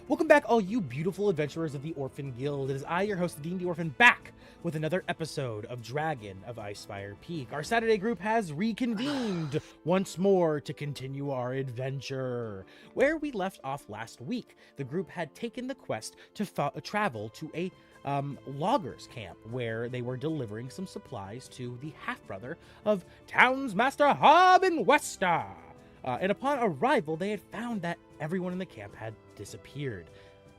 Welcome back, all you beautiful adventurers of the Orphan Guild. It is I, your host, D&D Orphan, back with another episode of Dragon of Ice-Spire Peak. Our Saturday group has reconvened once more to continue our adventure. Where we left off last week, the group had taken the quest to travel to a loggers camp where they were delivering some supplies to the half-brother of Townsmaster Harbin Wester. And upon arrival, they had found that everyone in the camp had disappeared.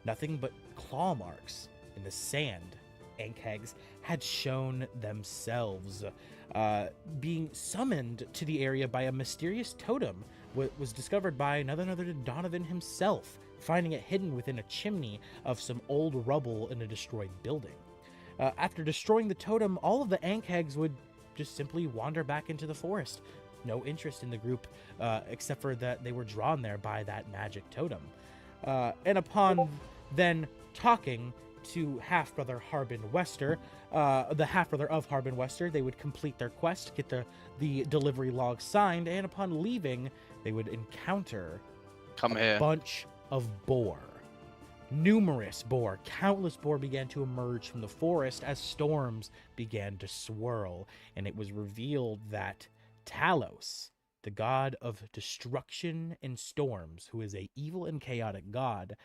Nothing but claw marks in the sand. Ankhegs had shown themselves. Being summoned to the area by a mysterious totem was discovered by none other than Donovan himself, finding it hidden within a chimney of some old rubble in a destroyed building. After destroying the totem, all of the Ankhegs would just simply wander back into the forest. No interest in the group, except for that they were drawn there by that magic totem. And upon then talking to half-brother Harbin Wester, the half-brother of Harbin Wester, they would complete their quest, get the delivery log signed, and upon leaving, they would encounter a bunch of boar. Numerous boar, countless boar began to emerge from the forest as storms began to swirl, and it was revealed that Talos, the god of destruction and storms, who is an evil and chaotic god,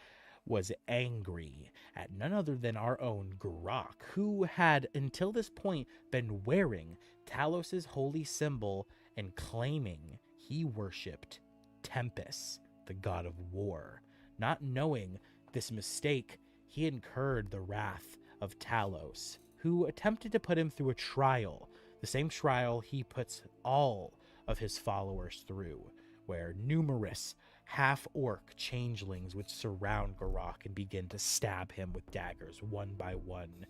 was angry at none other than our own Garrak, who had until this point been wearing Talos's holy symbol and claiming he worshipped Tempest, the god of war. Not knowing this mistake, he incurred the wrath of Talos, who attempted to put him through a trial. The same trial he puts all of his followers through, where numerous half-orc changelings would surround Garrak and begin to stab him with daggers one by one.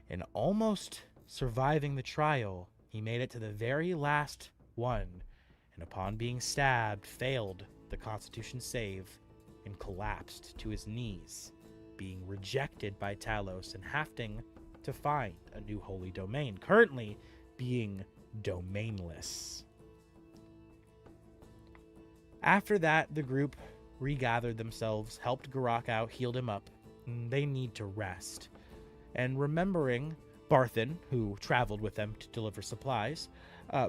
And almost surviving the trial, he made it to the very last one, and upon being stabbed, failed the Constitution save and collapsed to his knees, being rejected by Talos and having to find a new holy domain, currently being domainless. After that, the group regathered themselves, helped Garrak out, healed him up. They need to rest. And remembering Barthen, who traveled with them to deliver supplies,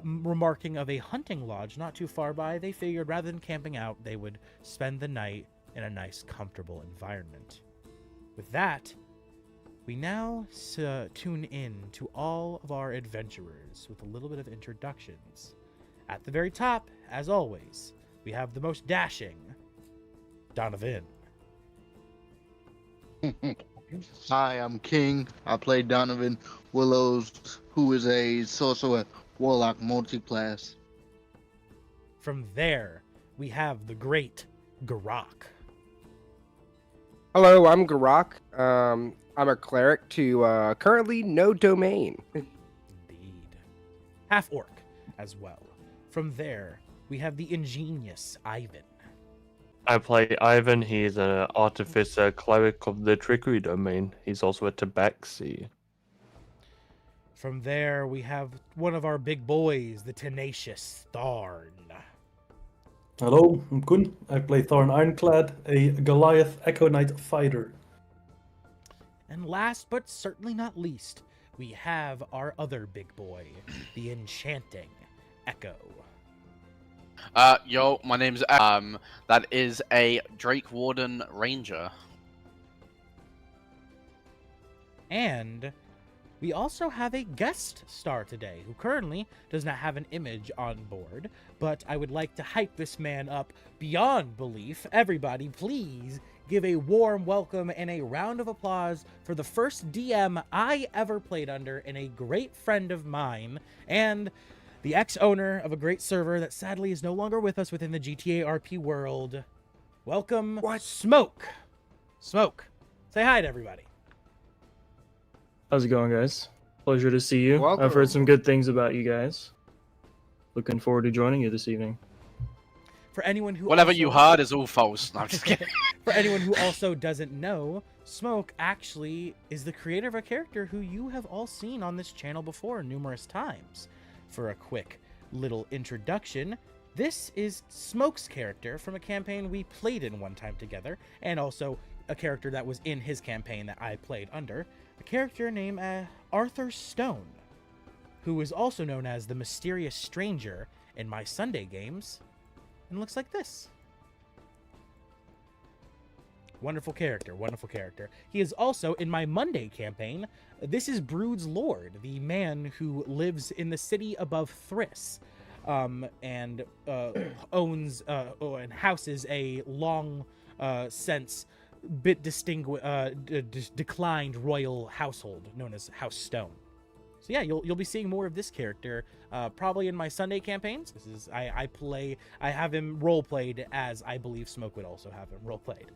remarking of a hunting lodge not too far by, they figured rather than camping out, they would spend the night in a nice, comfortable environment. With that, we now tune in to all of our adventurers with a little bit of introductions. At the very top, as always, we have the most dashing, Donovan. Hi, I'm King. I play Donovan Willows, who is a sorcerer warlock multi-class. From there, we have the great Garrak. Hello, I'm Garrak. I'm a cleric to currently no domain. Indeed. Half-orc as well. From there, we have the ingenious Ivyn. I play Ivyn. He's an artificer cleric of the trickery domain. He's also a Tabaxi. From there, we have one of our big boys, the tenacious Tharn. Hello, I'm Kun. I play Tharn Ironclad, a Goliath Fighter. And last but certainly not least, we have our other big boy, the enchanting Echo. Yo, my name's that is a Drake Warden Ranger. And we also have a guest star today, who currently does not have an image on board, but I would like to hype this man up beyond belief. Everybody, please give a warm welcome and a round of applause for the first DM I ever played under and a great friend of mine, and the ex-owner of a great server that sadly is no longer with us within the GTA RP world. Welcome, Smoke. Smoke, say hi to everybody. How's it going, guys? Pleasure to see you. Welcome. I've heard some good things about you guys. Looking forward to joining you this evening. For anyone who Whatever also... you heard is all false. No, I'm just kidding. For anyone who also doesn't know, Smoke actually is the creator of a character who you have all seen on this channel before numerous times. For a quick little introduction, this is Smoke's character from a campaign we played in one time together, and also a character that was in his campaign that I played under, a character named Arthur Stone, who is also known as the Mysterious Stranger in my Sunday games, and looks like this. Wonderful character, wonderful character. He is also in my Monday campaign. This is Brood's Lord, the man who lives in the city above Thriss, and owns and houses a long since declined royal household known as House Stone. So yeah, you'll be seeing more of this character probably in my Sunday campaigns. This is I have him role played as I believe Smoke would also have him role played.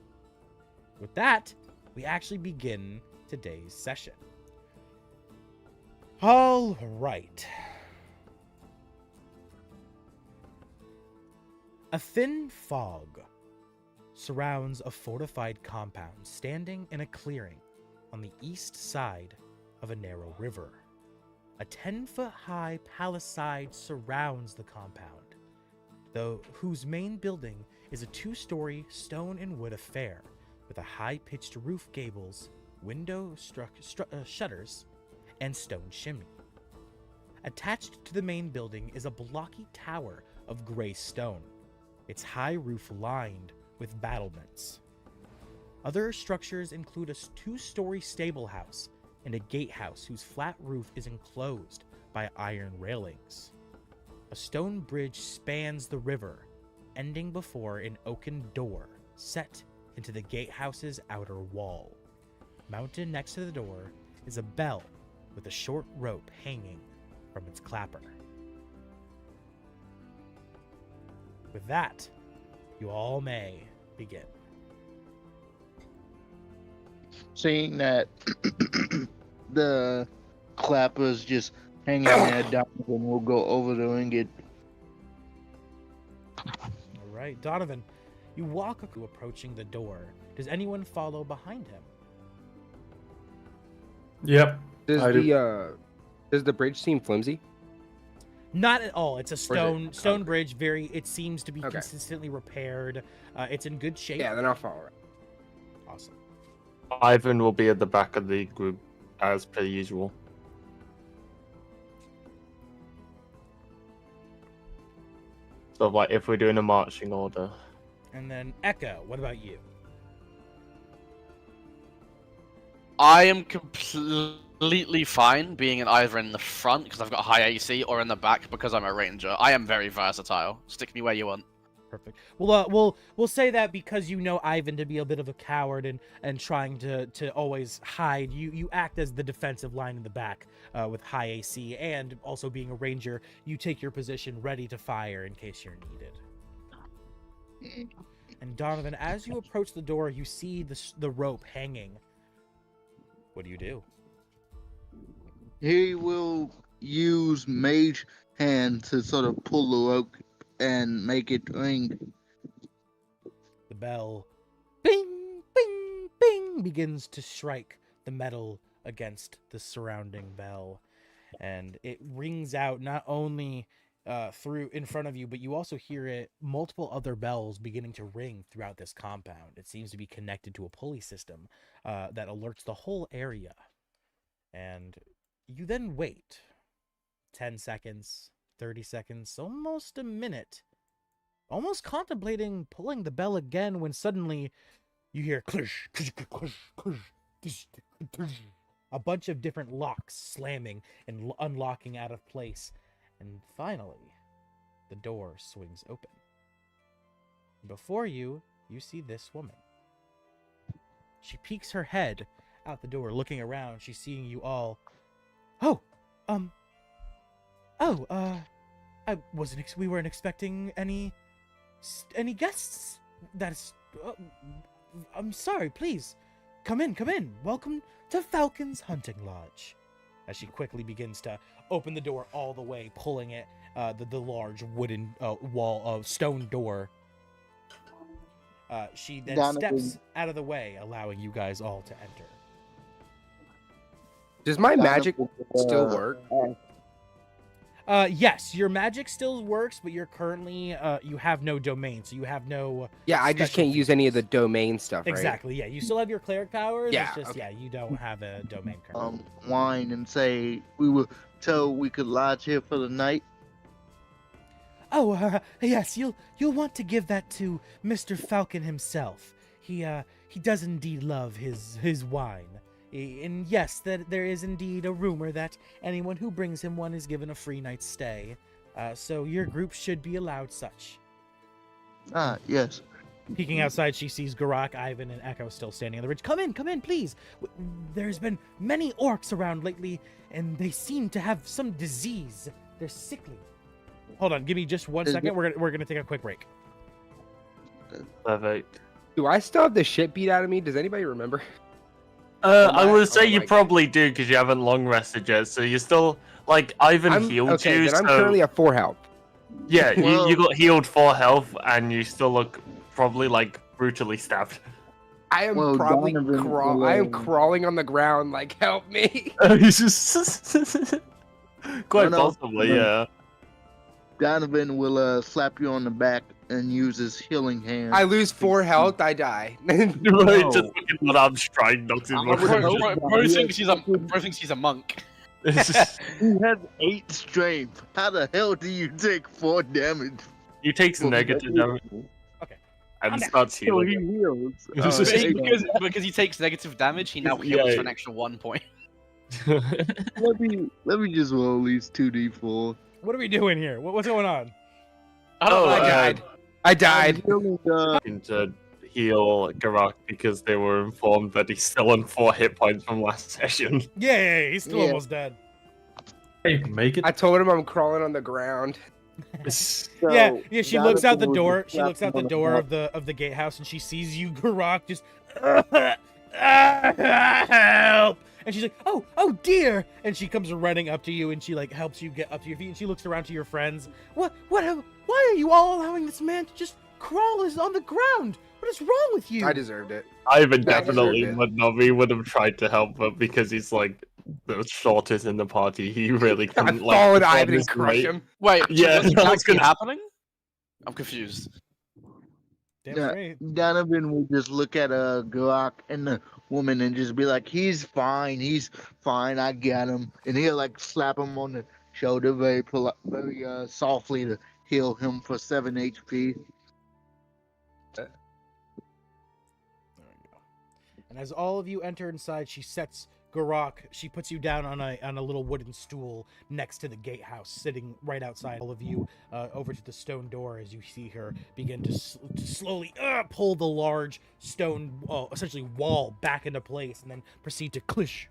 With that, we actually begin today's session. All right. A thin fog surrounds a fortified compound standing in a clearing on the east side of a narrow river. A 10-foot-high palisade surrounds the compound, whose main building is a 2-story stone and wood affair with a high-pitched roof gables, window shutters, and stone chimney. Attached to the main building is a blocky tower of gray stone, its high roof lined with battlements. Other structures include a 2-story stable house and a gatehouse whose flat roof is enclosed by iron railings. A stone bridge spans the river, ending before an oaken door set into the gatehouse's outer wall. Mounted next to the door is a bell with a short rope hanging from its clapper. With that, you all may begin. Seeing that the clapper's just hanging there, Donovan will go over there and get. All right, Donovan, you walk approaching the door. Does anyone follow behind him? Yep. Does the bridge seem flimsy? Not at all. It's a stone okay. bridge. It seems to be consistently repaired. It's in good shape. Yeah, then I'll follow. Awesome. Ivyn will be at the back of the group as per usual. So, like, if we're doing a marching order. And then Echo, what about you? I am completely fine being either in the front because I've got high AC or in the back because I'm a ranger. I am very versatile. Stick me where you want. Perfect. Well, we'll say that because you know Ivyn to be a bit of a coward and trying to always hide. You act as the defensive line in the back with high AC, and also being a ranger, you take your position ready to fire in case you're needed. And Donovan, as you approach the door, you see the rope hanging. What do you do? He will use Mage Hand to sort of pull the rope and make it ring. The bell, bing, bing, bing, begins to strike the metal against the surrounding bell. And it rings out not only through in front of you, but you also hear multiple other bells beginning to ring throughout this compound. It seems to be connected to a pulley system that alerts the whole area. And you then wait 10 seconds, 30 seconds, almost a minute, almost contemplating pulling the bell again when suddenly you hear clish, clish, clish, clish, clish, clish, a bunch of different locks slamming and unlocking out of place. And finally, the door swings open. Before you, you see this woman. She peeks her head out the door, looking around. She's seeing you all. We weren't expecting any guests. I'm sorry, please. Come in. Welcome to Falcon's Hunting Lodge. As she quickly begins to open the door all the way, pulling it, the large wooden stone door. She then steps out of the way, allowing you guys all to enter. Does my magic still work? Yes, your magic still works, but you're currently you have no domain, so you have no. Yeah, I just special can't use any of the features. domain stuff, right? Exactly. Yeah, you still have your cleric powers. Yeah, It's just okay. you don't have a domain currently. Whine and say we were told we could lodge here for the night. Oh, yes. You'll want to give that to Mr. Falcon himself. He does indeed love his wine. And yes, that there is indeed a rumor that anyone who brings him one is given a free night's stay. So your group should be allowed such. Ah, yes. Peeking outside, she sees Garrak, Ivyn, and Echo still standing on the ridge. Come in, please. There's been many orcs around lately, and they seem to have some disease. They're sickly. Hold on, give me just 1 second. We're gonna take a quick break. Perfect. Do I still have the shit beat out of me? Does anybody remember? I'm gonna say you my- probably do because you haven't long rested yet, so you're still like Ivan healed okay, you. then I'm so currently at 4 health. yeah, Well- you got healed 4 health, and you still look probably like brutally stabbed. I am Well, probably Donovan I am will, crawling on the ground. Like, help me! Quite no, possibly, no. yeah. Donovan will slap you on the back and use his healing hand. I lose 4 health. I die. Right, just fucking one arm strike knocks his Bro thinks he's a monk. He has 8 strength. How the hell do you take 4 damage? You take negative damage. Okay. And starts So healing. he heals. This is- because he takes negative damage, he now heals for an extra 1 point. let me just roll these 2d4. What are we doing here? What's going on? Oh, I died. I died. To heal Garrak because they were informed that he's still on 4 hit points from last session. Yeah, he's still Yeah. almost dead. You can make it. I told him I'm crawling on the ground. So, yeah. She looks out the Donovan will door. just She looks slap out the him on door back. of the gatehouse, and she sees you, Garrak, just help. And she's like, oh dear. And she comes running up to you, and she like helps you get up to your feet. And she looks around to your friends. Why are you all allowing this man to just crawl on the ground? What is wrong with you? I deserved it. Ivan I definitely deserved it. would not. He would have tried to help, but because he's like the shortest in the party, he really I couldn't. follow like, Ivan and this crush rate. him. Wait, Yeah, what's that was actually good. happening? I'm confused. Damn Yeah. straight. Donovan will just look at Garrak and the woman and just be like, he's fine, I got him. And he'll like slap him on the shoulder very softly to heal him for 7 HP. There we go. And as all of you enter inside, she sets Garrak. She puts you down on a little wooden stool next to the gatehouse, sitting right outside. All of you over to the stone door as you see her begin to slowly pull the large stone, essentially wall, back into place, and then proceed to clish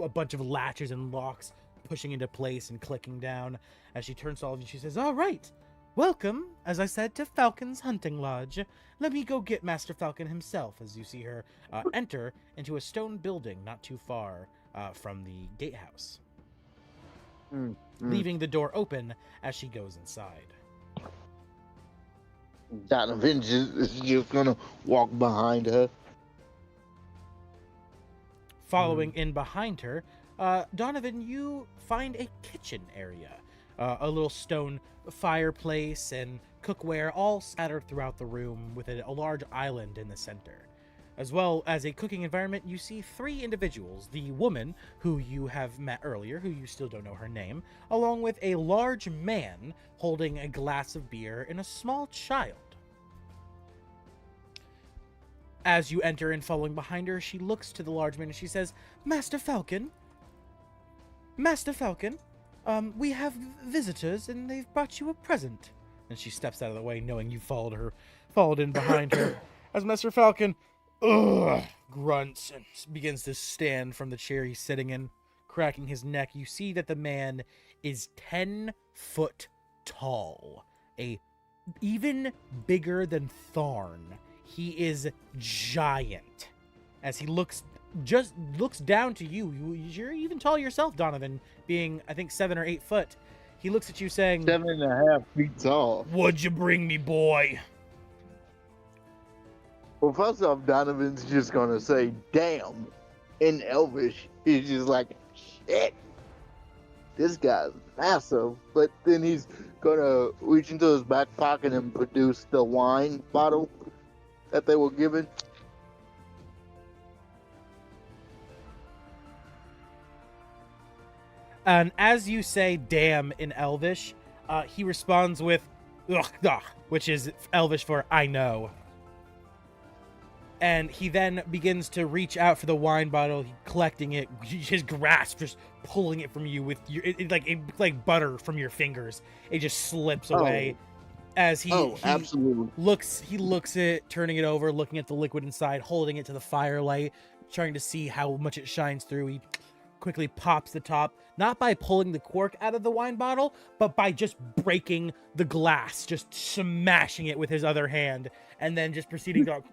a bunch of latches and locks pushing into place and clicking down. As she turns to all of you, she says, "All right. Welcome, as I said, to Falcon's Hunting Lodge. Let me go get Master Falcon himself," as you see her enter into a stone building not too far from the gatehouse, leaving the door open as she goes inside. Donovan is just gonna walk behind her. Following in behind her, Donovan, you find a kitchen area. A little stone fireplace and cookware all scattered throughout the room with a large island in the center. As well as a cooking environment, you see 3 individuals. The woman, who you have met earlier, who you still don't know her name, along with a large man holding a glass of beer and a small child. As you enter and following behind her, she looks to the large man and she says, Master Falcon, we have visitors and they've brought you a present." And she steps out of the way, knowing you followed in behind her. As Master Falcon grunts and begins to stand from the chair he's sitting in, cracking his neck. You see that the man is 10 foot tall, even bigger than Tharn. He is giant. As he looks down to you. You're even tall yourself, Donovan, being, I think, 7 or 8 foot. He looks at you saying, 7.5 feet tall. "What'd you bring me, boy?" Well, first off, Donovan's just gonna say, "Damn," in Elvish. He's just like, "Shit, this guy's massive. But then he's gonna reach into his back pocket and produce the wine bottle that they were given. And as you say "damn" in Elvish, he responds with "ugh, ugh," which is Elvish for "I know." And he then begins to reach out for the wine bottle, collecting it, his grasp just pulling it from you with your like butter from your fingers. It just slips away as he absolutely looks at it, turning it over, looking at the liquid inside, holding it to the firelight, trying to see how much it shines through. He quickly pops the top, not by pulling the cork out of the wine bottle, but by just breaking the glass, just smashing it with his other hand, and then just proceeding to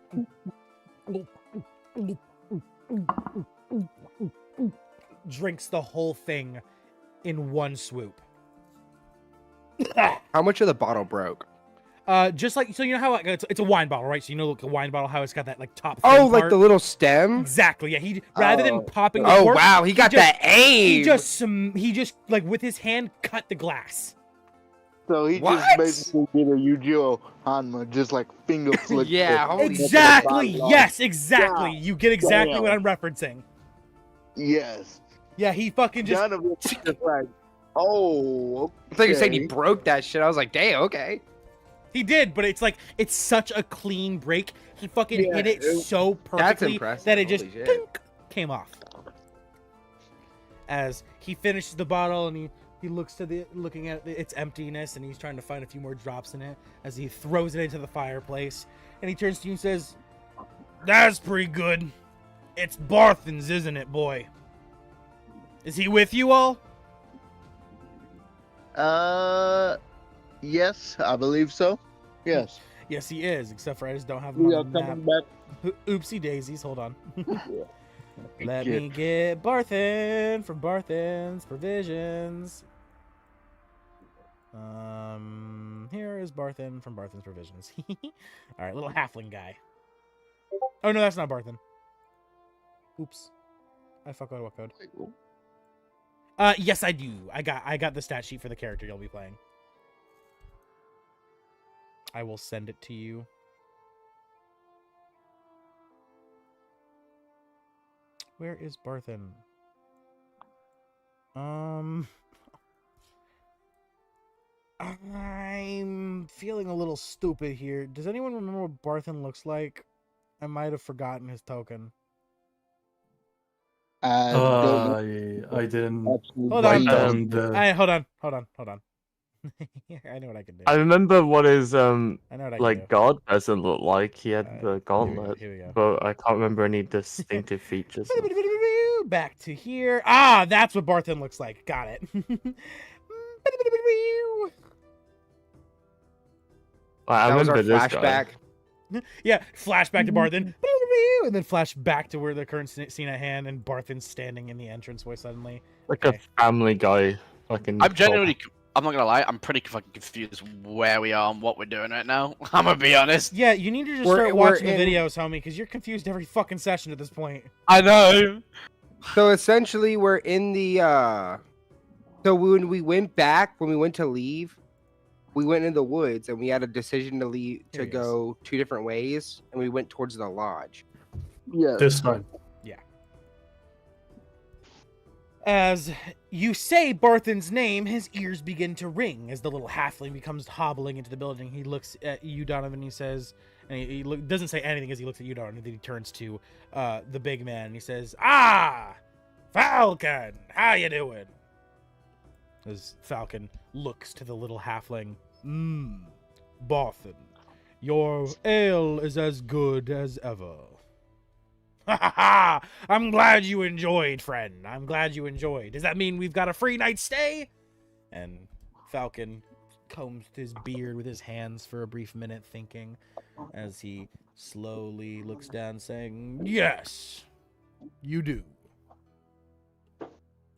drinks the whole thing in one swoop. How much of the bottle broke? Just like, so you know how like, it's a wine bottle, right? So you know, like a wine bottle, how it's got that like top. Oh, thin like part? the little stem? Exactly. Yeah. He rather than popping. The Oh cork, wow, he got that aim. He just like with his hand cut the glass. So he What? just basically did a Yu-Gi-Oh! Hanma, just like finger flick. Yeah, holy Exactly. shit. Yes. Exactly. Yeah. You get exactly Damn. what I'm referencing. Yes. Yeah. He fucking just. Donovan was just like, oh, okay. I thought you said he broke that shit. I was like, damn, okay. He did, but it's like it's such a clean break. He fucking hit it so perfectly impressive. that it just Holy shit. clink, came off. As he finishes the bottle and he looks looking at its emptiness, and he's trying to find a few more drops in it as he throws it into the fireplace, and he turns to you and says, "That's pretty good. It's Barthen's, isn't it, boy? Is he with you all?" Yes, I believe so. Yes. Yes, he is, except for I just don't have him We are on the map. coming back. Oopsie daisies, hold on. Let me get Barthen from Barthen's Provisions. Here is Barthen from Barthen's Provisions. Alright, little halfling guy. Oh no, that's not Barthen. Oops. I fuck out what code. Yes I do. I got the stat sheet for the character you'll be playing. I will send it to you. Where is Barthen? I'm feeling a little stupid here. Does anyone remember what Barthen looks like? I might have forgotten his token. I don't I didn't. Hold write on. down the. Hold on. I know what I can do. I remember what his I know what I can like do. god doesn't look like. He had Alright, the gauntlet, here we go. but I can't remember any distinctive features. Back to here. Ah, that's what Barthen looks like. Got it. I That was remember our this flashback. guy. Yeah, flashback to Barthen, and then flash back to where the current scene at hand, and Barthen's standing in the entranceway suddenly. Like Okay. a family guy. Fucking. I'm genuinely, I'm not gonna lie, I'm pretty fucking confused where we are and what we're doing right now. I'm gonna be honest. Yeah, you need to just We're- start we're watching the in- videos, homie, because you're confused every fucking session at this point. I know. So essentially, we're in the. So when we went to leave, we went in the woods and we had a decision to leave Here to he is. go two different ways, and we went towards the lodge. Yeah. This time. As you say Barthen's name, his ears begin to ring as the little halfling becomes hobbling into the building. He looks at you, Donovan, and he says, and he doesn't say anything as he looks at you, Donovan, and then he turns to the big man, and he says, "Ah, Falcon, how you doing?" As Falcon looks to the little halfling, Barthen, your ale is as good as ever." Ha ha ha! I'm glad you enjoyed, friend. I'm glad you enjoyed. Does that mean we've got a free night stay? And Falcon combs his beard with his hands for a brief minute, thinking, as he slowly looks down, saying, "Yes, you do."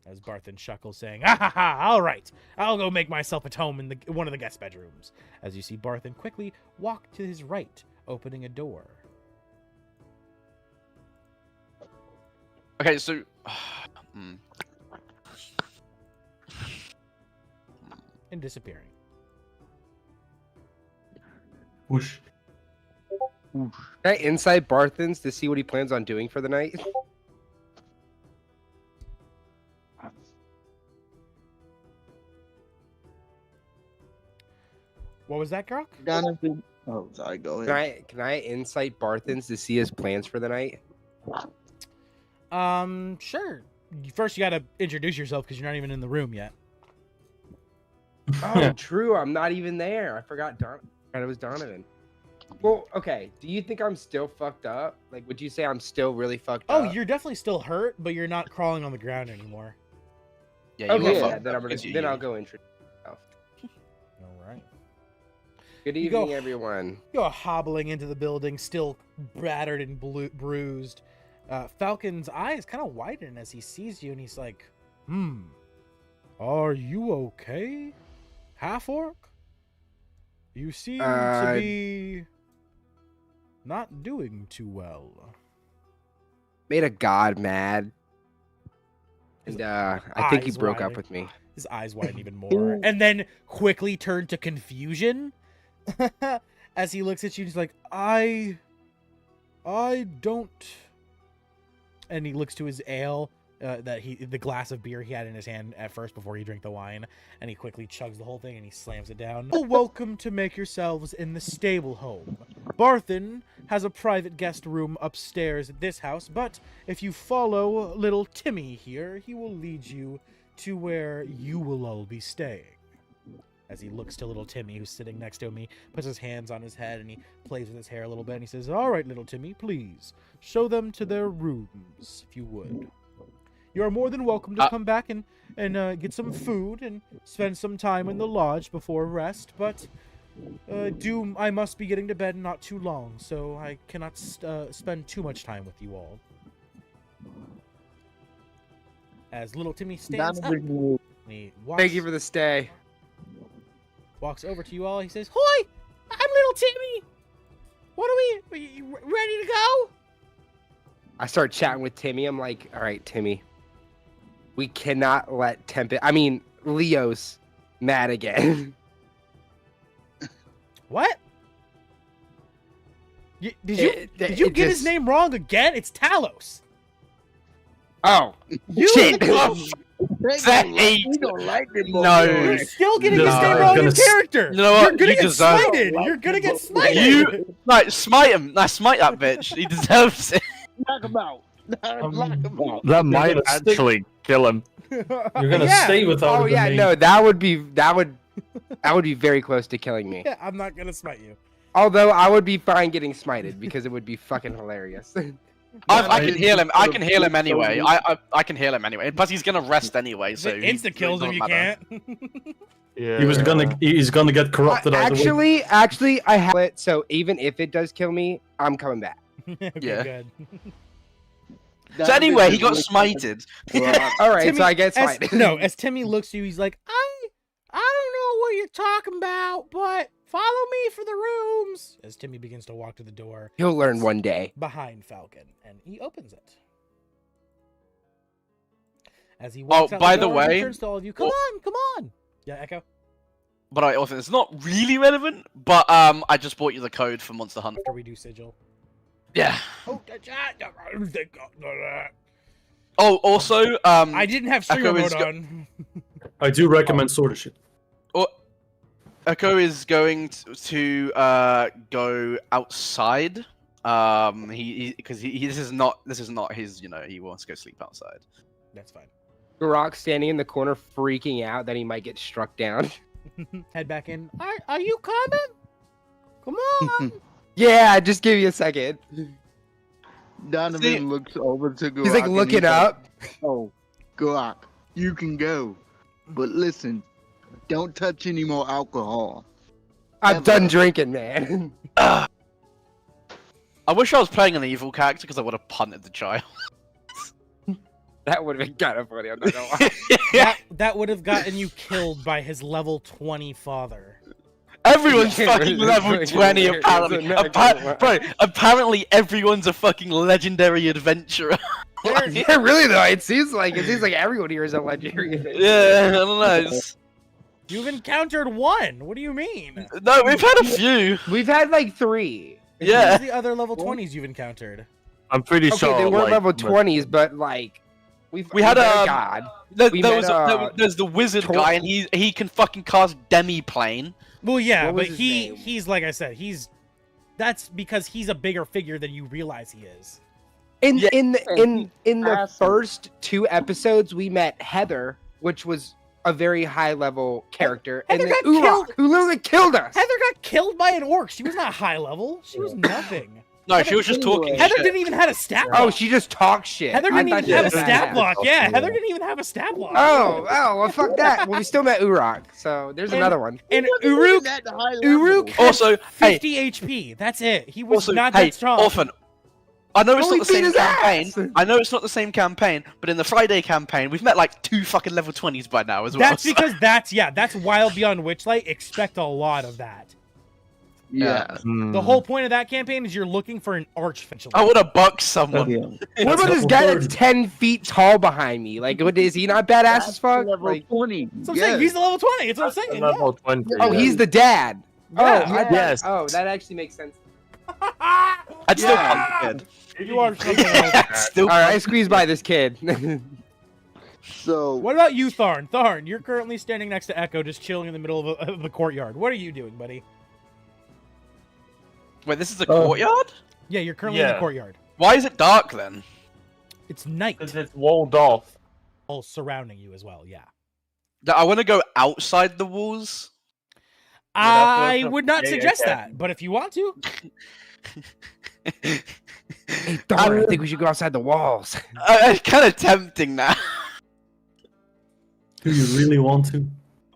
As Barthen chuckles, saying, "Ha ha ha! All right, I'll go make myself at home in one of the guest bedrooms." As you see Barthen quickly walk to his right, opening a door. Okay, so and disappearing. Whoosh. Can I insight Barthens to see what he plans on doing for the night? What was that, Garrak? Donovan. Oh, sorry. Go ahead. Can I insight Barthens to see his plans for the night? Sure. First, you gotta introduce yourself because you're not even in the room yet. Oh, true. I'm not even there. I forgot it was Donovan. Well, okay. Do you think I'm still fucked up? Like, would you say I'm still really fucked Oh, up? you're definitely still hurt, but you're not crawling on the ground anymore. Yeah, you Okay, were yeah, fucked then up because then I'll you- go introduce myself. All right. Good You go- evening, everyone. You go hobbling into the building, still battered and bruised. Falcon's eyes kind of widen as he sees you, and he's like, are you okay, Half-Orc? You seem to be not doing too well. Made a god mad. And I think he eyes broke up widening. with me. His eyes widen even more, and then quickly turn to confusion as he looks at you. He's like, I don't. And he looks to his ale, the glass of beer he had in his hand at first before he drank the wine, and he quickly chugs the whole thing and he slams it down. Well, welcome to make yourselves in the stable home. Barthen has a private guest room upstairs at this house, but if you follow little Timmy here, he will lead you to where you will all be staying. As he looks to little Timmy, who's sitting next to him, he puts his hands on his head and he plays with his hair a little bit, and he says, all right, little Timmy, please, show them to their rooms, if you would. You are more than welcome to come back and get some food and spend some time in the lodge before rest, but I must be getting to bed in not too long, so I cannot spend too much time with you all. As little Timmy stands up, and he walks, Thank you for the stay. walks over to you all. He says, "Hoi! I'm little Timmy. What are you ready to go?" I start chatting with Timmy. I'm like, all right, Timmy. We cannot let Leo's mad again. What? Did you get his name wrong again? It's Talos. Oh, You shit. You don't like it, boy. No. You're still getting his No. name I'm wrong in gonna character. You know what? You're gonna You get deserve it. smited. You're gonna get smited. You right, smite him. Nah, smite that bitch. He deserves it. Knock him out. Knock him out. That might gonna stick- actually kill him. You're gonna Yeah. stay without Oh the yeah, name. no, that would be very close to killing me. Yeah, I'm not gonna smite you. Although I would be fine getting smited because it would be fucking hilarious. I can heal him. I can heal him anyway. I can heal him anyway. Plus, he's gonna rest anyway. So If it insta kills him, you matter. can't. Yeah. He's gonna get corrupted either way. Actually, I have it. So even if it does kill me, I'm coming back. Okay, Yeah. good. So anyway, he got smited. All right, Timmy, so I get as, smited. no, as Timmy looks to you, he's like, I don't know what you're talking about, but follow me for the rooms. As Timmy begins to walk to the door He'll learn one day. behind Falcon, and he opens it. As he walks out by the the door, he way- turns to all of you. Come on. Yeah, Echo. But I also, it's not really relevant. But I just bought you the code for Monster Hunt. After we do sigil. Yeah. Oh, Oh, also, I didn't have streamer Echo is mode on. I do recommend Sword of Shit. Echo is going to go outside. Because this is not his. He wants to go sleep outside. That's fine. Garrak standing in the corner, freaking out that he might get struck down. Head back in. Are you coming? Come on. Yeah, just give you a second. Donovan See- looks over to Garrak. He's like and looking like, up. Oh, Garrak, you can go. But listen, don't touch any more alcohol. I'm done drinking, man. I wish I was playing an evil character because I would have punted the child. That would have been kind of funny. I'm not gonna lie. That would have gotten you killed by his level 20 father. Everyone's Yeah, fucking really, level really, 20 really, apparently. it's not gonna lie. Bro, apparently everyone's a fucking legendary adventurer. Yeah, really though, it seems like everyone here is a legendary. Yeah, I don't know. You've encountered one. What do you mean? No, we've had a few. We've had like 3. Yeah. Who's the other level 20s you've encountered? I'm pretty Okay, sure. they weren't like, level 20s, but like We had met a god. We There's met, the wizard Tor- guy, and he can fucking cast demi-plane. Well, yeah, What but was his name? he's like I said, that's because he's a bigger figure than you realize he is. In Yeah. the Awesome. first 2 episodes, we met Heather, which was a very high level character, Heather and then got killed. Urok, who literally killed us. Heather got killed by an orc. She was not high level. She was nothing. No, she was just talking Heather shit. didn't even have a stat block. Oh, she just talks shit. Heather I didn't thought even she have a was stat badass. block. Yeah, Yeah. Heather didn't even have a stat block. Oh, well, fuck that. Well, we still met Urok, so there's another one. And Wasn't Uruk at the high level. Uruk had Also, hey, 50 HP. That's it. He was also, not hey, that strong. Orphan. I know it's Well, not he the beat same his campaign. ass. I know it's not the same campaign, but in the Friday campaign, we've met like 2 fucking level 20s by now as well. That's because that's Wild Beyond Witchlight. Expect a lot of that. Yeah. Hmm. The whole point of that campaign is you're looking for an archvigilante. I would have bucked someone. What about this guy that's 10 feet tall behind me? Like, what is he not badass as fuck? Level Like, 20. So I'm saying he's the level 20. That's what I'm saying. Yeah. Level 20. oh, he's the dad. Yeah. Oh, Yes. Oh, that actually makes sense. I'd still Yeah. punch the You are something kid. else. Still All right, I squeezed by this kid. So What about you, Tharn? Tharn, you're currently standing next to Echo, just chilling in the middle of the courtyard. What are you doing, buddy? Wait, this is a Oh. courtyard? Yeah, you're currently in the Yeah. courtyard. Why is it dark then? It's night, Because it's walled off. all surrounding you as well. Yeah. I want to go outside the walls. I would not yeah, suggest yeah. that, but if you want to, Hey, Thor, I think we should go outside the walls. It's kind of tempting now. Do you really want to?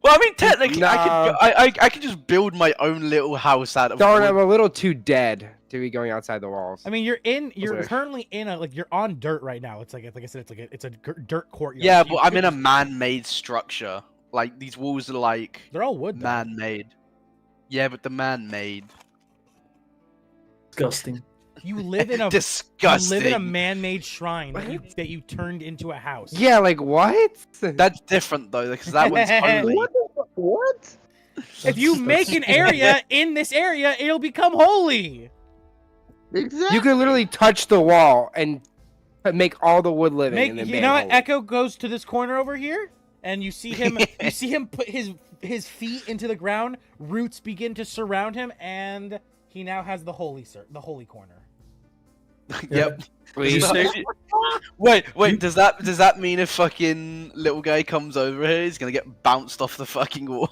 Well, I mean, technically, Nah. I could just build my own little house out of Darn, wood. I'm a little too dead to be going outside the walls. I mean, you're Okay. currently in you're on dirt right now. It's like I said, it's a dirt courtyard. Yeah, So you but I'm could in a just- man-made structure. Like, these walls are like They're all wood. Though. man-made. Yeah, but the man-made. Disgusting. You live in a Disgusting. You live in a man-made shrine that you turned into a house. Yeah, like what? That's different though, because that one's holy. what? What? If you make an area in this area, it'll become holy. Exactly. You could literally touch the wall and make all the wood living. and then You bam, know what? holy. Echo goes to this corner over here, and you see him. You see him put his feet into the ground. Roots begin to surround him, and he now has the holy corner. Yep. Please. Wait. Does that mean if fucking little guy comes over here, he's gonna get bounced off the fucking wall?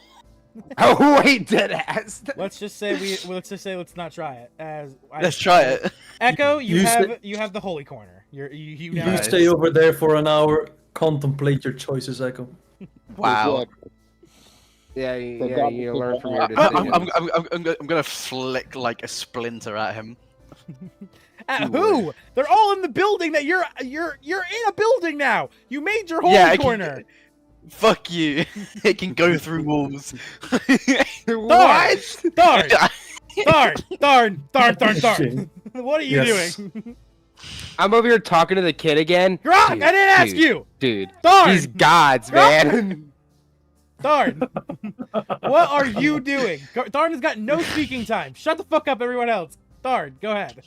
Oh wait, dead ass. Let's just say let's not try it. Let's try it. Echo, you You have the holy corner. You You now Nice. stay over there for an hour. Contemplate your choices, Echo. Wow. Yeah, So yeah, God, you it's learn like- from your I'm decisions. gonna flick like a splinter at him. At who? They're all in the building that you're in a building now. You made your holy Yeah, I can- corner. Fuck you. It can go through walls. What? Darn! Darn! Shit. What are you Yes. doing? I'm over here talking to the kid again. Gronk, Dude, I didn't ask dude, you. Dude, Darn! these gods, man. Darn! What are you doing? Darn has got no speaking time. Shut the fuck up, everyone else. Darn, go ahead.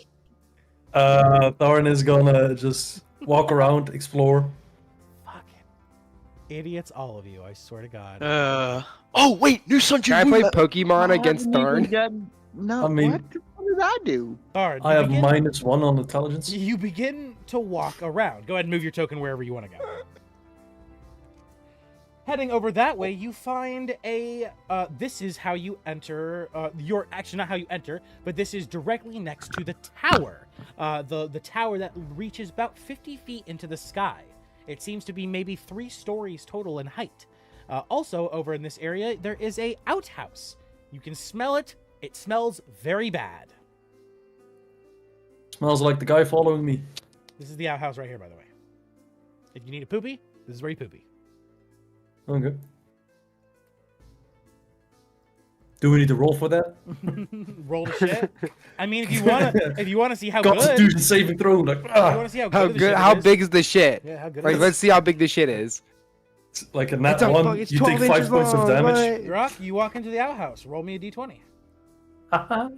Tharn is gonna just walk around, explore. Fucking idiots, all of you. I swear to God. Oh wait, new Sunshine Can I play Moonlight. Pokemon against Darn. Thorn? No, I mean- what did I do? Darn. I have -1 on intelligence. You begin to walk around. Go ahead and move your token wherever you want to go. Heading over that way, you find a. This is how you enter. You're actually not how you enter, but this is directly next to the tower. The tower that reaches about 50 feet into the sky. It seems to be maybe 3 stories total in height. Also, over in this area, there is a outhouse. You can smell it. It smells very bad. Smells like the guy following me. This is the outhouse right here, by the way. If you need a poopy, this is where you poopy. Okay. Do we need to roll for that? Roll the shit. I mean, if you wanna see how good, Constitution saving throw. Like, if you ah. wanna see how How good, the good? shit How is, big is the shit? Yeah, how good. Like, it is. let's see how big the shit is. It's like a nat It's a one, fuck- it's you take 12 5 inches points of long, damage. Garrak, you walk into the outhouse. Roll me a d20. Haha.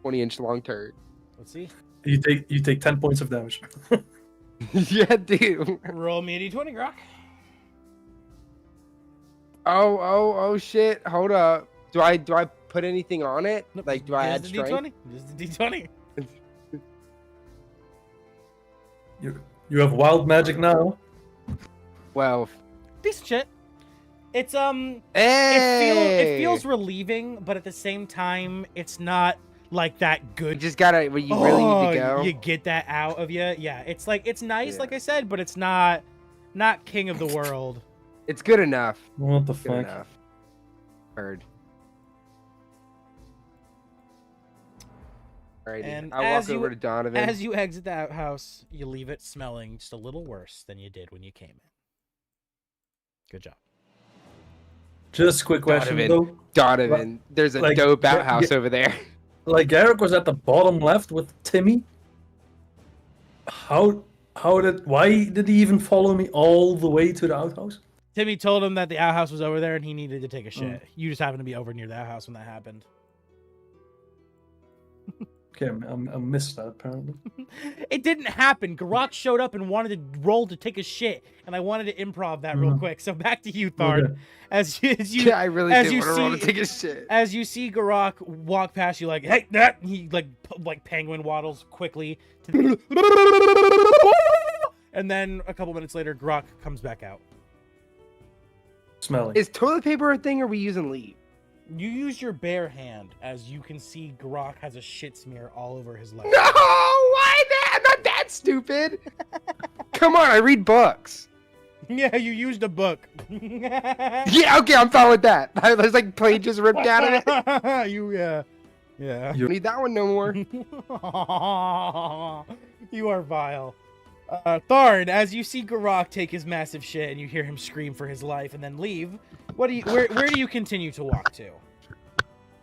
20-inch long turd. Let's see. you take 10 points of damage. Yeah, dude. Roll me a d20, Garrak. Oh shit. Hold up. Do I put anything on it? Nope, Like, do I add just a strength? d20. Just a d20. You have wild magic now. Well, Decent shit. It's hey! it feels relieving, but at the same time, it's not like that You good. just gotta. When you really need to go. You get that out of you. Yeah, it's like it's nice, Yeah. like I said, but it's not king of the world. It's good enough. What the Good fuck? enough. Heard. Alrighty. And I as walk over to Donovan. As you exit the outhouse, you leave it smelling just a little worse than you did when you came in. Good job. Just a quick question though. Donovan, there's a Like, dope yeah, outhouse over there. Like Garrak was at the bottom left with Timmy. Why did he even follow me all the way to the outhouse? Timmy told him that the outhouse was over there and he needed to take a shit. You just happened to be over near the outhouse when that happened. Okay, I missed that apparently. It didn't happen. Garrak showed up and wanted to roll to take a shit, and I wanted to improv that real quick. So back to you, Tharn. Okay. As you Yeah, I really as did you want to roll to see- take a shit. as you see Garrak walk past you, like, hey, that he like penguin waddles quickly, to and then a couple minutes later, Garrak comes back out. Smelling. Is toilet paper a thing or are we using leaf? You use your bare hand, as you can see Garrak has a shit smear all over his leg. No! Why that? I'm not that stupid. Come on, I read books. Yeah, you used a book. Yeah, okay, I'm fine with that. There's like pages ripped out of it. Yeah. Don't need that one no more. You are vile. Tharn, as you see Garrak take his massive shit and you hear him scream for his life and then leave, where do you continue to walk to?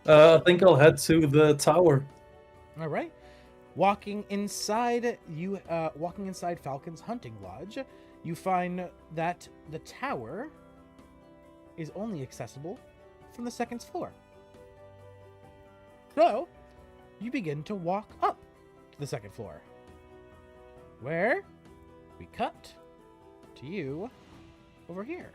I think I'll head to the tower. All right. Walking inside Falcon's hunting lodge, you find that the tower is only accessible from the second floor. So, you begin to walk up to the second floor, where we cut to you over here.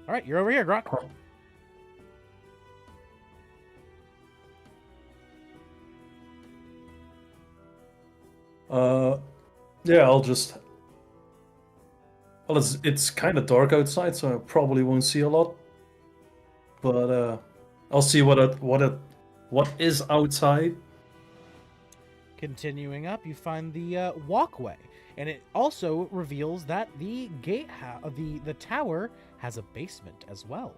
All right, you're over here, Garrak. Yeah, I'll just. Well, it's kind of dark outside, so I probably won't see a lot. But I'll see what is outside. Continuing up, you find the walkway, and it also reveals that the the tower has a basement as well.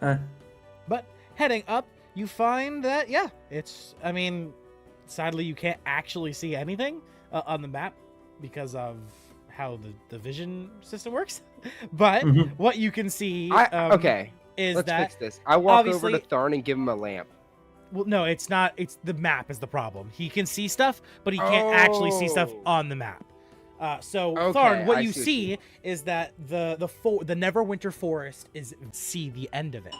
But heading up, you find that sadly you can't actually see anything on the map because of how the vision system works. But what you can see Okay, is let's that fix this. I walk over obviously- to Tharn and give him a lamp. well, no, it's not. It's the map is the problem. He can see stuff, but he can't actually see stuff Oh. on the map. So Okay, Tharn, what I you see what you see is that the Neverwinter Forest see the end of it.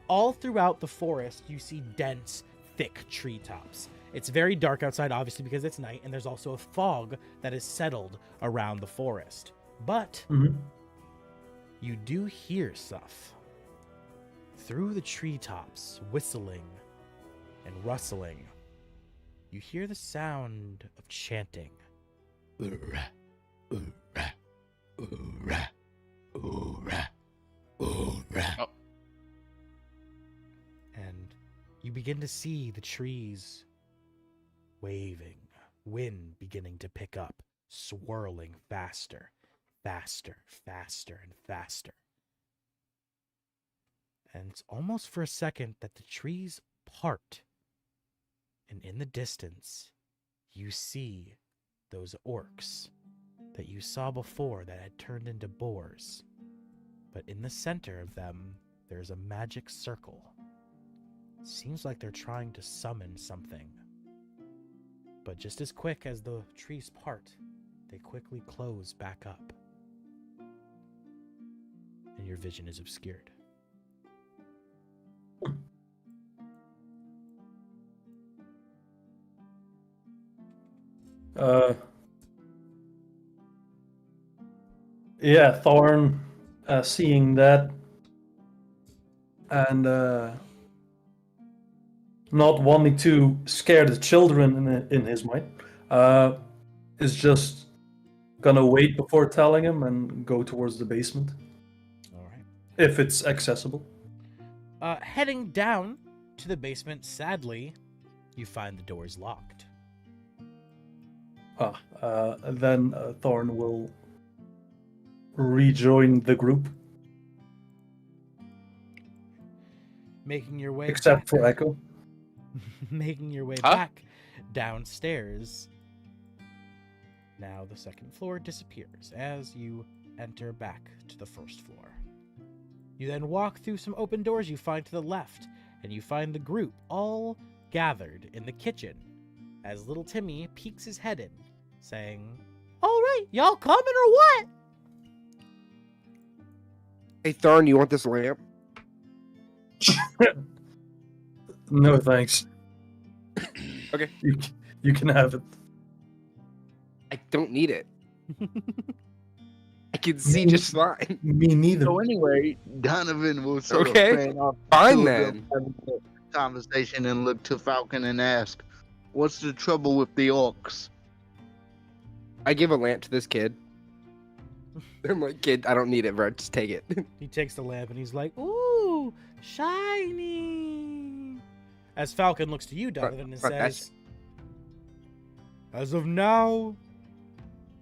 All throughout the forest, you see dense, thick treetops. It's very dark outside, obviously, because it's night, and there's also a fog that is settled around the forest. But you do hear stuff through the treetops, whistling and rustling. You hear the sound of chanting. Oorah, oorah, oorah, oorah, oorah. Oh. And you begin to see the trees waving, wind beginning to pick up, swirling faster, faster, faster, and faster. And it's almost for a second that the trees part. And in the distance, you see those orcs that you saw before that had turned into boars. But in the center of them, there's a magic circle. Seems like they're trying to summon something. But just as quick as the trees part, they quickly close back up. And your vision is obscured. Yeah, Tharn, seeing that, and not wanting to scare the children in his mind, is just gonna wait before telling him and go towards the basement. All right. If it's accessible. Heading down to the basement, sadly, you find the doors locked. Then Tharn will rejoin the group, Making your way except back, for Echo. making your way Huh? back downstairs. Now the second floor disappears as you enter back to the first floor. You then walk through some open doors you find to the left, and you find the group all gathered in the kitchen as little Timmy peeks his head in, saying, "All right, y'all coming or what?" Hey, Tharn, you want this lamp? No thanks. Okay. You can have it. I don't need it. I can see just fine. Me neither. So anyway, Donovan will sort Okay, of fan off fine two of then. them having a conversation and look to Falcon and ask, "What's the trouble with the orcs?" I give a lamp to this kid. I'm like, kid, I don't need it, bro. Just take it. He takes the lamp and he's like, "Ooh, shiny." As Falcon looks to you, Donovan, and Fuck that says, "As of now,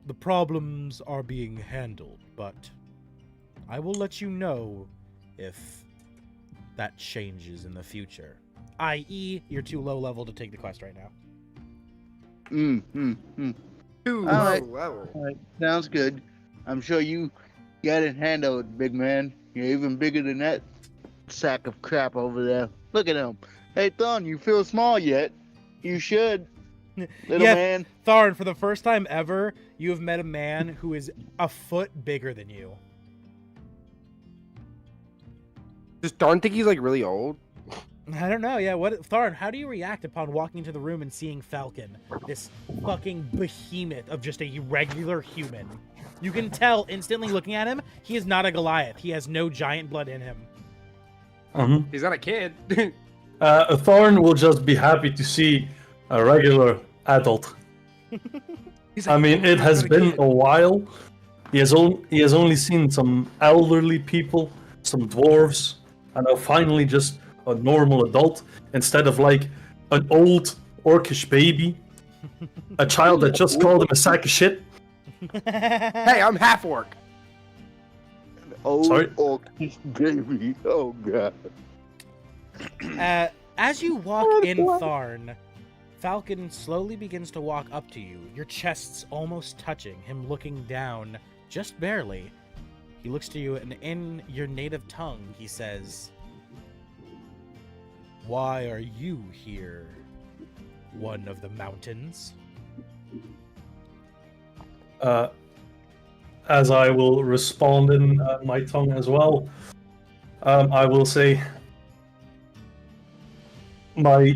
the problems are being handled, but I will let you know if that changes in the future. I.e., you're too low level to take the quest right now." Too All right. low level. All right, sounds good. I'm sure you got it handled, big man. You're even bigger than that sack of crap over there. Look at him. Hey, Thon, you feel small yet? You should, little Yeah. man. Tharn, for the first time ever, you have met a man who is a foot bigger than you. Does Tharn think he's like really old? I don't know, yeah. What, Tharn, how do you react upon walking into the room and seeing Falcon, this fucking behemoth of just a regular human? You can tell instantly looking at him, he is not a Goliath. He has no giant blood in him. He's not a kid. Thorn will just be happy to see a regular adult. He's I mean, it has been a while. He has only seen some elderly people, some dwarves, and now finally just a normal adult instead of like an old orcish baby, a child that just called him a sack of shit. Hey, I'm half orc. Old Sorry? orcish baby. Oh, God. As you walk in Tharn, Falcon slowly begins to walk up to you, your chests almost touching, him looking down just barely. He looks to you, and in your native tongue, he says, "Why are you here, one of the mountains?" As I will respond in my tongue as well, I will say, my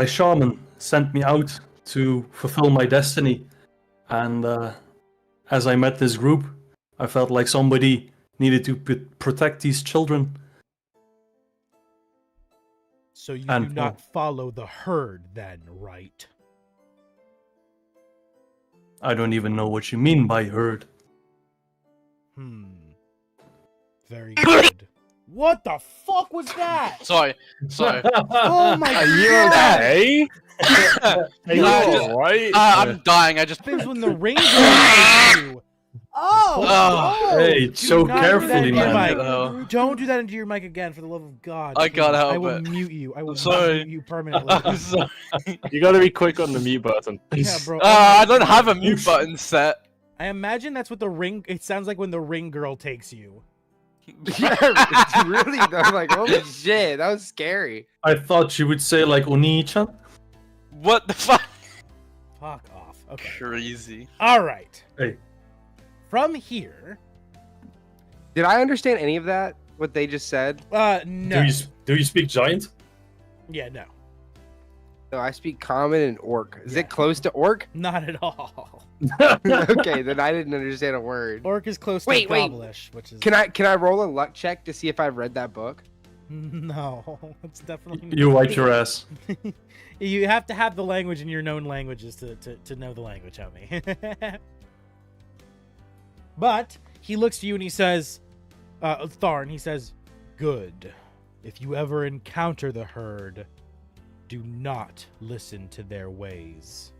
shaman sent me out to fulfill my destiny, and as I met this group, I felt like somebody needed to protect these children. So you And do not follow the herd then, right? I don't even know what you mean by herd. Very good. What the fuck was that? Sorry. Oh my Are you god! okay? Are you I just- alright? I'm dying. I just. Happens when the ring goes at you. Oh! Oh. Hey, Do so not do that carefully, into your man. mic. Oh. Don't do that into your mic again, for the love of God. I can't please. help I will it. mute you. I will sorry. mute you permanently. I'm sorry. You gotta be quick on the mute button. Yeah, bro. I don't have a mute button set. I imagine that's what the ring. It sounds like when the ring girl takes you. Yeah, it's really though. Like, holy shit, that was scary. I thought you would say like Oni-chan. What the fuck? Fuck off. Okay. Crazy. All right. Hey. From here, Did I understand any of that? What they just said? no. Do you speak giant? Yeah, no. No, I speak common and orc. Is Yeah. it close to orc? Not at all. Okay, then I didn't understand a word. Orc is close Wait, to wait. Gobblish, which is... Can I roll a luck check to see if I've read that book? No, it's definitely You wipe your ass. You have to have the language in your known languages to know the language, homie. But he looks to you and he says, Tharn, he says, good. If you ever encounter the herd, do not listen to their ways.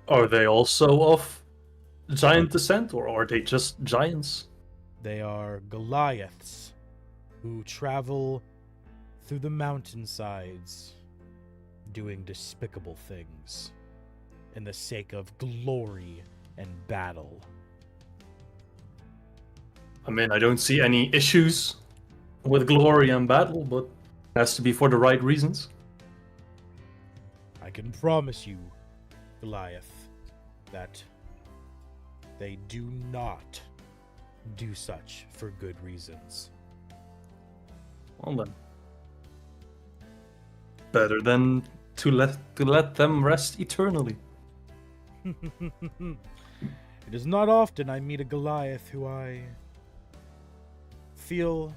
Are they also of giant descent, or are they just giants? They are Goliaths who travel through the mountainsides doing despicable things in the sake of glory and battle. I mean, I don't see any issues with glory and battle, but it has to be for the right reasons. I can promise you, Goliath, that they do not do such for good reasons. Well then, better than to let them rest eternally. It is not often I meet a Goliath who I feel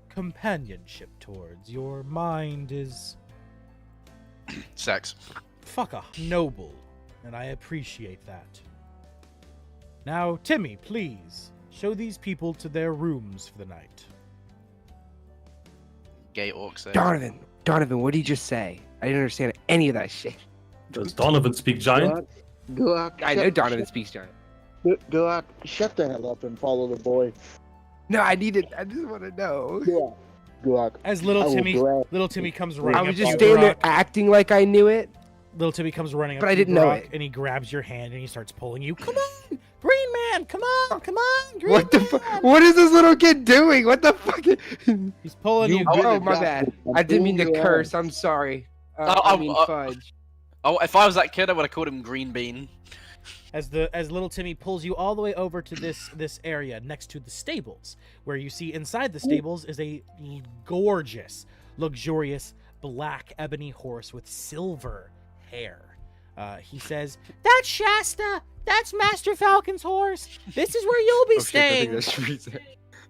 companionship towards. Your mind is Sex. noble, and I appreciate that. Now, Timmy, please, show these people to their rooms for the night. Gay orc sex. Donovan, what did you just say? I didn't understand any of that shit. Does Donovan speak giant? Garrak, I know Donovan speaks giant. Garrak, shut the hell up and follow the boy. No, I just want to know. Yeah. Garrak. As I will little Timmy comes running I up was to just you, standing there Garrak. acting like I knew it. Little Timmy comes running up But to I you, didn't know Garrak, it. and he grabs your hand and he starts pulling you. Come on, Green Man, come on, Green What the Man. fuck? What is this little kid doing? What the fuck? He's pulling you. Oh, my bad. I didn't mean to curse. I'm sorry. I mean fudge. Oh, if I was that kid, I would have called him Green Bean. As little Timmy pulls you all the way over to this area next to the stables, where you see inside the stables is a gorgeous, luxurious black ebony horse with silver hair. He says, "That's Shasta. That's Master Falcon's horse. This is where you'll be staying."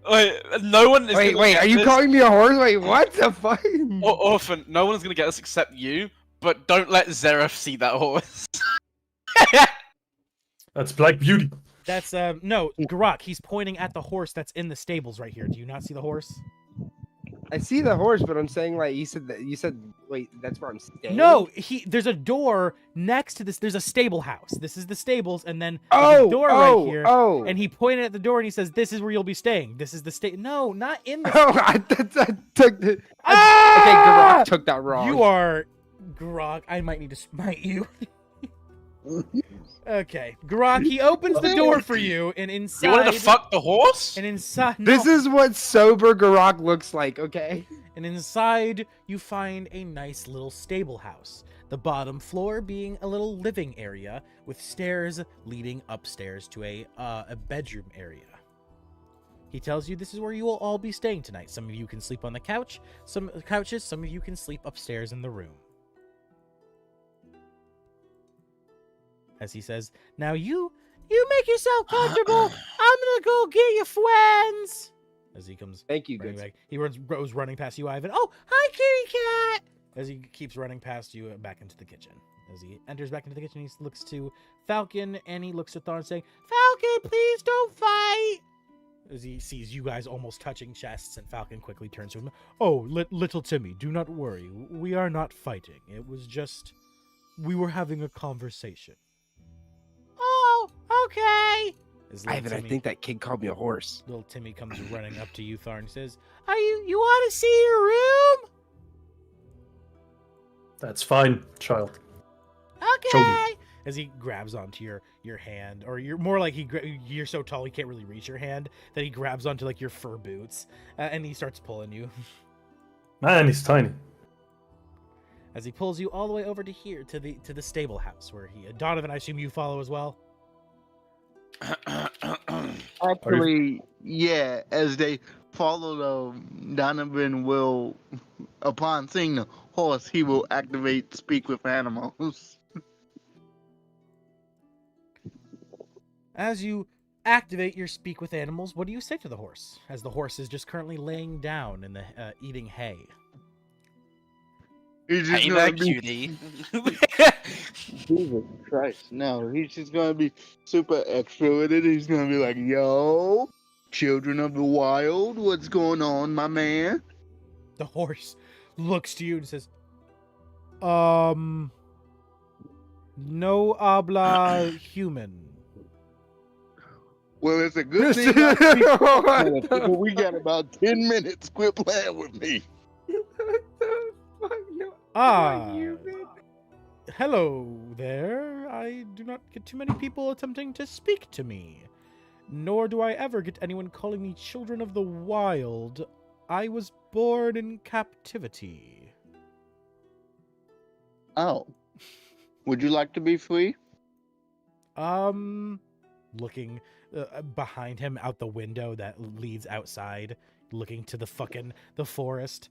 Wait, no one is. Wait, gonna get are you this. calling me a horse? Wait, what the fuck? Orphan, no one's gonna get this except you. But don't let Zeref see that horse. That's Black Beauty. That's no, Garrak. He's pointing at the horse that's in the stables right here. Do you not see the horse? I see the horse, but I'm saying like you said. Wait, that's where I'm staying. No, there's a door next to this. There's a stable house. This is the stables, and then there's Oh, a door right here. Oh. And he pointed at the door and he says, "This is where you'll be staying. This is the state." No, not in the. Oh, I took the. Ah! Okay, Garrak took that wrong. You are Garrak. I might need to smite you. Okay, Garrak. He opens the door for you, and inside. You wanted to fuck the horse? And inside. This is what sober Garrak looks like. Okay. And inside, you find a nice little stable house. The bottom floor being a little living area with stairs leading upstairs to a bedroom area. He tells you this is where you will all be staying tonight. Some of you can sleep on the couch, some couches, some of you can sleep upstairs in the room. As he says, "Now you make yourself comfortable. I'm gonna go get your friends." As he comes Thank you, running good. back. He goes running past you, Ivyn. "Oh, hi, kitty cat!" As he keeps running past you back into the kitchen. As he enters back into the kitchen, he looks to Falcon and he looks at Tharn saying, "Falcon, please don't fight!" As he sees you guys almost touching chests, and Falcon quickly turns to him. "Oh, little Timmy, do not worry. We are not fighting. It was just... we were having a conversation." "Oh, okay." As little Ivan, I Timmy- think that kid called me a horse. Little Timmy comes running up to you, Tharn, and says, You want to see your room?" That's fine, child. Show "Okay." As he grabs onto your hand, or you're more like you're so tall he can't really reach your hand, that he grabs onto like your fur boots, and he starts pulling you. Man, he's tiny. as he pulls you all the way over to here to the stable house where he Donovan, I assume you follow as well. Actually, yeah, as they follow Donovan will, upon seeing the horse, he will activate Speak with Animals. As you activate your Speak with Animals, what do you say to the horse? As the horse is just currently laying down in the eating hay. He's just Hey gonna there, be, cutie. Jesus Christ, no, he's just gonna be super extra with it. He's gonna be like, yo, children of the wild, what's going on, my man? The horse looks to you and says, no habla human. Well, it's a good thing I speak Spanish, because we got about 10 minutes. Quit playing with me. Hello there. I do not get too many people attempting to speak to me. Nor do I ever get anyone calling me children of the wild. I was born in captivity. Oh. Would you like to be free? Looking behind him out the window that leads outside, looking to the forest.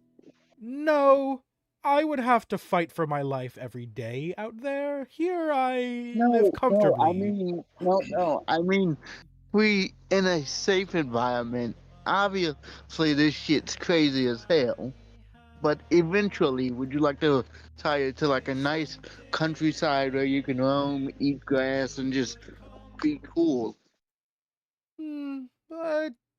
No, I would have to fight for my life every day out there. Here I live comfortably. I mean, we in a safe environment. Obviously, this shit's crazy as hell. But eventually, would you like to tie it to like a nice countryside where you can roam, eat grass, and just be cool?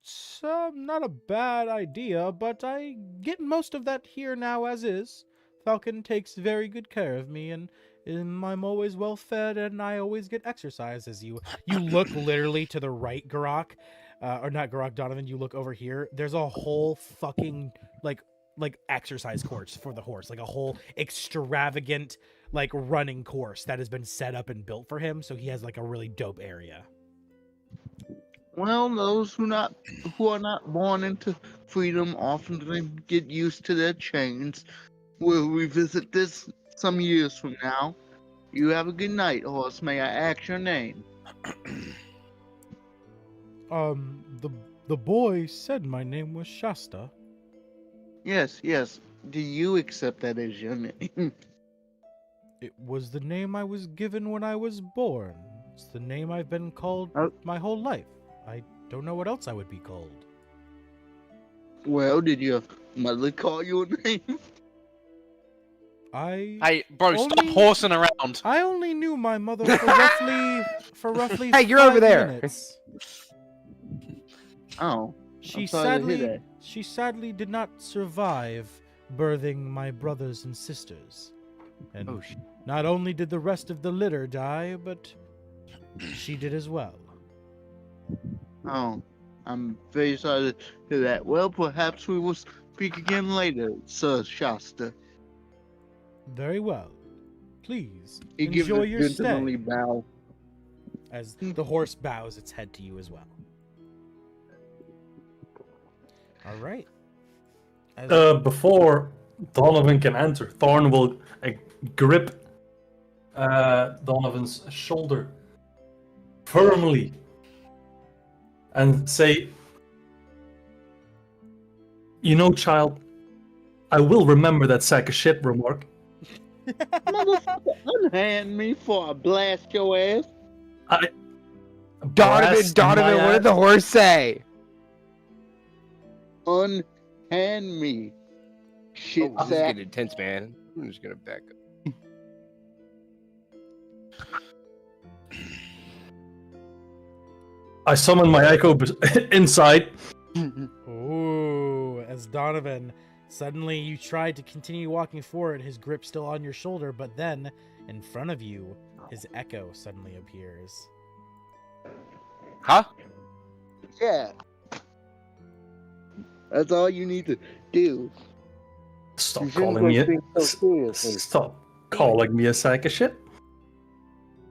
It's not a bad idea, but I get most of that here now as is. Falcon takes very good care of me, and I'm always well fed, and I always get exercise. As you look literally to the right, Garrak, or not Garrak, Donovan. You look over here. There's a whole fucking like exercise course for the horse, like a whole extravagant like running course that has been set up and built for him. So he has like a really dope area. Well, those who are not born into freedom often get used to their chains. We'll revisit this some years from now. You have a good night, horse. May I ask your name? The boy said my name was Shasta. Yes. Do you accept that as your name? It was the name I was given when I was born. It's the name I've been called my whole life. I don't know what else I would be called. Well, did your mother call you a name? Hey, bro, stop horsing around. I only knew my mother for roughly Hey, you're 5 over there. minutes. Oh. She I'm sorry to hear that. sadly did not survive birthing my brothers and sisters. And not only did the rest of the litter die, but she did as well. Oh, I'm very sorry to hear that. Well, perhaps we will speak again later, Sir Shasta. Very well. Please, He gives enjoy a your gentlemanly stay. bow. As the horse bows its head to you as well. All right. Before Donovan can enter, Tharn will grip Donovan's shoulder firmly and say, "You know, child, I will remember that sack of shit remark." Motherfucker, unhand me before I blast your ass. Donovan, what did the horse say? Unhand me. Shit This is sack. getting intense, man. I'm just gonna back up. I summon my echo inside. Ooh, as Donovan, suddenly you try to continue walking forward, his grip still on your shoulder, but then, in front of you, his echo suddenly appears. Huh? Yeah. That's all you need to do. Stop You shouldn't calling me take a things so seriously. stop calling me a sack of shit.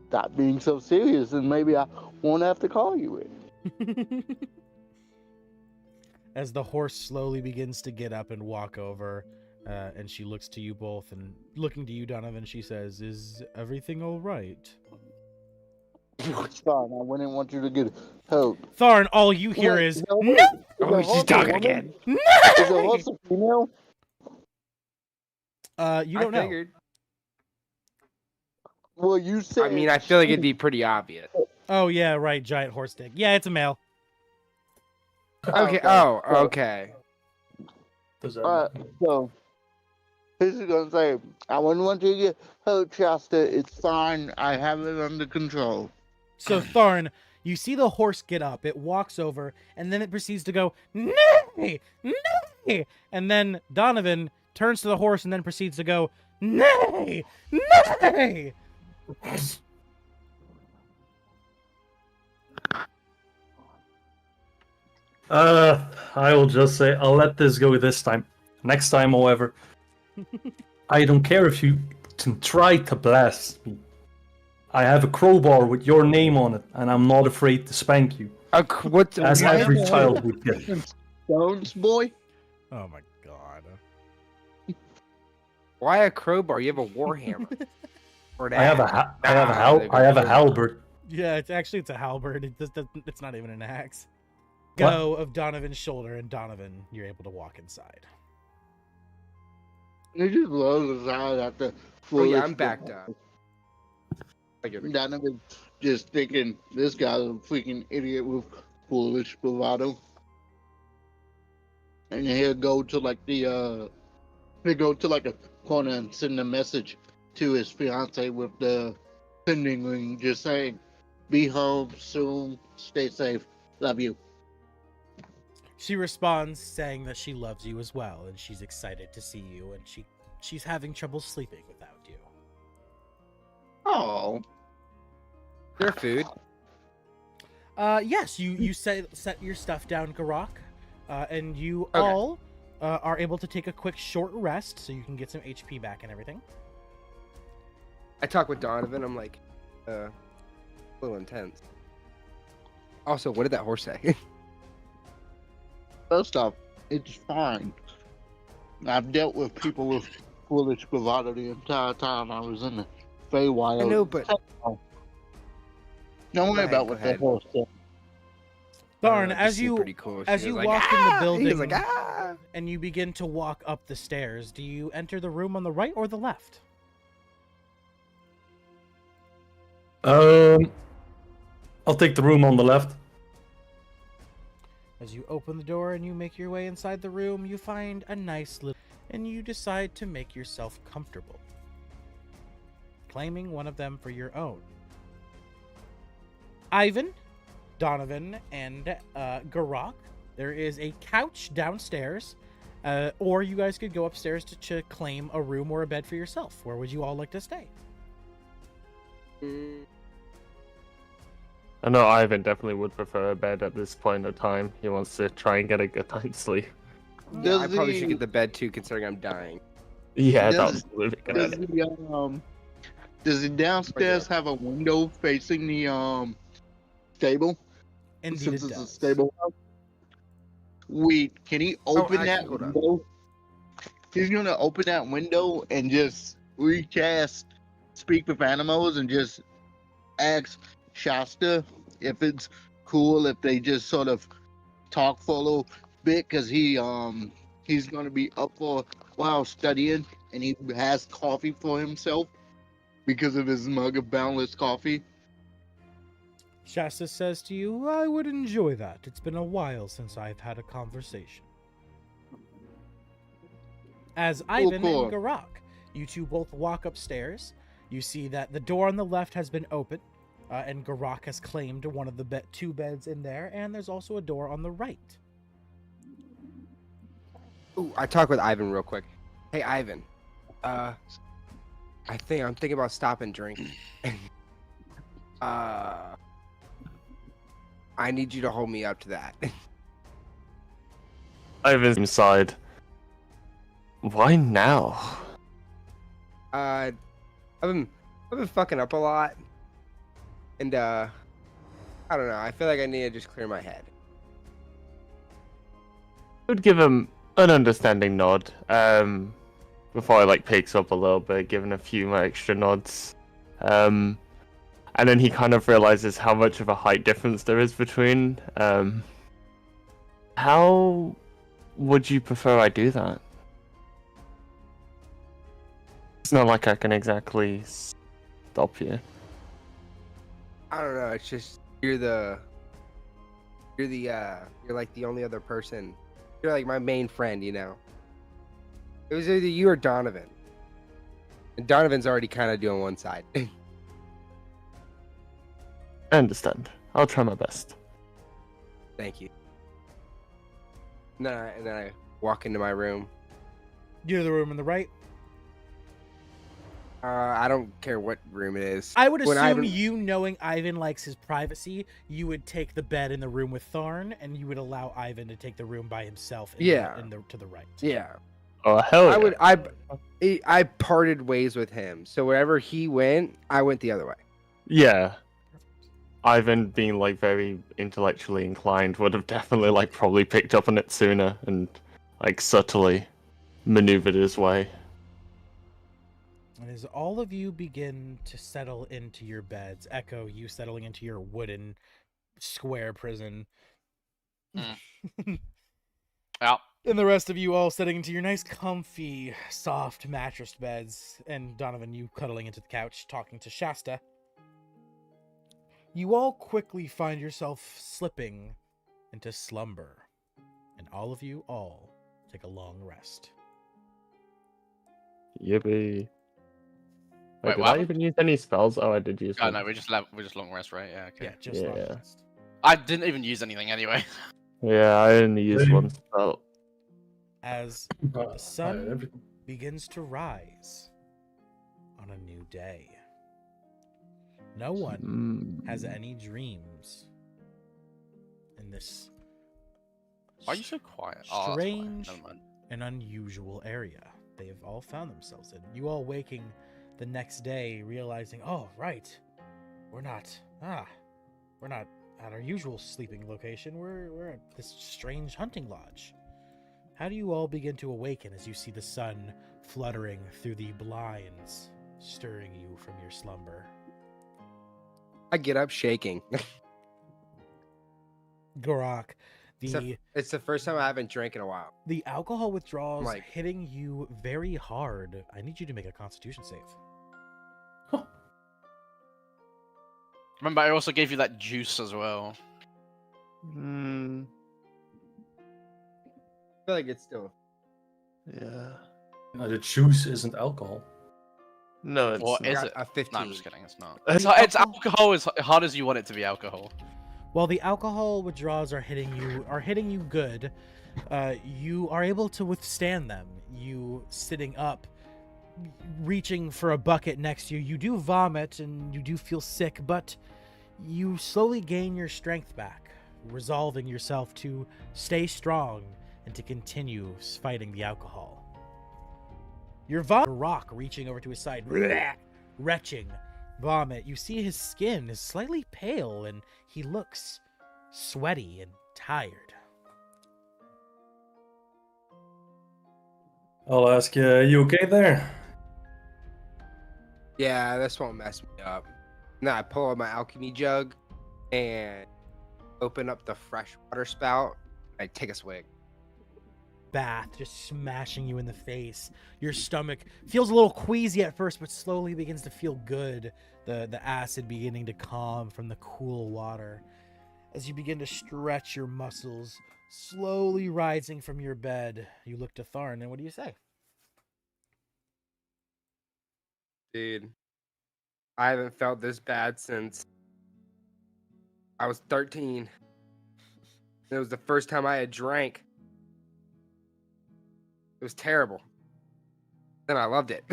Stop being so serious, and maybe I won't have to call you it. As the horse slowly begins to get up and walk over, And she looks to you both, and looking to you, Donovan, she says, "Is everything all right?" It's fine. I wouldn't want you to get hurt. Tharn, all you hear Wait, is, no, "No!" wait, is Oh, the she's horse a talking woman? again. Is the horse a female? You don't know. Figured. Well, you said. I mean, I feel like it'd be pretty obvious. Oh yeah, right, giant horse dick. Yeah, it's a male. Okay. Oh, okay. Does that Alright, so this is gonna say, I wouldn't want you to get hurt, Shasta. It's fine. I have it under control. So Tharn, you see the horse get up, it walks over, and then it proceeds to go, "Nay! Nay!" And then Donovan turns to the horse and then proceeds to go, "Nay! Nay!" I will just say I'll let this go this time. Next time, however, I don't care if you can try to blast me. I have a crowbar with your name on it, and I'm not afraid to spank you, What? as Why every the- child would get. Stones, boy? Oh my god. Why a crowbar? You have a warhammer. Or I have a halberd. Yeah, it's a halberd. It's not even an axe. What? Go of Donovan's shoulder, and Donovan, you're able to walk inside. You just blows aside after. Oh yeah, I'm backed up. Donovan just thinking this guy's a freaking idiot with foolish bravado. And he'll go to like a corner and send a message to his fiance with the sending ring, just saying, "Be home soon. Stay safe. Love you." She responds saying that she loves you as well, and she's excited to see you, and she's having trouble sleeping without you. Oh, Their food. Yes, you set your stuff down, Garrak, and you Okay. all are able to take a quick short rest, so you can get some HP back and everything. I talk with Donovan. I'm like, a little intense. Also, what did that horse say? first off, it's fine. I've dealt with people with foolish bravado the entire time I was in the Feywild. I know, but Don't worry ahead, about go what the ahead. horse said. Tharn, just as seemed you pretty cool. as She you was walk like, in the "Ah!" building, he was like, ah. and you begin to walk up the stairs, do you enter the room on the right or the left? I'll take the room on the left. As you open the door and you make your way inside the room, you find a nice little, and you decide to make yourself comfortable, claiming one of them for your own. Ivyn, Donovan, and Garrak, there is a couch downstairs, or you guys could go upstairs to claim a room or a bed for yourself. Where would you all like to stay? I know Ivan definitely would prefer a bed at this point in time. He wants to try and get a good night's sleep. Yeah, I Does probably the- should get the bed too, considering I'm dying. Yeah, that Does- was really good. Does the downstairs have a window facing the stable? Indeed, Since it it's a does. stable house. Wait, can he open actually, that hold on. window? He's gonna open that window and just recast Speak with Animals and just ask Shasta if it's cool if they just sort of talk for a little bit, because he's gonna be up for a while studying, and he has coffee for himself because of his mug of boundless coffee. Shasta says to you, "I would enjoy that. It's been a while since I've had a conversation." As Ivyn cool. and Garrak, you two both walk upstairs. You see that the door on the left has been opened, and Garrak has claimed one of the two beds in there, and there's also a door on the right. Ooh, I talk with Ivyn real quick. Hey, Ivyn. I'm thinking about stopping drinking. I need you to hold me up to that. Ivan's inside. Why now? I've been fucking up a lot, and I don't know. I feel like I need to just clear my head. I would give him an understanding nod. before he like picks up a little bit, giving a few more extra nods. And then he kind of realizes how much of a height difference there is between. How would you prefer I do that? It's not like I can exactly stop you. I don't know. It's just you're like the only other person. You're like my main friend, you know. It was either you or Donovan, and Donovan's already kind of doing one side. I understand. I'll try my best. Thank you. And then I walk into my room. You're the room on the right. I don't care what room it is. I would When assume Ivyn- you, knowing Ivyn likes his privacy, you would take the bed in the room with Tharn, and you would allow Ivyn to take the room by himself. To the right. Yeah. Oh hell! I parted ways with him, so wherever he went, I went the other way. Yeah. Ivan, being like very intellectually inclined, would have definitely like probably picked up on it sooner and like subtly maneuvered his way. And as all of you begin to settle into your beds, Echo, you settling into your wooden square prison. Out. And the rest of you all settling into your nice, comfy, soft mattress beds. And Donovan, you cuddling into the couch, talking to Shasta. You all quickly find yourself slipping into slumber. And all of you all take a long rest. Yippee. Wait, Did what? I even use any spells? Oh, I did use Oh one. no, we're just long rest, right? Yeah. Okay. Yeah, just long Yeah. rest. I didn't even use anything anyway. Yeah, I only used Same. one spell. As The the sun everything. begins to rise on a new day. No one has any dreams in this Why are you so quiet? Oh, that's fine. strange Never mind. and unusual area they have all found themselves in. You all waking the next day realizing, oh, right, we're not at our usual sleeping location. We're at this strange hunting lodge. How do you all begin to awaken as you see the sun fluttering through the blinds, stirring you from your slumber? I get up shaking. Garrak, It's the first time I haven't drank in a while. the alcohol withdrawals Like- hitting you very hard. I need you to make a Constitution save. Remember, I also gave you that juice as well. Hmm. I feel like it's still. Yeah. No, the juice isn't alcohol. No, it's What not. is Got it? a 15. No, I'm just kidding. It's not. It's It's alcohol as hard as you want it to be alcohol. While the alcohol withdrawals are hitting you good, you are able to withstand them. You sitting up, reaching for a bucket next to you. You do vomit and you do feel sick, but you slowly gain your strength back, resolving yourself to stay strong and to continue fighting the alcohol. Your rock reaching over to his side, retching vomit. You see his skin is slightly pale and he looks sweaty and tired. I'll ask you, are you okay there? Yeah, this won't mess me up. Now I pull out my alchemy jug and open up the freshwater spout. I take a swig. Bath just smashing you in the face. Your stomach feels a little queasy at first, but slowly begins to feel good. The acid beginning to calm from the cool water. As you begin to stretch your muscles, slowly rising from your bed, you look to Tharn, and what do you say? Dude, I haven't felt this bad since I was 13. It was the first time I had drank. It was terrible. Then I loved it.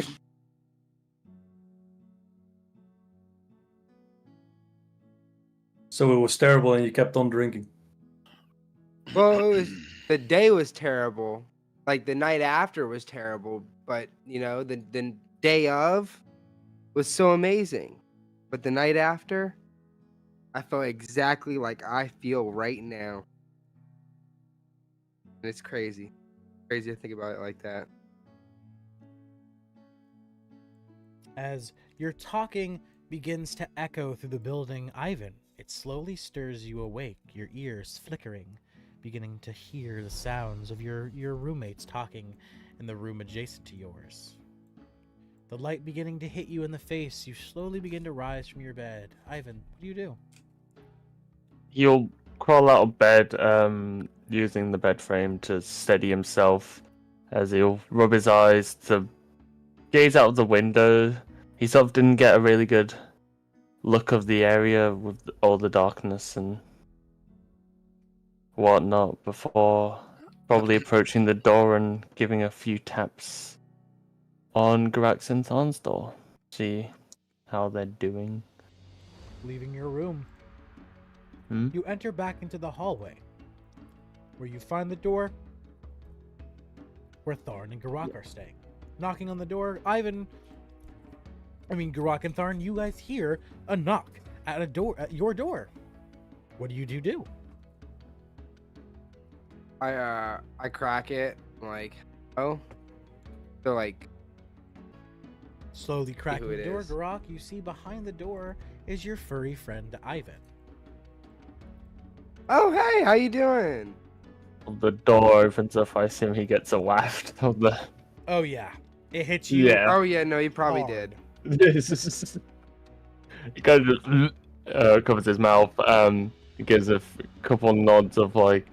So it was terrible and you kept on drinking. Well, the day was terrible. Like the night after was terrible, but you know, the day of was so amazing. But the night after, I felt exactly like I feel right now. And it's crazy. Crazy to think about it like that. As your talking begins to echo through the building, Ivyn, it slowly stirs you awake, your ears flickering, beginning to hear the sounds of your roommates talking in the room adjacent to yours. The light beginning to hit you in the face, you slowly begin to rise from your bed. Ivyn, what do you do? He'll crawl out of bed, using the bed frame to steady himself, as he'll rub his eyes to gaze out of the window. He sort of didn't get a really good look of the area with all the darkness and whatnot before probably approaching the door and giving a few taps on Garrak and Tharn's door. See how they're doing. Leaving your room, Hmm? you enter back into the hallway, where you find the door where Tharn and Garrak are staying. Knocking on the door, Garrak and Tharn, you guys hear a knock at your door. What do you do? I crack it. I'm like, oh. So like, Slowly cracking who the it door, is. Garrak, you see behind the door is your furry friend Ivyn. oh hey, how you doing? The door opens up. I assume he gets a waft of the. Oh yeah, it hits you. Yeah. Oh yeah, no, you probably Hard. did. He kind of just covers his mouth. He gives a couple nods of like.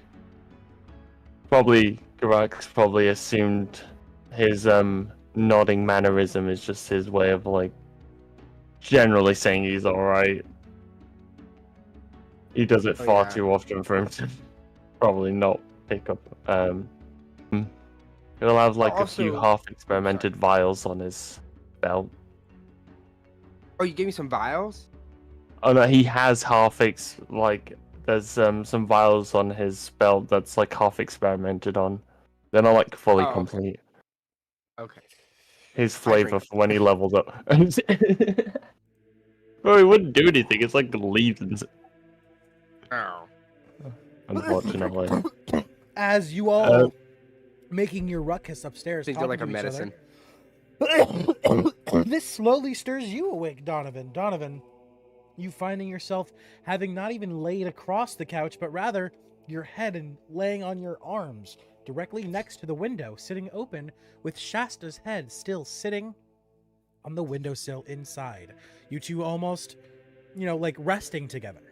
Probably Garrak's probably assumed his nodding mannerism is just his way of like generally saying he's all right. He does it Oh, far yeah. too often for him to probably not pick up. He'll have like a few Also- half-experimented vials on his belt. Oh, you gave me some vials? Oh no, he has there's some vials on his belt that's like half experimented on. They're not like fully Oh, okay. complete. Okay. His I flavor drink for when he levels up. Bro, he wouldn't do anything. It's like leaves and Oh. unfortunately. As you all making your ruckus upstairs, Think they're like a talking to each medicine. other, this slowly stirs you awake, Donovan. Donovan, you finding yourself having not even laid across the couch, but rather your head and laying on your arms directly next to the window, sitting open, with Shasta's head still sitting on the windowsill inside. You two almost, like resting together.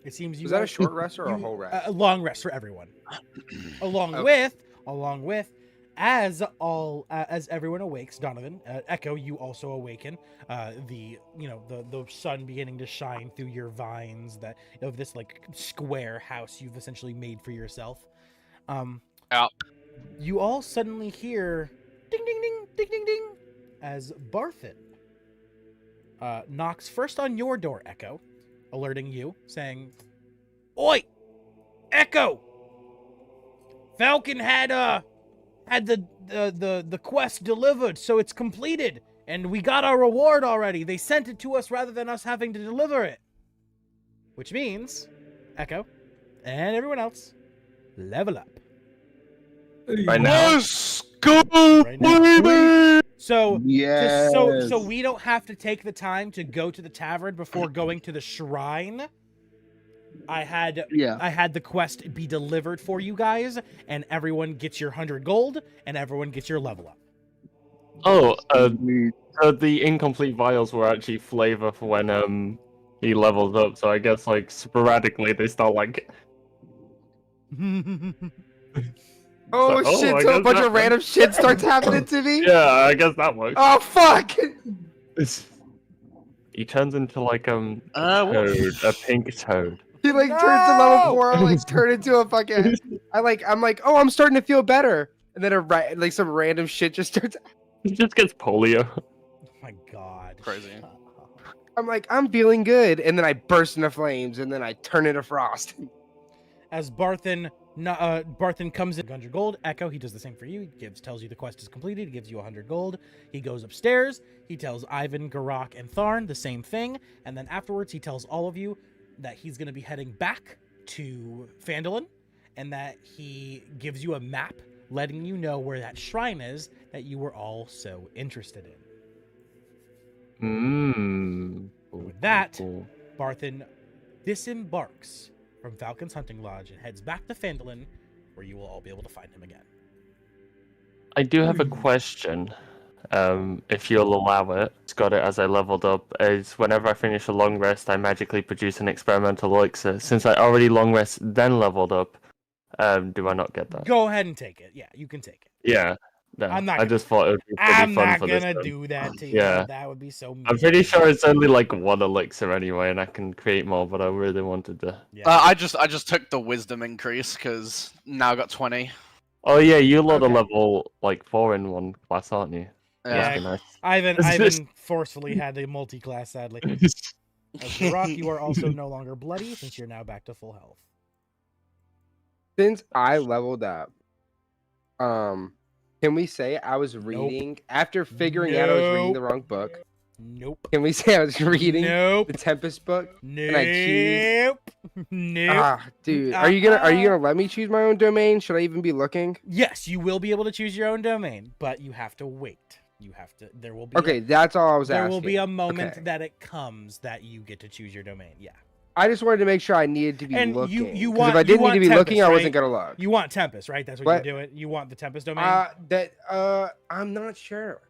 It seems you Was that a guys- short rest or a you- whole rest? A long rest for everyone. along Okay. with, as everyone awakes, Donovan, Echo, you also awaken. The sun beginning to shine through your vines of this like square house you've essentially made for yourself. Yeah. You all suddenly hear ding ding ding ding ding ding as Barthen knocks first on your door, Echo, alerting you, saying, "Oi, Echo! Falcon had the quest delivered, so it's completed, and we got our reward already. They sent it to us rather than us having to deliver it." Which means, Echo, and everyone else, level up. Right now. Let's go, Right now. baby! So, Yes. so we don't have to take the time to go to the tavern before going to the shrine. I had the quest be delivered for you guys, and everyone gets your 100 gold, and everyone gets your level up. Oh, so the incomplete vials were actually flavor for when he levels up. So I guess like sporadically they start like. Oh So- shit, I so a guess bunch that of random shit starts happening to me? Yeah, I guess that works. Oh fuck! He turns into like What? toad, a pink toad. He like turns to level No! 4, I like turn into a fucking I'm like, oh, I'm starting to feel better. And then some random shit just starts. He just gets polio. Oh my god. Crazy. I'm like, I'm feeling good, and then I burst into flames, and then I turn into frost. As Barthen comes in 100 gold, Echo, he does the same for you. He tells you the quest is completed. He gives you 100 gold. He goes upstairs. He tells Ivyn, Garrak, and Tharn the same thing. And then afterwards, he tells all of you that he's going to be heading back to Phandalin, and that he gives you a map letting you know where that shrine is that you were all so interested in. With that, Cool. Barthen disembarks from Falcon's hunting lodge and heads back to Phandalin, where you will all be able to find him again. I do have a question. If you'll allow it, it's got it as I leveled up. Is whenever I finish a long rest, I magically produce an experimental elixir. Since I already long rest, then leveled up, do I not get that? Go ahead and take it. Yeah, you can take it. Yeah. No, I'm not I just thought it would be pretty I'm fun not for this gonna one. do that to you. Yeah. That would be so mean. I'm pretty sure it's only like one elixir anyway, and I can create more. But I really wanted to. Yeah. I just took the wisdom increase because now I got 20. Oh yeah, you lot are Okay. level like 4 in one class, aren't you? Yeah. Nice. Ivan forcefully had a multi-class, sadly. Garrak, you are also no longer bloody since you're now back to full health. Since I leveled up, can we say I was reading after figuring out I was reading the wrong book? Nope. Can we say I was reading Nope. the Tempest book? Nope. I choose? Nope. Ah, dude, are you gonna let me choose my own domain? Should I even be looking? Yes, you will be able to choose your own domain, but you have to wait. You have to. There will be. Okay, that's all I was There asking. will be a moment Okay. that it comes that you get to choose your domain. Yeah. I just wanted to make sure I needed to be And looking. you 'cause want- if I you didn't need want to be Tempest, looking, I wasn't right? gonna look. You want Tempest, right? That's what, What? you're doing. You want the Tempest domain. I'm not sure.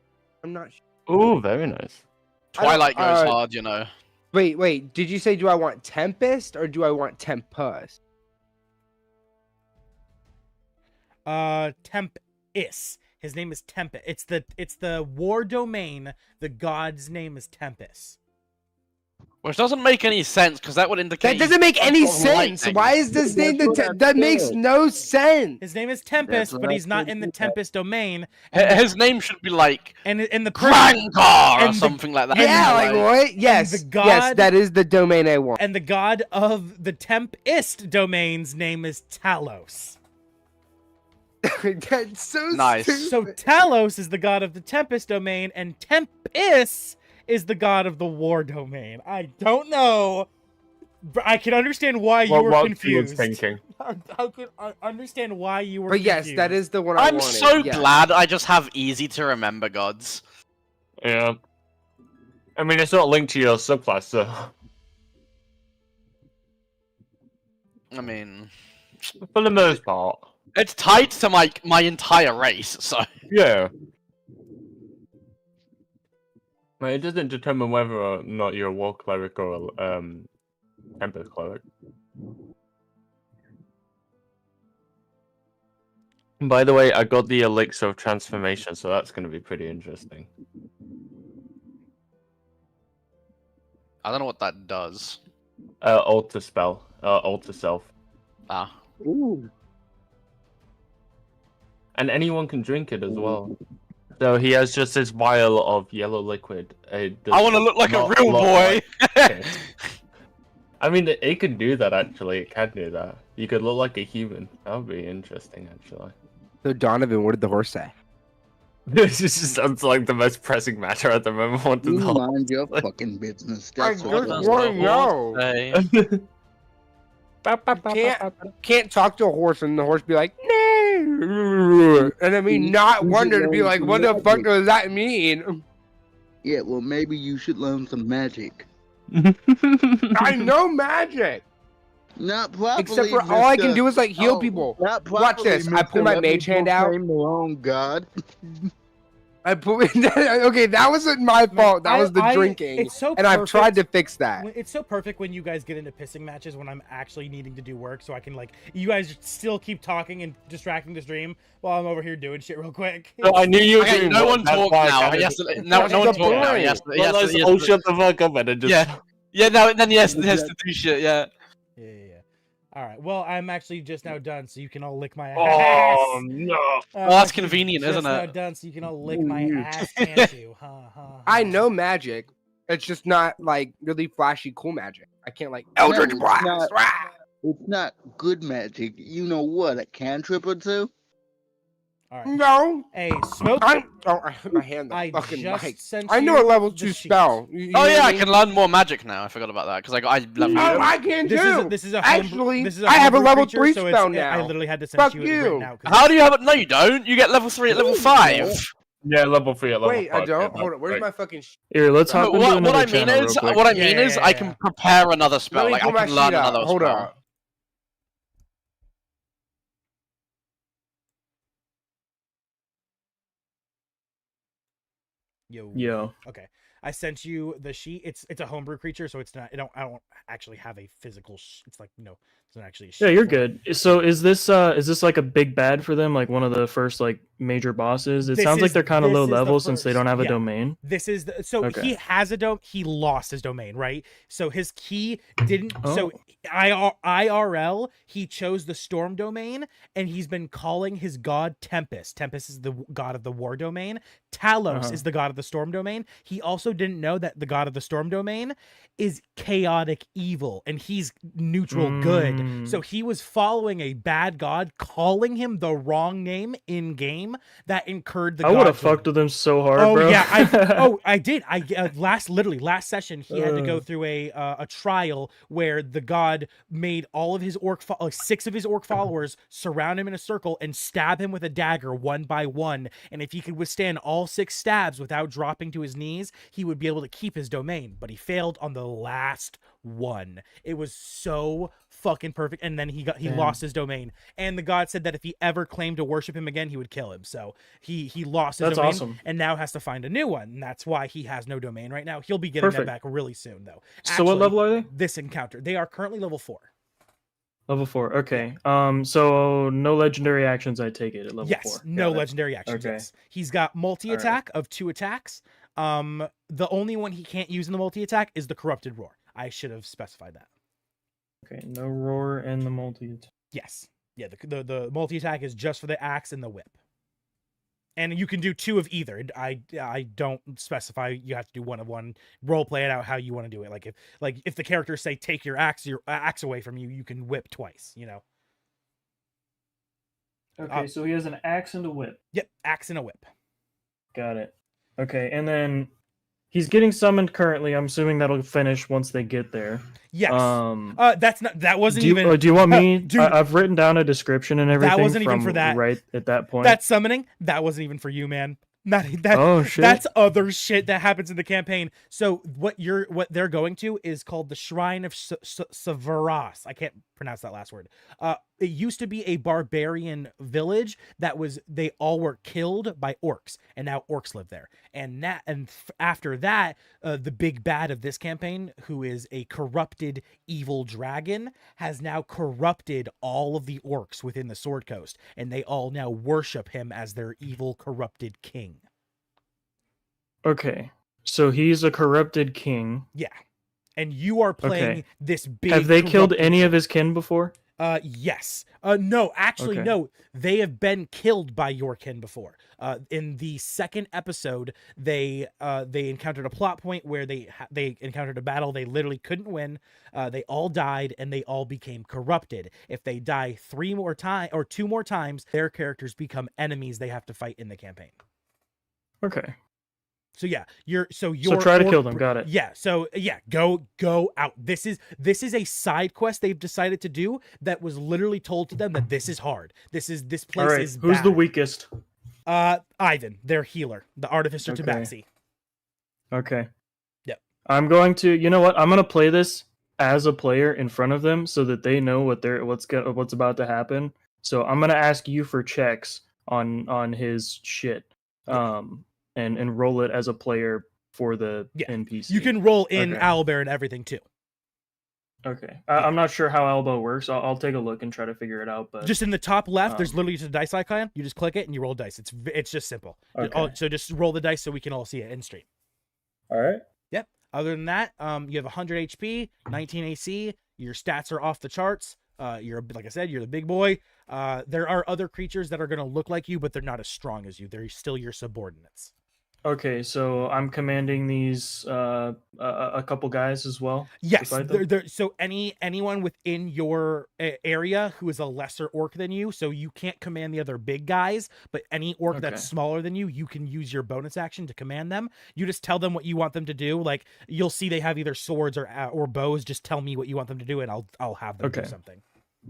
I'm not sure. Oh, very nice. Twilight goes uh, hard, you know. Wait. Did you say do I want Tempest or do I want Tempest? Tempest. His name is Tempest. It's the war domain. The god's name is Tempest. Which doesn't make any sense because that would indicate. That doesn't make any control sense. lightning. Why is this name that makes no sense? His name is Tempest, what but I he's not said in the too. Tempest domain. His name should be like And the person Grankar or and the- something like that. Yeah, you like know, what? Yes, the yes, god- that is the domain I want. and the god of the Tempest domain's name is Talos. That's so Nice. stupid. So Talos is the god of the Tempest domain, and Tempest is the god of the war domain. I don't know. But I can understand why you were What confused. thinking? I can understand why you were But yes, confused. that is the one I I'm wanted. so yes. glad I just have easy to remember gods. Yeah. I mean, it's not linked to your subclass, so I mean, for the most part, it's tied to my entire race, so. yeah. It doesn't determine whether or not you're a war cleric or a tempest cleric. By the way, I got the elixir of transformation, so that's going to be pretty interesting. I don't know what that does. Alter spell, alter self, Ah. Ooh. and anyone can drink it as well. So he has just this vial of yellow liquid. I want to look like a not real look boy. like- I mean, it can do that actually. It can do that. You could look like a human. That would be interesting, actually. So Donovan, what did the horse say? This just sounds like the most pressing matter at the moment. What You the hell? mind your fucking business. That's I what just it want is. to know. Can't talk to a horse and the horse be like, no. And I mean, not wonder to be like, what the fuck does that mean? Yeah, well, maybe you should learn some magic. I know magic. Not properly, Except for all I can Mr. do is like heal Oh, people. Not Watch properly, this. I pull Mr. my Let me mage hand out. proclaim the wrong god. I pull okay, that wasn't my fault. That was the drinking. It's so And I've tried to perfect. fix that. It's so perfect when you guys get into pissing matches when I'm actually needing to do work, so I can like you guys still keep talking and distracting the stream while I'm over here doing shit real quick. So I knew you were Okay, doing no that. one That's talk why I now. kinda- Yes, no That's one the talk now. point. Yes, Well, yes, let's yes, all shut the fuck up and just. Yeah. Yeah, no, then yes, has to do shit. Yeah. Yeah. All right. Well, I'm actually just now done, so you can all lick my ass. Oh no! I'm that's actually convenient, just isn't now it? done, so you can all lick my ass, can't you? I know magic. It's just not like really flashy, cool magic. I can't like No, Eldritch it's Blast. not. rah! It's not good magic. You know what? A cantrip or two? All right. No. Hey, smoke. I hit my hand the I fucking just mic. sent I know you a level the 2 sheet. spell. Oh yeah, I can learn more magic now. I forgot about that because I leveled Oh, up. I can This too. is this is a Actually, this is a I have a homebrew level creature, 3 so spell it's, I now. literally had to send Fuck you it written you. out. 'cause How do you have it? No, you don't. You get level 3 at level 5. Yeah, level 3 at level Wait, 5. I don't. yeah, Hold on. Where's right. my fucking? Here, let's hop into What another I mean channel is, real quick. what I mean is, I Yeah. can prepare another spell. Let me Like I pull my can learn sheet out. another Hold spell. on. Yo. Okay, I sent you the sheet. It's a homebrew creature, so it's not. I don't actually have a physical. It's like it's not actually. A sheet Yeah, you're for it. good. So is this like a big bad for them? Like one of the first like major bosses? It This sounds like is- they're kind of this low is the level since they first- don't have a yeah. domain. This is so Okay. he has a he lost his domain, right? So his key didn't. So Oh. IRL he chose the storm domain, and he's been calling his god Tempest. Tempest is the god of the war domain. Talos is the god of the storm domain. He also didn't know that the god of the storm domain is chaotic evil, and he's neutral good. So he was following a bad god, calling him the wrong name in game that incurred the. I would have god fucked with him so hard, Oh bro. yeah, I did. Last session he had to go through a trial where the god made all of his 6 of his orc followers surround him in a circle and stab him with a dagger one by one, and if he could withstand all 6 stabs without dropping to his knees, he would be able to keep his domain, but he failed on the last one. It was so fucking perfect, and then he lost his domain, and the god said that if he ever claimed to worship him again, he would kill him. So he lost his That's domain awesome. and now has to find a new one, and that's why he has no domain right now. He'll be getting that Perfect. back really soon though. So what level are they? This encounter, they are currently level 4. Level 4. Okay. So no legendary actions, I take it at level 4. Yes, no Got it. legendary actions. Okay. Yes, he's got multi-attack of 2 attacks. The only one he can't use in the multi-attack is the corrupted roar. I should have specified that. Okay, no roar and the multi. Yes, yeah, the multi-attack is just for the axe and the whip, and you can do 2 of either. I don't specify. You have to do 1 of 1. Role play it out how you want to do it. Like if the characters say take your axe away from you, you can whip twice. You know. Okay, so he has an axe and a whip. Yep, axe and a whip. Got it. Okay, and then he's getting summoned currently. I'm assuming that'll finish once they get there. Yes. That wasn't do you, even. do you want me? Dude, I've written down a description and everything. That wasn't even from for that. Right at that point. That summoning, that wasn't even for you, man. That Oh shit. That's other shit that happens in the campaign. So what they're going to is called the Shrine of Severas. I can't pronounce that last word. It used to be a barbarian village they all were killed by orcs, and now orcs live there. And after that, the big bad of this campaign, who is a corrupted evil dragon, has now corrupted all of the orcs within the Sword Coast, and they all now worship him as their evil corrupted king. Okay, so he's a corrupted king. Yeah, and you are playing this big. Have they killed corrupted any of his kin before? Yes. No, actually, Okay. no. They have been killed by your kin before. In the second episode, they encountered a plot point where they encountered a battle they literally couldn't win. They all died and they all became corrupted. If they die 2 more times, their characters become enemies they have to fight in the campaign. Okay. So yeah, you're try to kill them. Got it. Yeah. So yeah, go out. This is a side quest they've decided to do that was literally told to them that this is hard. This place All right. is Who's bad. the weakest? Ivyn, their healer, the artificer Okay. Tabaxi. Okay. Yep. I'm going to. You know what? I'm going to play this as a player in front of them so that they know what's about to happen. So I'm going to ask you for checks on his shit. And roll it as a player for the NPC. You can roll in Okay. owlbear and everything too. Okay. I'm not sure how elbow works. I'll take a look and try to figure it out. But Just in the top left, there's literally just a dice icon. You just click it and you roll dice. It's just simple. Okay. So just roll the dice so we can all see it in stream. all right. Yep. Other than that, you have 100 HP, 19 AC. Your stats are off the charts. Like I said, you're the big boy. There are other creatures that are going to look like you, but they're not as strong as you. They're still your subordinates. Okay, so I'm commanding these a couple guys as well. to Yes, fight them? so anyone within your area who is a lesser orc than you, so you can't command the other big guys, but any orc that's Okay. smaller than you can use your bonus action to command them. You just tell them what you want them to do. Like you'll see they have either swords or bows. Just tell me what you want them to do, and I'll have them do Okay. something.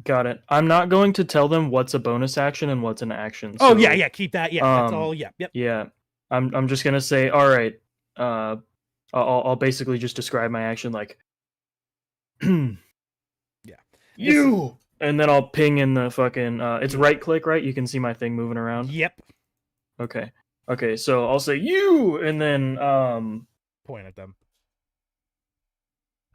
Got it. I'm not going to tell them what's a bonus action and what's an action. Oh so, yeah, keep that. Yeah, that's um, all. Yeah, yep. Yeah. I'm just gonna say, all right. I'll basically just describe my action like, Yeah. you, and then I'll ping in the fucking. It's right click, right? You can see my thing moving around. Yep. Okay. Okay. So I'll say you, and then Point at them.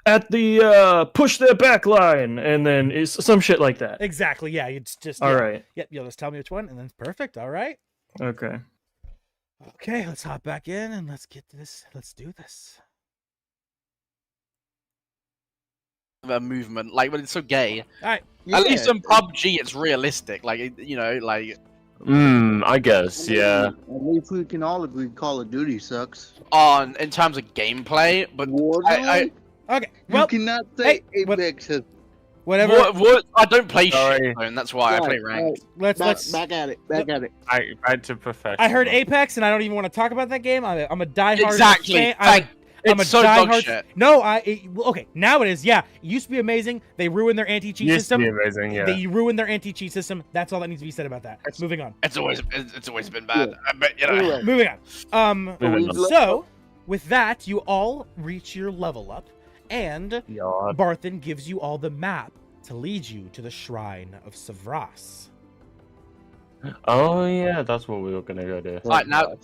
at the push their back line, and then it's some shit like that. Exactly. Yeah. It's just. All yeah. right. Yep. You'll just tell me which one, and then it's perfect. All right. Okay. Okay. Let's hop back in and let's get this. Let's do this. The movement, like when it's so gay. All right. At least in PUBG, it's realistic. Like you know, like I guess, yeah. At least we can all agree Call of Duty sucks. on in terms of gameplay, but Warzone? Okay. You Well, cannot say hey, what- Apex has whatever. what I don't play Sorry. shit, and that's why I play ranked. Let's. back at it. Back at it. Back to professional. I heard Apex, and I don't even want to talk about that game. I'm a diehard Exactly. fan. It's I'm a so dog diehard. shit. No, okay. Now it is. Yeah, it used to be amazing. They ruined their anti-cheat Used to system. be amazing, yeah. They ruined their anti-cheat system. That's all that needs to be said about that. Moving on. It's always been bad. But you know, Anyway, Moving on. Moving on. So with that, you all reach your level up, and God. Barthen gives you all the map to lead you to the Shrine of Savras. Oh yeah, that's what we were gonna go do. Right, now-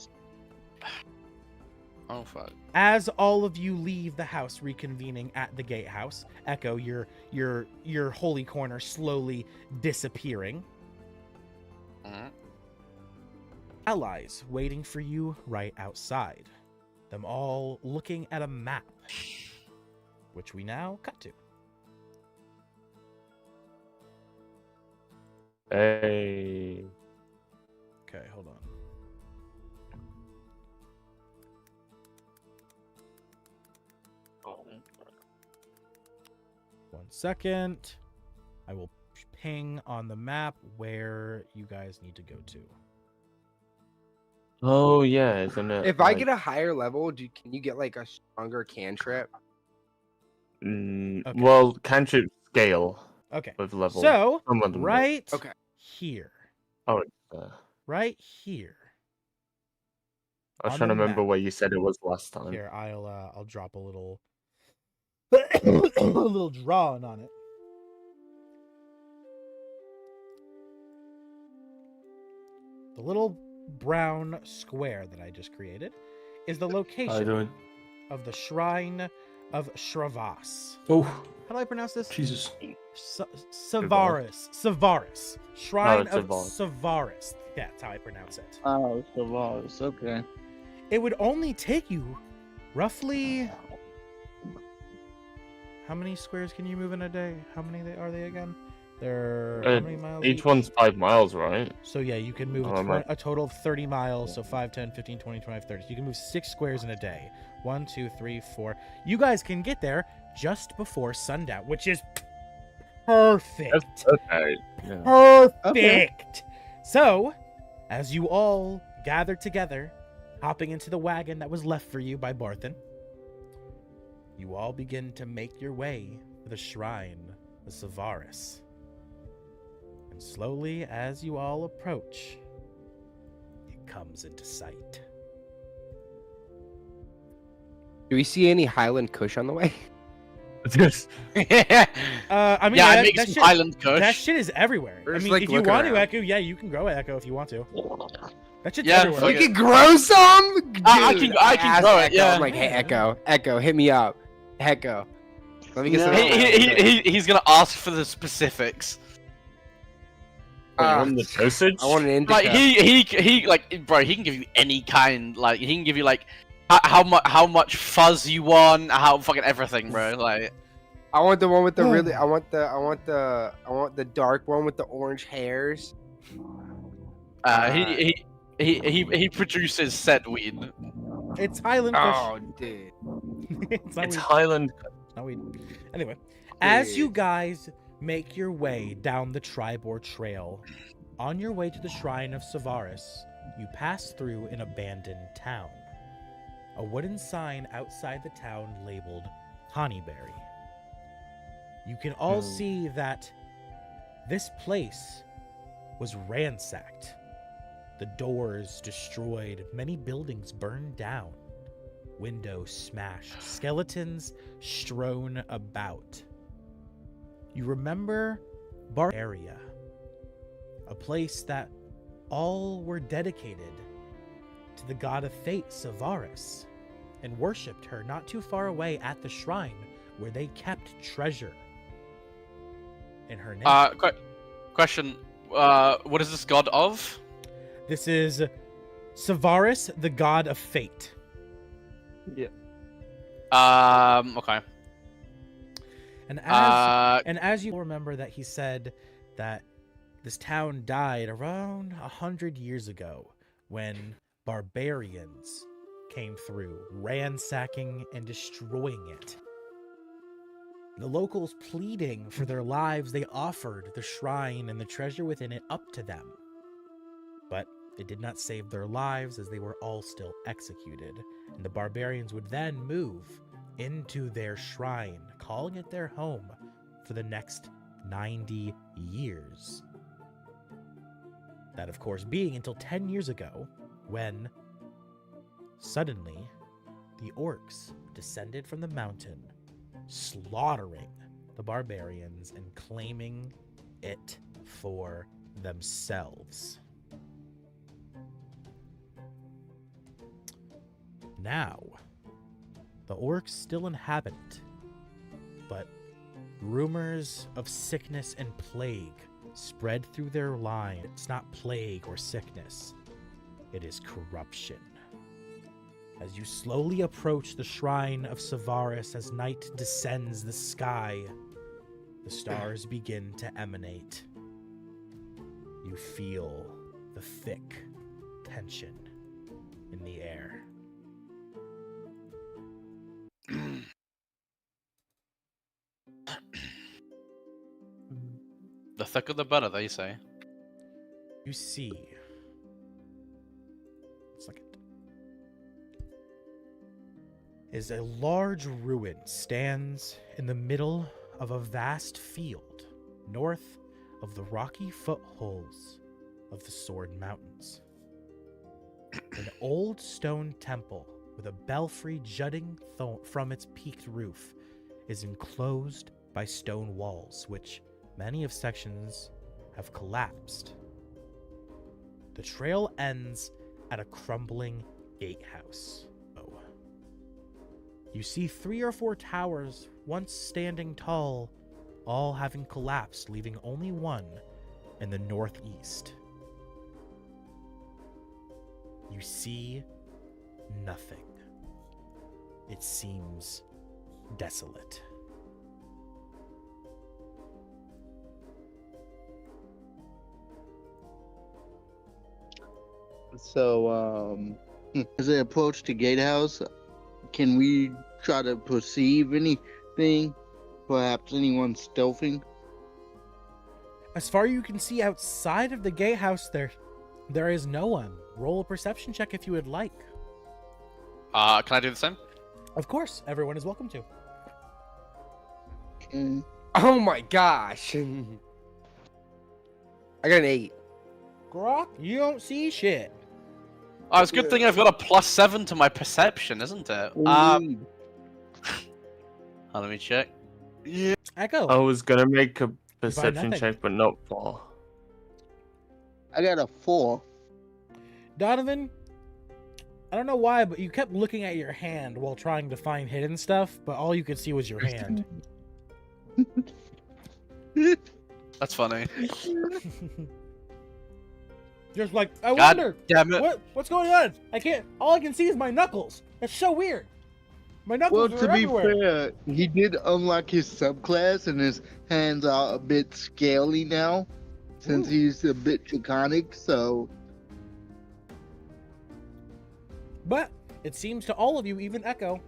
oh fuck. As all of you leave the house, reconvening at the gatehouse, Echo, your holy corner slowly disappearing. Mhm. Allies waiting for you right outside. Them all looking at a map, which we now cut to. Hey. Okay, hold on. One second. I will ping on the map where you guys need to go to. Oh yeah, isn't it? If I get a higher level, can you get like a stronger cantrip? Okay. Well, cantrip scale Okay. with level. So, Some of them do. right Okay. here. Uh, Right here. I was On trying to the remember map. where you said it was last time. Here, I'll drop a little a little drawing on it. The little brown square that I just created is the How you location doing? of the Shrine of Shravas. Oh, How do I pronounce this? Jesus. Savaris. Savaris. Shrine it's of Savaris. Savaris. That's how I pronounce it. Oh, Savaris. Okay. It would only take you roughly. How many squares can you move in a day? How many are they again? They're how many miles? Each one's 5 miles, right? So yeah, you can move Oh, I might- a total of 30 miles. So 5, 10, 15, 20, 25, 30. So you can move 6 squares in a day. 1, 2, 3, 4. You guys can get there just before sundown, which is perfect. That's okay. Yeah. Perfect. Okay. So, as you all gather together, hopping into the wagon that was left for you by Barthen, you all begin to make your way to the shrine of Savaris. And slowly, as you all approach, it comes into sight. Do we see any Highland Kush on the way? I mean, yeah, I that, make that some shit, Highland Kush. that shit is everywhere. Or I just, mean, like, if you look want to, around. Echo, yeah, you can grow Echo if you want to. That shit's Yeah, everywhere. fuck We it. could grow some. I Dude, can asked grow it, Echo, yeah. I'm like, hey, Echo, hit me up. Echo, let me get some. No. He's gonna ask for the specifics. Wait, you Ah, want the dosage? I want an indica. Like he like bro, he can give you any kind. Like he can give you like how much fuzz you want, how fucking everything, bro. Like I want the one with the really. I want the dark one with the orange hairs. he produces said weed. It's Highland Kush. Oh, dude. It's not It's weed. Highland. Not weed. Anyway, as you guys make your way down the Tribor Trail, on your way to the Shrine of Savaris, you pass through an abandoned town. A wooden sign outside the town labeled Honeyberry. You can all see that this place was ransacked. The doors destroyed, many buildings burned down, windows smashed, skeletons strewn about. You remember Bar area, a place that all were dedicated to the god of fate, Savaris, and worshipped her not too far away at the shrine where they kept treasure in her name. Question. What is this god of? This is Savaris, the god of fate. Yeah. Okay. And as you remember that he said that this town died around 100 years ago when barbarians came through, ransacking and destroying it. The locals pleading for their lives, they offered the shrine and the treasure within it up to them. But it did not save their lives, as they were all still executed. And the barbarians would then move into their shrine, calling it their home for the next 90 years. That, of course, being until 10 years ago, when suddenly the orcs descended from the mountain, slaughtering the barbarians and claiming it for themselves. Now, the orcs still inhabit it, but rumors of sickness and plague spread through their line. It's not plague or sickness, it is corruption. As you slowly approach the shrine of Savaris, as night descends the sky, the stars begin to emanate. You feel the thick tension in the air. The thicker the better, they say. You see. Second. Is a large ruin stands in the middle of a vast field north of the rocky footholds of the Sword Mountains. An old stone temple with a belfry jutting from its peaked roof is enclosed by stone walls, which many of sections have collapsed. The trail ends at a crumbling gatehouse. You see 3 or 4 towers, once standing tall, all having collapsed, leaving only one in the northeast. You see nothing. It seems desolate. So, as I approach the gatehouse, can we try to perceive anything? Perhaps anyone stealthing? As far as you can see outside of the gatehouse, there is no one. Roll a perception check if you would like. Can I do the same? Of course, everyone is welcome to. Okay. Oh my gosh. I got an 8. Garrak, you don't see shit. Oh, it's a good thing I've got a +7 to my perception, isn't it? Ooh. Let me check. Echo. I was gonna make a perception nothing. check, but not for. I got a 4. Donovan, I don't know why, but you kept looking at your hand while trying to find hidden stuff, but all you could see was your hand. That's funny. Just like, I God wonder, damn it. what's going on? All I can see is my knuckles. That's so weird. My knuckles Well, are to be everywhere. fair, he did unlock his subclass, and his hands are a bit scaly now, since Ooh. he's a bit draconic, so... But it seems to all of you, even Echo,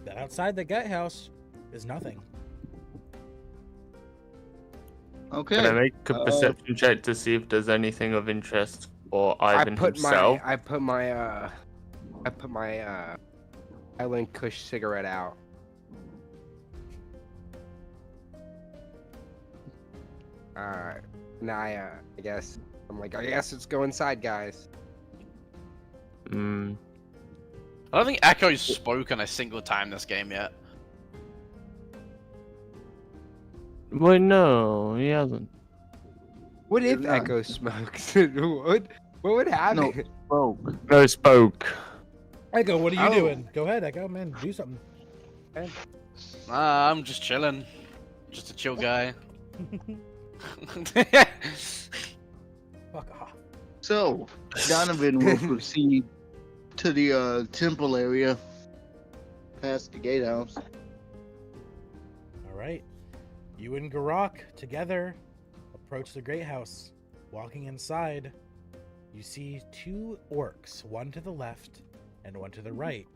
that outside the gatehouse is nothing. Okay. Can I make a perception check to see if there's anything of interest for Ivyn himself? I put my Island Kush cigarette out. Alright. Now I guess let's go inside, guys. Hmm. I don't think Echo's spoken a single time this game yet. Wait, no, he hasn't. What if None. Echo smokes? what would happen? No, spoke. No, spoke. Echo, what are you Oh. doing? Go ahead, Echo, man, do something. I'm just chilling. Just a chill guy. Fuck off. So, Donovan will proceed to the temple area, past the gatehouse. All right. You and Garrak together approach the great house. Walking inside, you see two orcs, one to the left and one to the right.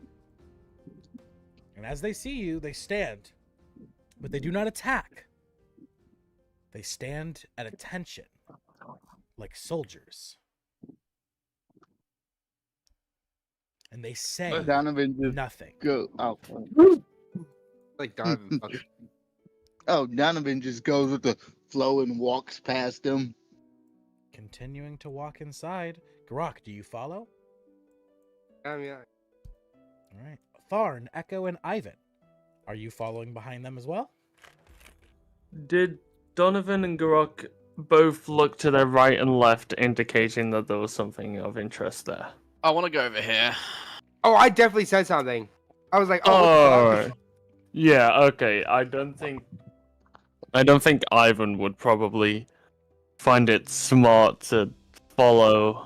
And as they see you, they stand, but they do not attack. They stand at attention, like soldiers. And they say Donovan just nothing. go. Like Donovan. fucking- Donovan just goes with the flow and walks past them. Continuing to walk inside. Garrak, do you follow? I mean, All right. Tharn, Echo, and Ivyn. Are you following behind them as well? Did Donovan and Garrak both look to their right and left, indicating that there was something of interest there? I want to go over here. oh, I definitely said something. I was like, oh, Oh, yeah. Okay. I don't think Ivyn would probably find it smart to follow.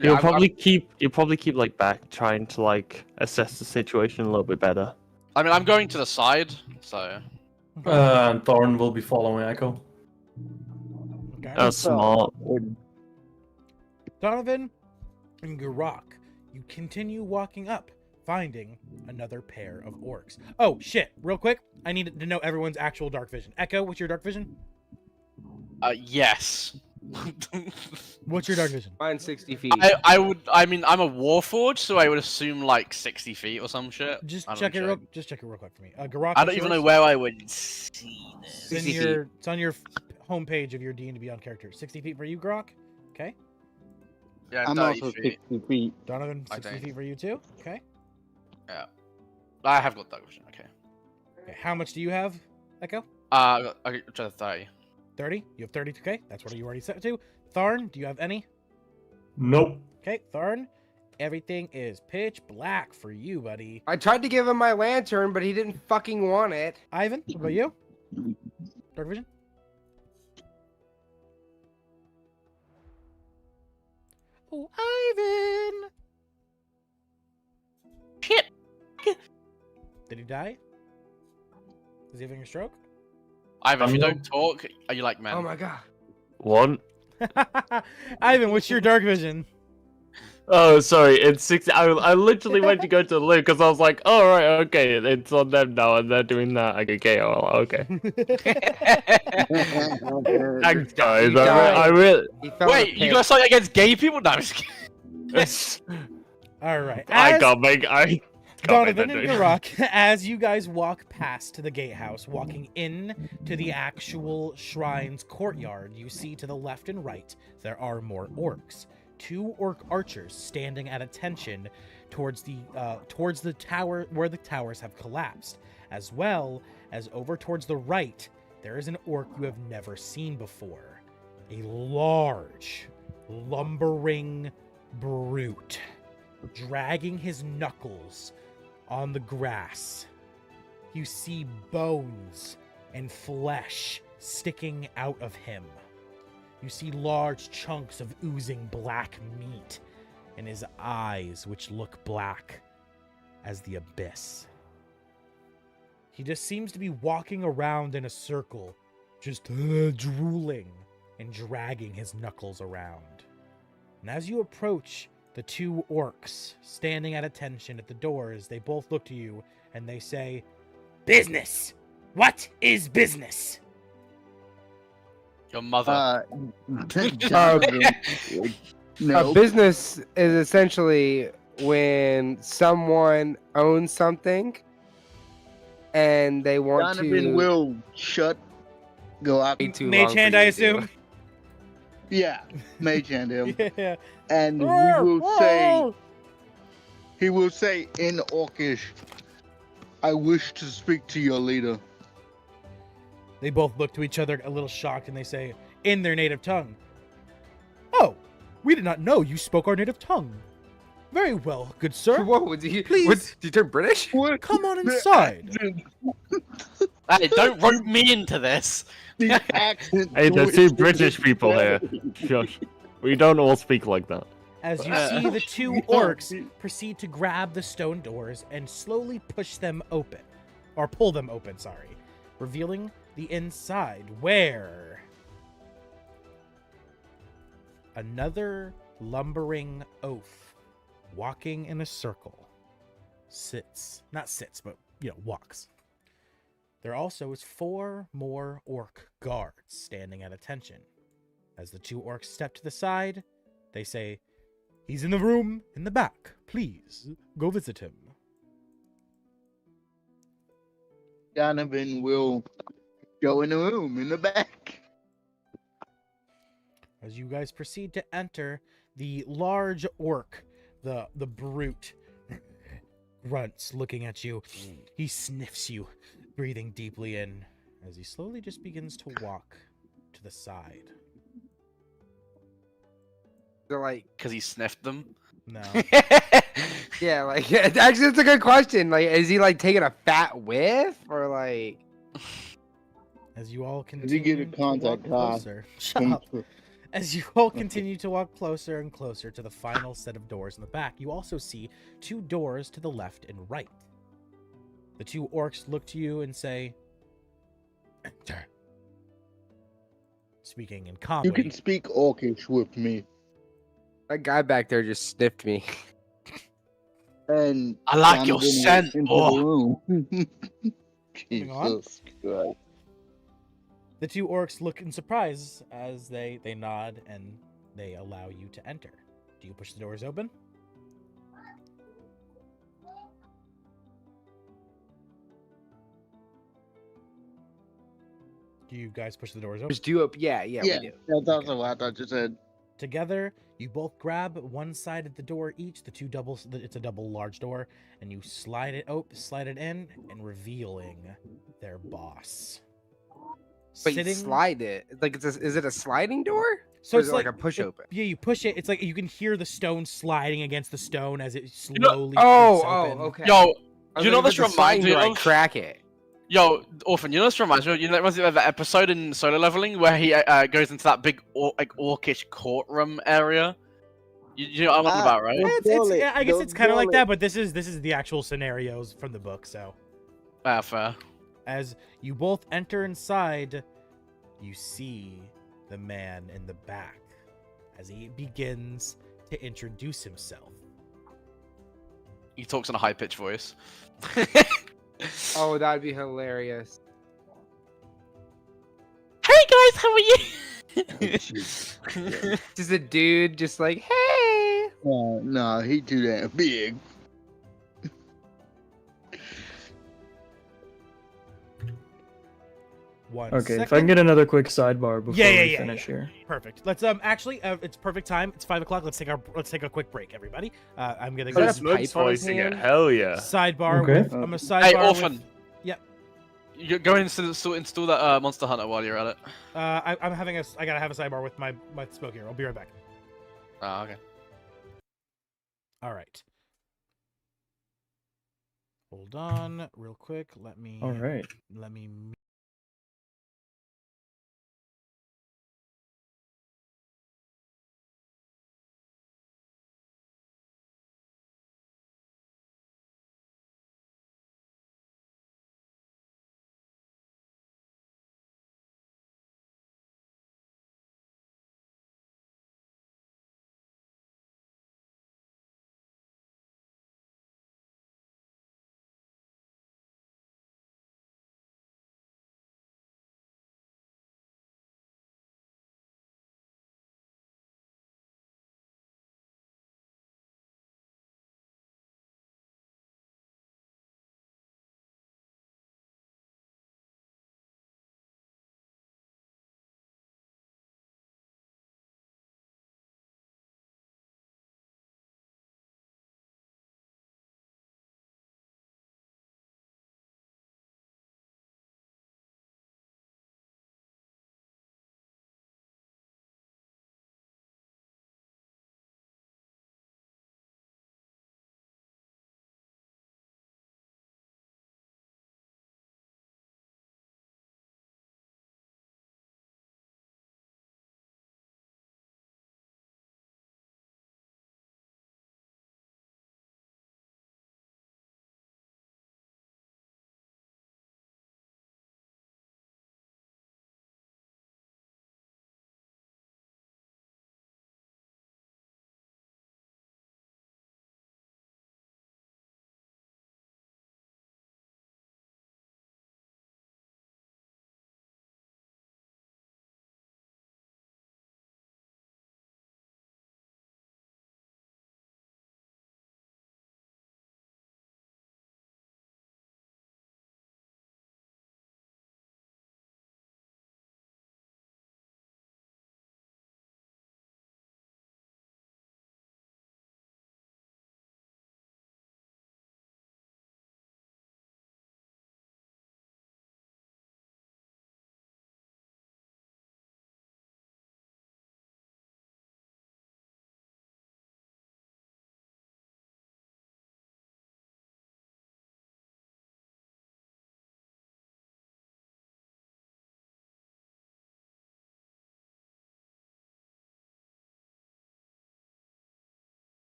He'll probably keep like back, trying to like assess the situation a little bit better. I mean, I'm going to the side, so. And Thorn will be following Echo. Okay. That's smart. Donovan and Garrak, you continue walking up, finding another pair of orcs. Oh, shit. Real quick, I need to know everyone's actual dark vision. Echo, what's your dark vision? Yes. What's your dark vision? mine's 60 feet. I mean, I'm a warforged, so I would assume like 60 feet or some shit. Just I don't check it know, real quick for me. Garrak, I what's don't even know yours? where I would see It's this. 60 it's on your homepage of your D&D Beyond character. 60 feet for you, Garrak? Okay. Yeah, I'm 30 also feet. 60 feet. Donovan, I 60 think. feet for you too? Okay. I have got dark vision. Okay. Okay. How much do you have, Echo? I got 30. 30? You have 30? Okay. That's what you already set to. Tharn, do you have any? Nope. Okay, Tharn, everything is pitch black for you, buddy. I tried to give him my lantern, but he didn't fucking want it. Ivyn, what about you? Dark vision? Oh, Ivyn! Shit. Did he die? Is he having a stroke? Ivan, if you No. don't talk, are you like man? Oh my god. One. Ivyn, what's your dark vision? Oh, sorry. It's 60. I literally went to go to Luke because I was like, oh, right, okay, it's on them now, and they're doing that. Okay, well, okay. Thanks, guys. He died. I really. He fell in a Wait, you pit. got something against gay people? No, I'm just kidding. All right. I As can't make. I can't make Donovan that and joke. Garrak, as you guys walk past the gatehouse, walking in to the actual shrine's courtyard, you see to the left and right there are more orcs. Two orc archers standing at attention towards the tower where the towers have collapsed, as well as over towards the right. There is an orc you have never seen before, a large, lumbering brute, dragging his knuckles on the grass. You see bones and flesh sticking out of him. You see large chunks of oozing black meat in his eyes, which look black as the abyss. He just seems to be walking around in a circle, just drooling and dragging his knuckles around. And as you approach The two orcs standing at attention at the doors, they both look to you and they say, "Business! What is business?" Your mother. Donovan, A no. business is essentially when someone owns something and they want Donovan to will shut Garrak. way too Mage long hand, for you I to do. assume. Yeah, mage hand him, Yeah. and he will say in Orcish, "I wish to speak to your leader." They both look to each other a little shocked and they say, in their native tongue, "Oh, we did not know you spoke our native tongue. Very well, good sir. Whoa, did you, Please. did you turn British? Come on inside." Hey, don't rope me into this. The accent Hey, there's two twisted British is people here. better. Shush. We don't all speak like that. As you Uh, see the two orcs proceed to grab the stone doors and slowly push them open. Or pull them open, sorry. Revealing the inside, where another lumbering oaf, walking in a circle, sits. Not sits, but, walks. There also is 4 more orc guards standing at attention. As the two orcs step to the side, they say, "He's in the room in the back. Please, go visit him." Donovan will go in the room in the back. As you guys proceed to enter, the large orc, the brute, grunts looking at you. He sniffs you, breathing deeply in, as he slowly just begins to walk to the side. They're like, Because he sniffed them. No. yeah, like actually, it's a good question. Like, is he like taking a fat whiff or like? As you all Does he continue get a to contact walk high? closer. Shut up. As you all continue to walk closer and closer to the final set of doors in the back, you also see 2 doors to the left and right. The 2 orcs look to you and say, "Enter." Speaking in You comedy. can speak Orcish with me, That guy back there just sniffed me. and I like your Donovan will scent, enter boy. the room. Moving on. Jesus Christ. The 2 orcs look in surprise as they nod and they allow you to enter. Do you push the doors open? Do you guys push the doors open? Just do up. Yeah, Yeah, we do. that's also what I thought you said. Together, you both grab one side of the door each. It's a double large door, and you slide it in, and revealing their boss. But you slide it. Like, is it a sliding door? So Or it's is it like a push open? Yeah, you push it. It's like you can hear the stone sliding against the stone as it know- slowly. Oh, creaks open. okay. Yo, I you was know like, if this it's a reminds sliding me door, I of? crack it. Yo, Orphan, you know this reminds me of? You know, reminds me of that episode in Solo Leveling where he goes into that big orcish courtroom area? You know what I'm talking about, right? I guess it's kind of like that, but this is the actual scenarios from the book. So Ah, fair. as you both enter inside, you see the man in the back as he begins to introduce himself. He talks in a high-pitched voice. Oh, that'd be hilarious. Hey guys, how are you? Just a dude, just like, hey. No, he too damn big. Okay, if I can get another quick sidebar before we finish here. Perfect. Let's actually it's perfect time. It's 5 o'clock. Let's take a quick break, everybody. I'm gonna Is go that a Smoke's pipe on his voicing it. hand? Hell yeah. sidebar Okay. with. I'm a sidebar. Hey, with- Orphan. Yeah. You go and install that Monster Hunter while you're at it. I gotta have a sidebar with my smoke here. I'll be right back. Ah, okay. All right. Hold on, real quick. Let me. All right. Let me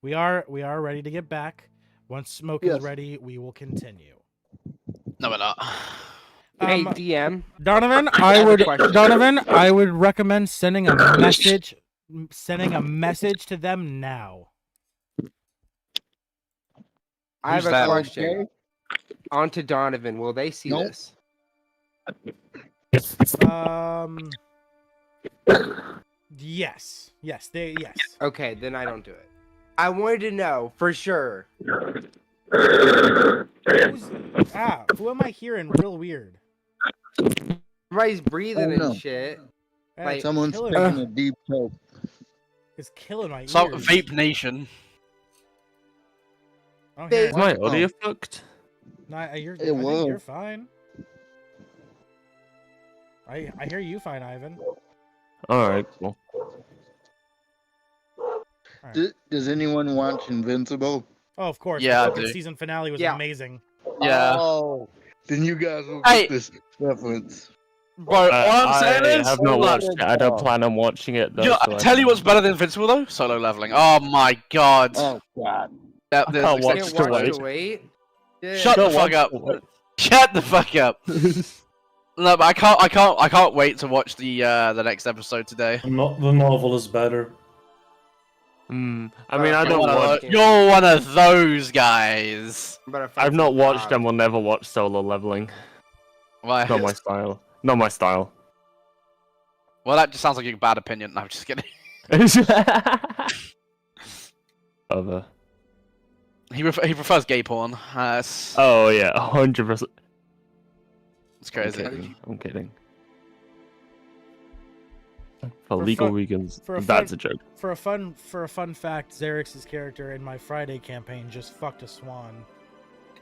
We are ready to get back. Once Smoke is ready, we will continue. No, we're not. Hey, DM. Donovan, have a question. I would recommend sending a message to them now. I have Who's a that? question. On to Donovan. Will they see Nope. this? Yes. Yes. Okay, then I don't do it. I wanted to know for sure. Who am I hearing real weird? Everybody's breathing Oh, no. and shit. Hey, Like, it's Someone's killing taking me. a deep choke. It's killing my ears. So Vape Nation. I don't hear Is my audio fucked? No, I think was. you're fine. I hear you fine, Ivan. Alright, cool. Does anyone watch Invincible? Oh, of course. Yeah, I the fucking do. season finale was Yeah. amazing. Yeah. Oh, then you guys will Hey. get this reference. Bro, all I'm saying I is, have not Hold on. watched it. I don't plan on watching it though. Yo, so I tell you can- what's better than Invincible though? Solo leveling. Oh my god. Oh God. That- I there's can't watch exceptions Can't to watch it. to wait. Yeah. Shut the Don't fuck watch up. it. Shut the fuck up. No, but I can't wait to watch the next episode today. The novel is better. I mean, I You're don't one of watch. those- You're one of those guys. But if I I've not watched forgot- and will never watch solo leveling. Why? Not my style. Not my style. Well, that just sounds like a bad opinion. No, I'm just kidding. Other. He prefers gay porn. It's Oh yeah, 100%. crazy. I'm kidding. For For legal fun- reasons, for a that's fun- a joke. For a fun fact, Xerx's character in my Friday campaign just fucked a swan.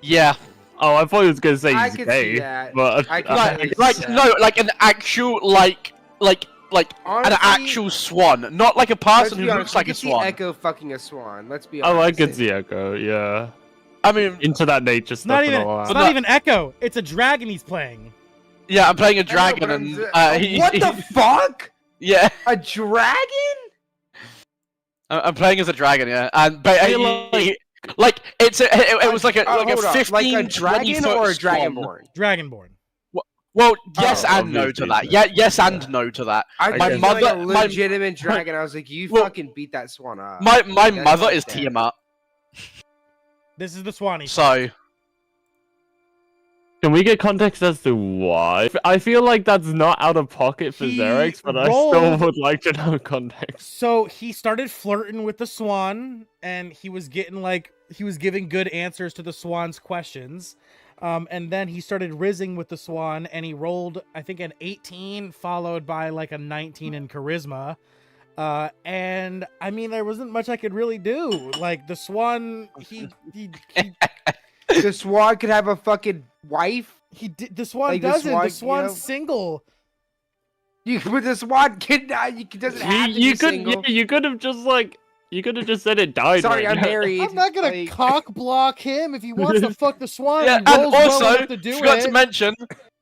Yeah. Oh, I thought he was gonna say I he's could gay, see that. but I could Like, see that. no, like an actual like Honestly, an actual swan, not like a person who let's be looks like a honest, you swan. could see Echo fucking a swan. Let's be oh, honest. I could see Echo. Yeah, I mean, into that nature It's not stuff even. and all It's that. not even Echo. It's a dragon he's playing. yeah, I'm playing a I know, dragon, but and what the fuck? yeah, A dragon? I'm playing as a dragon, yeah, and but feel like it was like a Hold on, 15, like a 20 dragon foot or a swan. dragonborn? Dragonborn. Well, yes Oh, and no to obviously. that. Yeah, yes and no to that. I My thought you were like a mother- my- legitimate dragon. I was like, you Well, fucking beat that swan up. My That's mother not is fair. Tiamat, This is the Swanee. so Can we get context as to why? I feel like that's not out of pocket for He Xerx, but I rolled- still would like to know context. So he started flirting with the swan, and he was giving good answers to the swan's questions. And then he started rizzing with the swan, and he rolled, I think, an 18, followed by like a 19 in charisma. And I mean, there wasn't much I could really do. Like the swan, he The swan could have a fucking wife. did. The swan Like, the doesn't. swan, The you swan's know? single. But the swan doesn't have to You be could, single. you could have just like, you could have just said it died. Sorry, right I'm now. married. I'm not gonna like- cock block him if he wants to fuck the swan. yeah, and and rolls well also enough to do forgot it. to mention,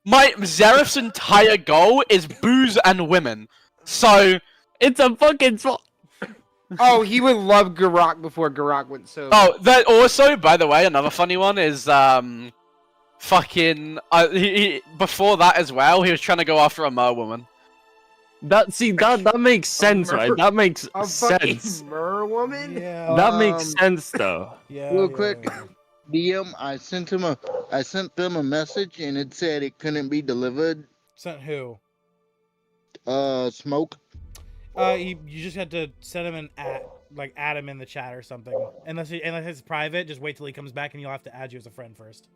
my Xerif's entire goal is booze and women. So It's a fucking swamp. Oh, he would love Garrak before Garrak went so. that also, by the way, another funny one is fucking before that as well, he was trying to go after a mer woman. That makes sense, right? That makes a fucking sense. mer woman. Yeah. That makes Um, sense, though. Yeah. Real yeah, quick. yeah. DM, I sent them a message and it said it couldn't be delivered. Sent who? Smoke. You just had to send him an add him in the chat or something. Unless it's private, just wait till he comes back and you'll have to add you as a friend first.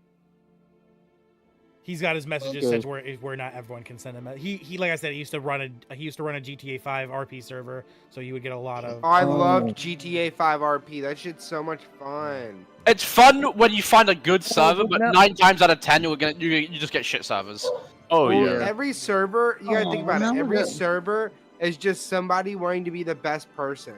He's got his messages Okay. set where not everyone can send him. He like I said, he used to run a GTA 5 RP server, so you would get a lot of. I Oh. loved GTA 5 RP. That shit's so much fun. It's fun when you find a good server, but no. 9 times out of 10 you just get shit servers. Oh Well, yeah. Every server, you gotta think Oh, about it. now Every that- server is just somebody wanting to be the best person.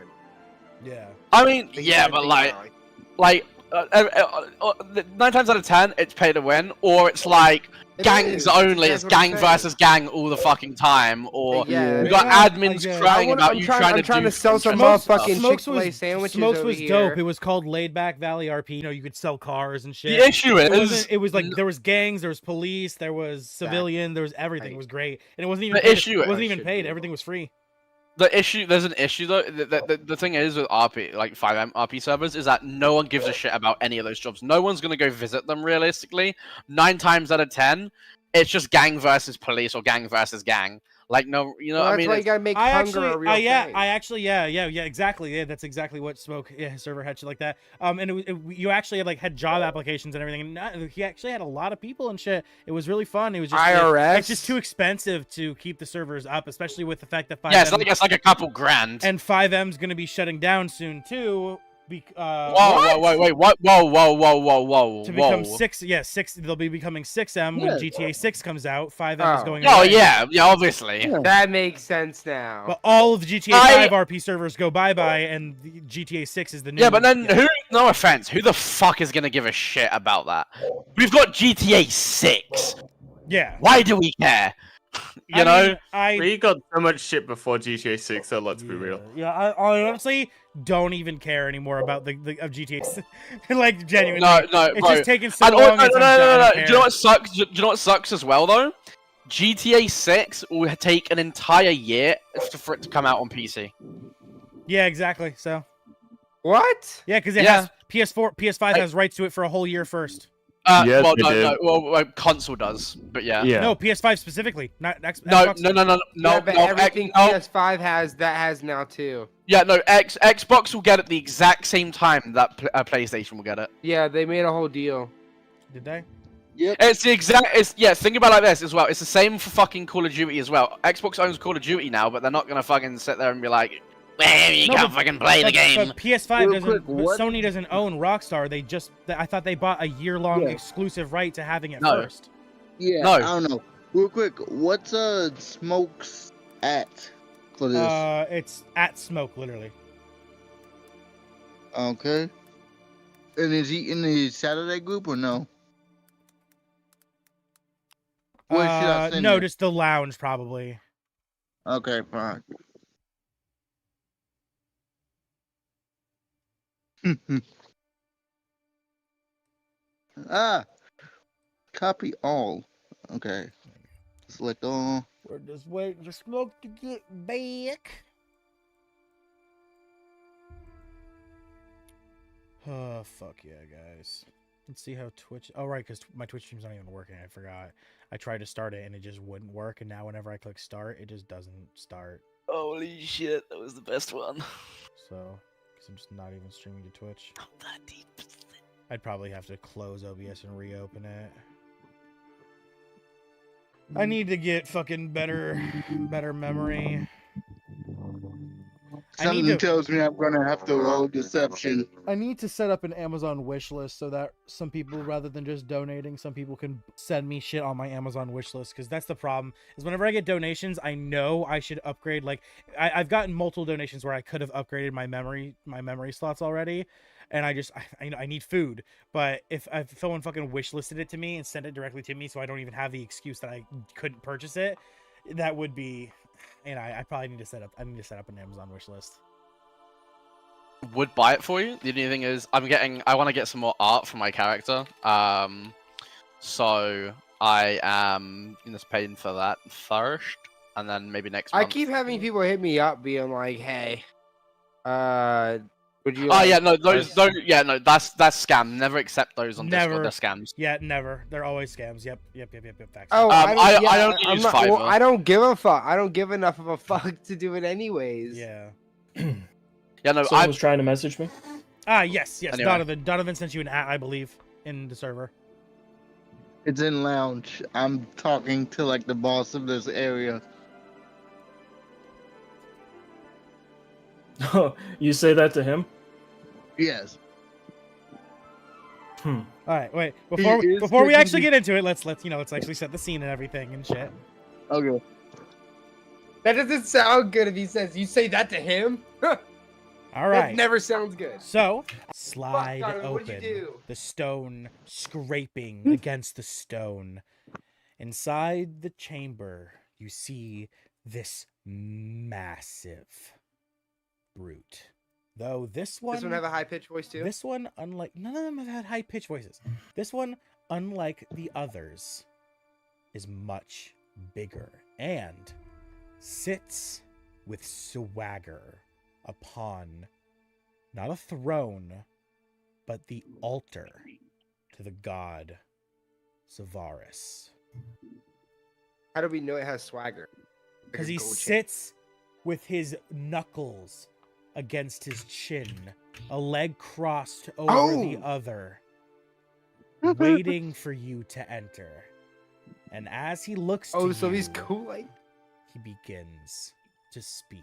Yeah. I mean, Like, you yeah, gotta but think like, about it. 9 times out of 10, it's pay to win, or it's like gangs only. It's gang versus gang all the fucking time. Or Yeah, you got yeah, admins I crying wanna- about I'm you trying- I'm trying to do sell some Smokes- motherfucking Smokes Chick-fil-A was sandwiches Smokes over was here. dope. It was called Laid Back Valley RP. You know, you could sell cars and shit. The issue It is wasn't. It was like there was gangs, there was police, there was civilian, there was everything. It was great, and it wasn't even. The Paid. issue- It wasn't even should paid. be Everything was free. there's an issue though. The thing is with RP, like 5M RP servers, is that no one gives a shit about any of those jobs. No one's gonna go visit them realistically. 9 times out of 10, it's just gang versus police or gang versus gang. Like no, you know, Well, I that's mean, why you gotta make I hunger actually, a real thing. exactly. Yeah, that's exactly what Smoke. Yeah, his server had shit like that. And you actually had job applications and everything. And he actually had a lot of people and shit. It was really fun. It was just IRS. It's just too expensive to keep the servers up, especially with the fact that 5M yeah, it's like a couple grand. and 5M's gonna be shutting down soon too. Whoa, wait, what? Whoa. To become six. They'll be becoming 6M when GTA 6 comes out. 5M is Oh. going. Oh away. yeah, obviously. Yeah. That makes sense now. But all of the GTA 5 RP servers go bye-bye, and the GTA 6 is the new. Yeah, but then who? No offense, who the fuck is gonna give a shit about that? We've got GTA 6. Yeah. Why do we care? You know? We got so much shit before GTA 6, so let's be real. Yeah, I honestly don't even care anymore about the of GTA 6. Like, genuinely. No, It's bro. just taking so And long. no. it's unfair. Do you know what sucks? Do you know what sucks as well though? GTA 6 will take an entire year for it to come out on PC. Yeah, exactly. So. What? Yeah, because it has PS4, PS5 has rights to it for a whole year first. Yes, well, they do. well, console does, but yeah. No, PS5 specifically, not Xbox. Yeah, but everything no. PS5 has now too. Yeah, no. Xbox will get it the exact same time that PlayStation will get it. Yeah, they made a whole deal. Did they? Yep. It's the exact. Think about it like this as well. It's the same for fucking Call of Duty as well. Xbox owns Call of Duty now, but they're not gonna fucking sit there and be like, "Man, you can't fucking play the game." But PS5 Real doesn't. quick, But what- Sony doesn't own Rockstar. I thought they bought a year-long Yeah. exclusive right to having it No. first. Yeah, No. I don't know. Real quick, what's Smokes at for this? It's at Smoke, literally. Okay. And is he in the Saturday group or no? Where should I send No, it? just the lounge probably. Okay, fine. Copy all. Okay. Select all. We're just waiting for Smoke to get back. Oh, fuck yeah, guys. Let's see how Twitch... Oh, right, because my Twitch stream's not even working. I forgot. I tried to start it, and it just wouldn't work. And now whenever I click start, it just doesn't start. Holy shit, that was the best one. So, because I'm just not even streaming to Twitch. Not that deep. I'd probably have to close OBS and reopen it. I need to get fucking better memory. Something tells me I'm gonna have to roll deception. I need to set up an Amazon wish list so that some people, rather than just donating, some people can send me shit on my Amazon wish list. Because that's the problem, is whenever I get donations, I know I should upgrade. Like, I've gotten multiple donations where I could have upgraded my memory slots already, and I need food. But if someone fucking wish listed it to me and sent it directly to me, so I don't even have the excuse that I couldn't purchase it, that would be. And I probably need to set up. I need to set up an Amazon wish list. Would buy it for you. The only thing is, I want to get some more art for my character. So I am just paying for that first, and then maybe next month. I keep having people hit me up being like, "Hey, would you?" Oh like yeah, no, this?" that's scam. Never accept those on Never. Discord. They're scams. Yeah, never. They're always scams. Yep. Facts. Oh, I yeah, don't I'm use not- Fiverr. well, I don't give a fuck. I don't give enough of a fuck to do it anyways. Yeah. Yeah, no, Someone I was trying to message me. Yes. Anyway. Donovan sent you an at, I believe, in the server. It's in lounge. I'm talking to like the boss of this area. You say that to him? Yes. All right, wait. He is Before we taking actually the- get into it, let's actually set the scene and everything and shit. Okay. That doesn't sound good if he says you say that to him. All That right. never sounds good. So, slide Donovan, what'd you open. do? The stone scraping against the stone. Inside the chamber, you see this massive brute. Though this one have a high pitched voice too. This one, unlike none of them have had high pitched voices. This one, unlike the others, is much bigger and sits with swagger upon not a throne, but the altar to the god Savaris. How do we know it has swagger? Because he sits with his knuckles against his chin, a leg crossed over the other, waiting for you to enter. And as he looks to so you, he's cool. Like he begins to speak.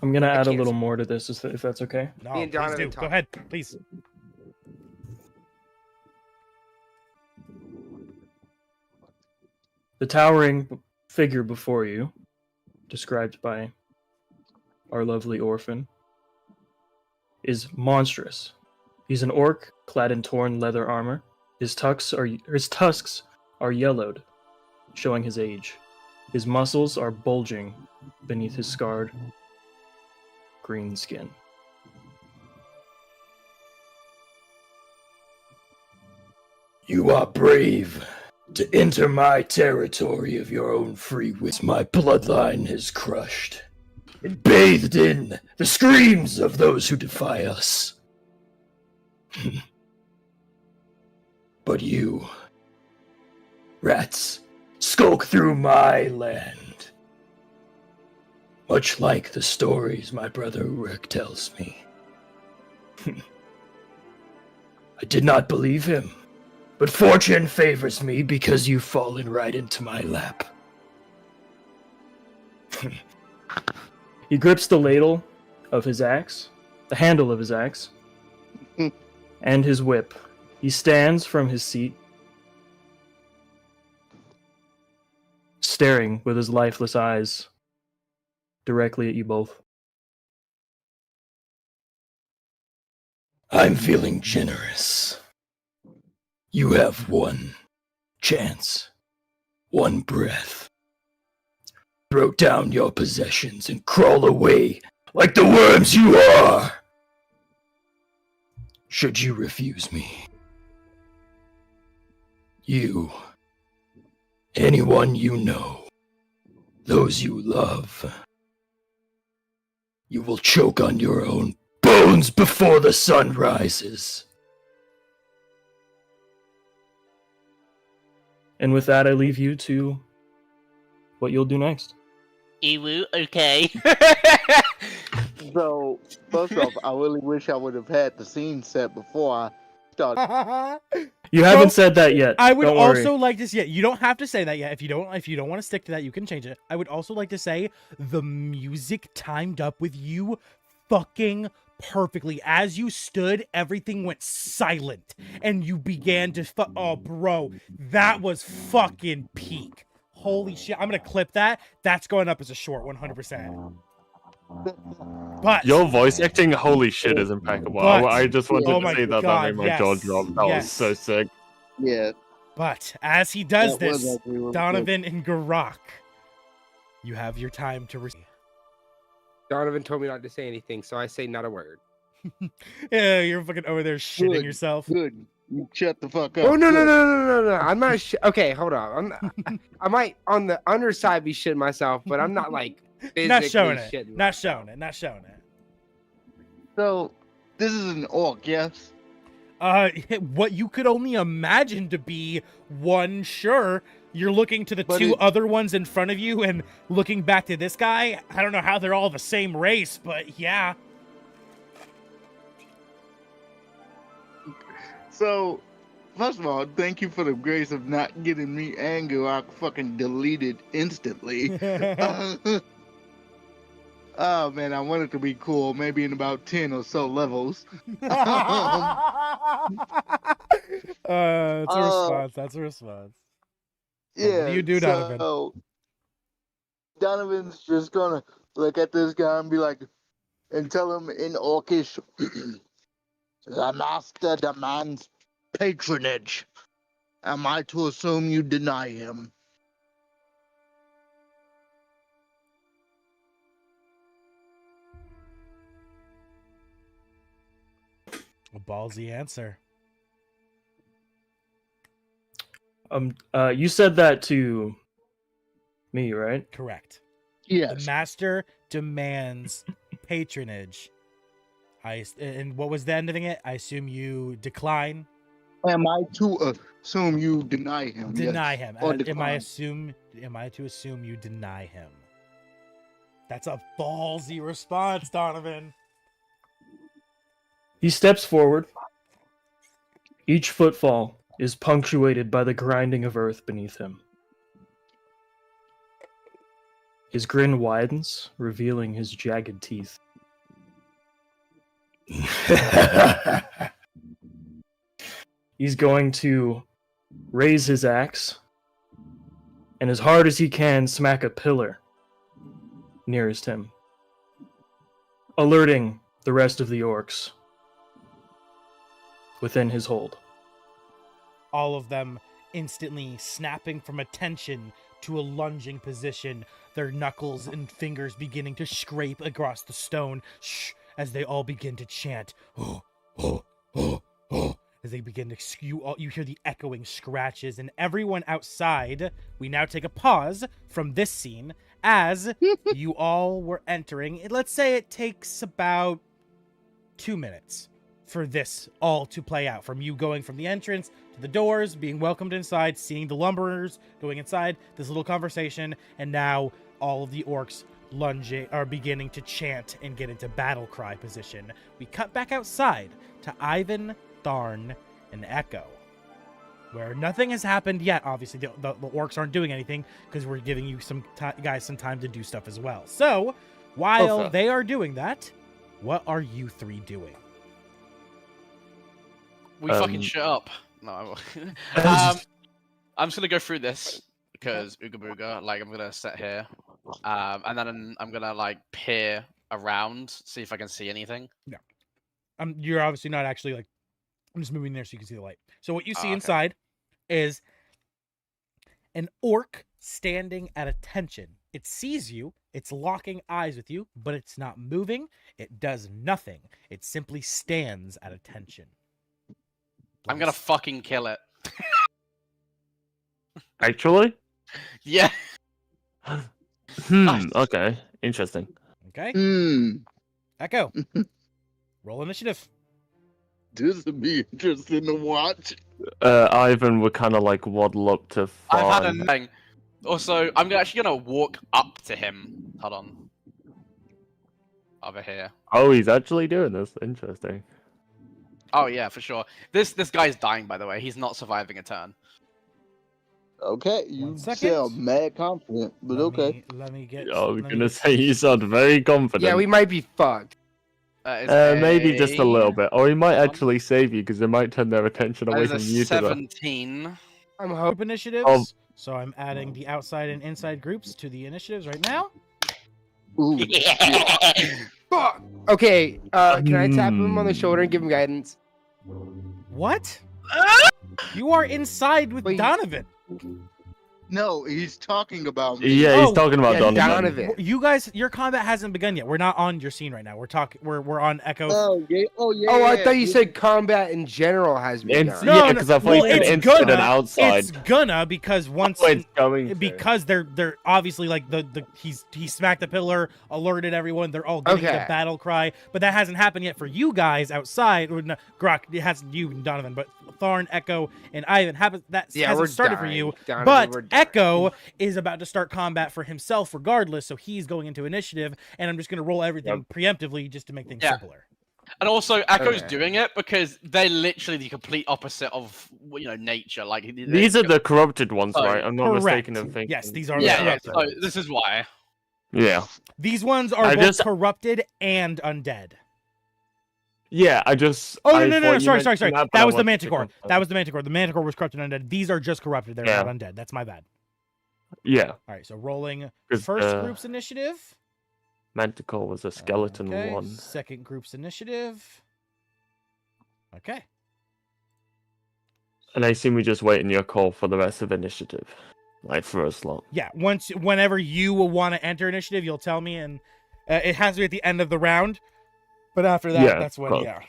I'm gonna add a can't little see. more to this, if that's okay. No, Me and please Donovan do. talk. Go ahead, please. The towering figure before you, described by our lovely orphan, is monstrous. He's an orc clad in torn leather armor. His tusks are yellowed, showing his age. His muscles are bulging beneath his scarred green skin. You are brave to enter my territory of your own free will. My bloodline is crushed and bathed in the screams of those who defy us. But you, rats, skulk through my land. Much like the stories my brother Rick tells me. I did not believe him. But fortune favors me because you've fallen right into my lap. He grips the ladle of his axe, the handle of his axe, and his whip. He stands from his seat, staring with his lifeless eyes directly at you both. I'm feeling generous. You have one chance, one breath. Throw down your possessions and crawl away like the worms you are. Should you refuse me, you, anyone you know, those you love, you will choke on your own bones before the sun rises. And with that, I leave you to what you'll do next. Ewu, okay. So, first off, I really wish I would have had the scene set before I started. You haven't said that yet. I would Don't worry. also like to see it. You don't have to say that yet. If you don't want to stick to that, you can change it. I would also like to say the music timed up with you fucking perfectly. As you stood, everything went silent and you began to oh bro, that was fucking peak. Holy shit. I'm gonna clip that. That's going up as a short 100%. But Your voice acting, holy shit, is impeccable. But- I just wanted oh to my say that God, that made my yes, jaw drop. That yes. was so sick. Yeah. But as he does that was this, actually really good. Donovan and Garrak, you have your time to receive. Donovan told me not to say anything, so I say not a word. Yeah, you're fucking over there shitting Good. yourself. Good. You shut the fuck up. Oh no no Good. no no no no! I'm not. Okay, hold on. I might on the underside be shitting myself, but I'm not like physically Not showing it. shitting. Not showing it. Not showing it. So, this is an orc, yes? What you could only imagine to be one, sure. You're looking to the But two it- other ones in front of you and looking back to this guy. I don't know how they're all the same race, but yeah. So, first of all, thank you for the grace of not getting me angry. I fucking deleted instantly. Oh man, I want it to be cool. Maybe in about 10 or so levels. That's a response. That's a response. Yeah. You do, Donovan. So, Donovan's just gonna look at this guy and be like, and tell him in Orcish, the master demands patronage. Am I to assume you deny him? A ballsy answer. You said that to me, right? Correct. Yes. The master demands patronage. And what was the ending it? I assume you decline. Am I to assume you deny him? Deny Yes. him. Or Am I decline? to assume you deny him? That's a ballsy response, Donovan. He steps forward. Each footfall is punctuated by the grinding of earth beneath him. His grin widens, revealing his jagged teeth. He's going to raise his axe and as hard as he can smack a pillar nearest him, alerting the rest of the orcs within his hold. All of them instantly snapping from attention to a lunging position, their knuckles and fingers beginning to scrape across the stone as they all begin to chant, oh, oh, oh, oh. As they begin to, you hear the echoing scratches, and everyone outside, we now take a pause from this scene as you all were entering. Let's say it takes about 2 minutes for this all to play out, from you going from the entrance to the doors, being welcomed inside, seeing the lumberers going inside, this little conversation, and now all of the orcs lunging are beginning to chant and get into battle cry position. We cut back outside to Ivyn, Tharn, and Echo, where nothing has happened yet. Obviously, the orcs aren't doing anything because we're giving you some guys some time to do stuff as well. So, while they are doing that, what are you three doing? We fucking shut up. No, I'm just gonna go through this because Ooga Booga. Like, I'm gonna sit here, and then I'm gonna like peer around, see if I can see anything. Yeah. You're obviously not actually like. I'm just moving there so you can see the light. So what you see okay. inside is an orc standing at attention. It sees you. It's locking eyes with you, but it's not moving. It does nothing. It simply stands at attention. I'm gonna fucking kill it. Actually? Yeah. Okay. Interesting. Okay. Echo. Roll initiative. This would be interesting to watch. Ivyn would kind of like waddle up to I've had a Tharn. thing. Also, I'm actually gonna walk up to him. Hold on. Over here. Oh, he's actually doing this. Interesting. Oh yeah, for sure. This guy's dying, by the way. He's not surviving a turn. Okay, you 1 second. sound mad confident, but okay. Let me get. I was let me gonna get- say you sound very confident. Yeah, we might be fucked. Maybe just a little bit, or he might Hold on. actually save you because they might turn their attention away There's from a you to the. 17. I'm Group hoping. initiatives. Oh. So I'm adding the outside and inside groups to the initiatives right now. Ooh. Fuck. Okay, can I tap him on the shoulder and give him guidance? What? You are inside with Wait. Donovan. No, he's talking about me. Yeah, he's Oh, talking about yeah, Donovan. Donovan. You guys, your combat hasn't begun yet. We're not on your scene right now. We're talking. We're on Echo. Oh yeah. Oh yeah. Oh, I yeah, thought you yeah. said combat in general has begun. No, Yeah, because I thought you said it's inside and gonna- outside. It's gonna because once Oh, it's going to. because they're obviously like he smacked the pillar, alerted everyone. They're all getting Okay. the battle cry, but that hasn't happened yet for you guys outside. Or no, Garrak, it hasn't you and Donovan, but Tharn, Echo, and Ivyn haven't. That Yeah, hasn't we're started dying. for you. Donovan, we're But dying. Echo is about to start combat for himself regardless, so he's going into initiative, and I'm just going to roll everything preemptively just to make things Yeah. simpler. And also, Echo's Okay. doing it because they're literally the complete opposite of nature. Like These are the corrupted ones, Oh, right? I'm not Correct. mistaken in thinking. Yes, these are the yeah. corrupted. So this is why. Yeah. These ones are I both just- corrupted and undead. Yeah, I just. Oh I no! thought you Sorry. mentioned but That I was the wanted to Manticore. confirm. That was the Manticore. The Manticore was corrupted and undead. These are just corrupted. They're Yeah. not undead. That's my bad. Yeah, All right, so rolling 'cause, first group's initiative. Manticore was a skeleton Okay, one. second group's initiative. Okay. And I assume we just wait in your call for the rest of initiative, like for a slot. Yeah, whenever you will want to enter initiative, you'll tell me, and it has to be at the end of the round. But after that, Yeah, that's when, cool. yeah.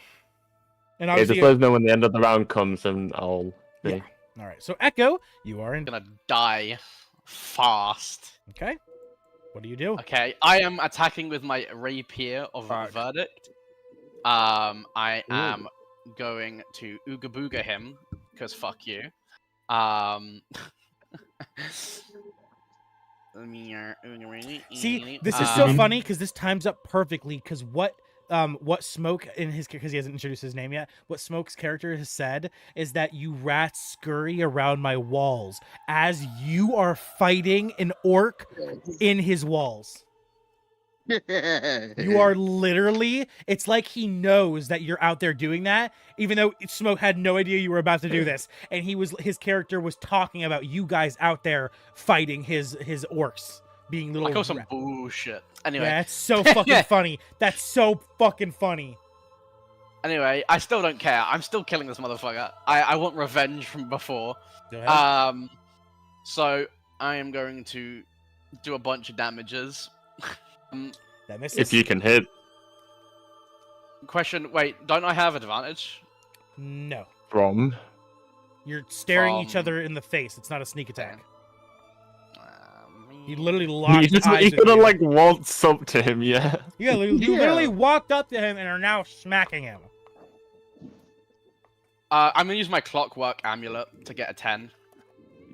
And Yeah, obviously, just let us know when the end of the round comes, and I'll. Yeah. All right. So Echo, you are in. Gonna die fast. Okay. What do you do? Okay, I am attacking with my rapier of verdict. I am going to ooga booga him because fuck you. See, this is so funny because this times up perfectly because what Smoke in his, because he hasn't introduced his name yet, what Smoke's character has said is that you rats scurry around my walls as you are fighting an orc in his walls. You are literally, it's like he knows that you're out there doing that, even though Smoke had no idea you were about to do this, and his character was talking about you guys out there fighting his orcs, being little. I call some bullshit. Anyway, yeah, that's so fucking funny. That's so fucking funny. Anyway, I still don't care. I'm still killing this motherfucker. I want revenge from before. Go ahead. So I am going to do a bunch of damages. That misses. If you can hit. Question, wait, don't I have advantage? No. From. You're staring each other in the face. It's not a sneak attack. You literally locked eyes. You could have like waltzed up to him, yeah. Yeah, you literally walked up to him and are now smacking him. I'm gonna use my clockwork amulet to get a 10.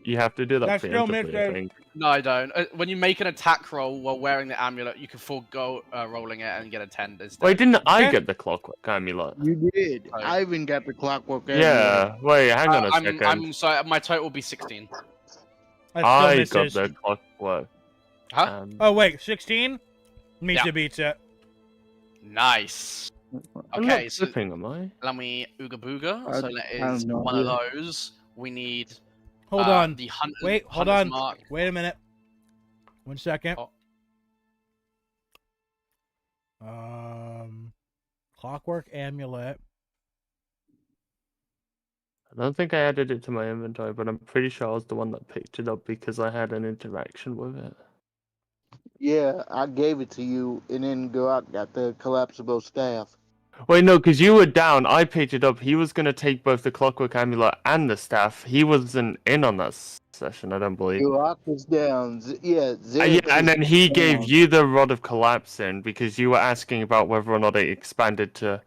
You have to do that. That's still preemptively, I think. No, I don't. When you make an attack roll while wearing the amulet, you can forego rolling it and get a 10 instead. Wait, didn't I get the clockwork amulet? You did. Oh. Ivan got the clockwork. Yeah. Wait, hang on a second. I'm sorry. My total will be 16. I got the clockwork. Huh? Oh wait, 16? Meets Yeah. you beats it. Nice. I'm Okay, not so slipping, am I? let me ooga booga. I- So that I is don't know. one of those. We need. Hold on. The hunt. Wait, hold hunter's on. Mark. Wait a minute. 1 second. Oh. Clockwork amulet. I don't think I added it to my inventory, but I'm pretty sure I was the one that picked it up because I had an interaction with it. Yeah, I gave it to you, and then Garrak got the collapsible staff. Wait, no, because you were down. I picked it up. He was going to take both the clockwork amulet and the staff. He wasn't in on that session, I don't believe. Garrak was down. Yeah, Yeah, and then he down. gave you the Rod of Collapsing because you were asking about whether or not it expanded to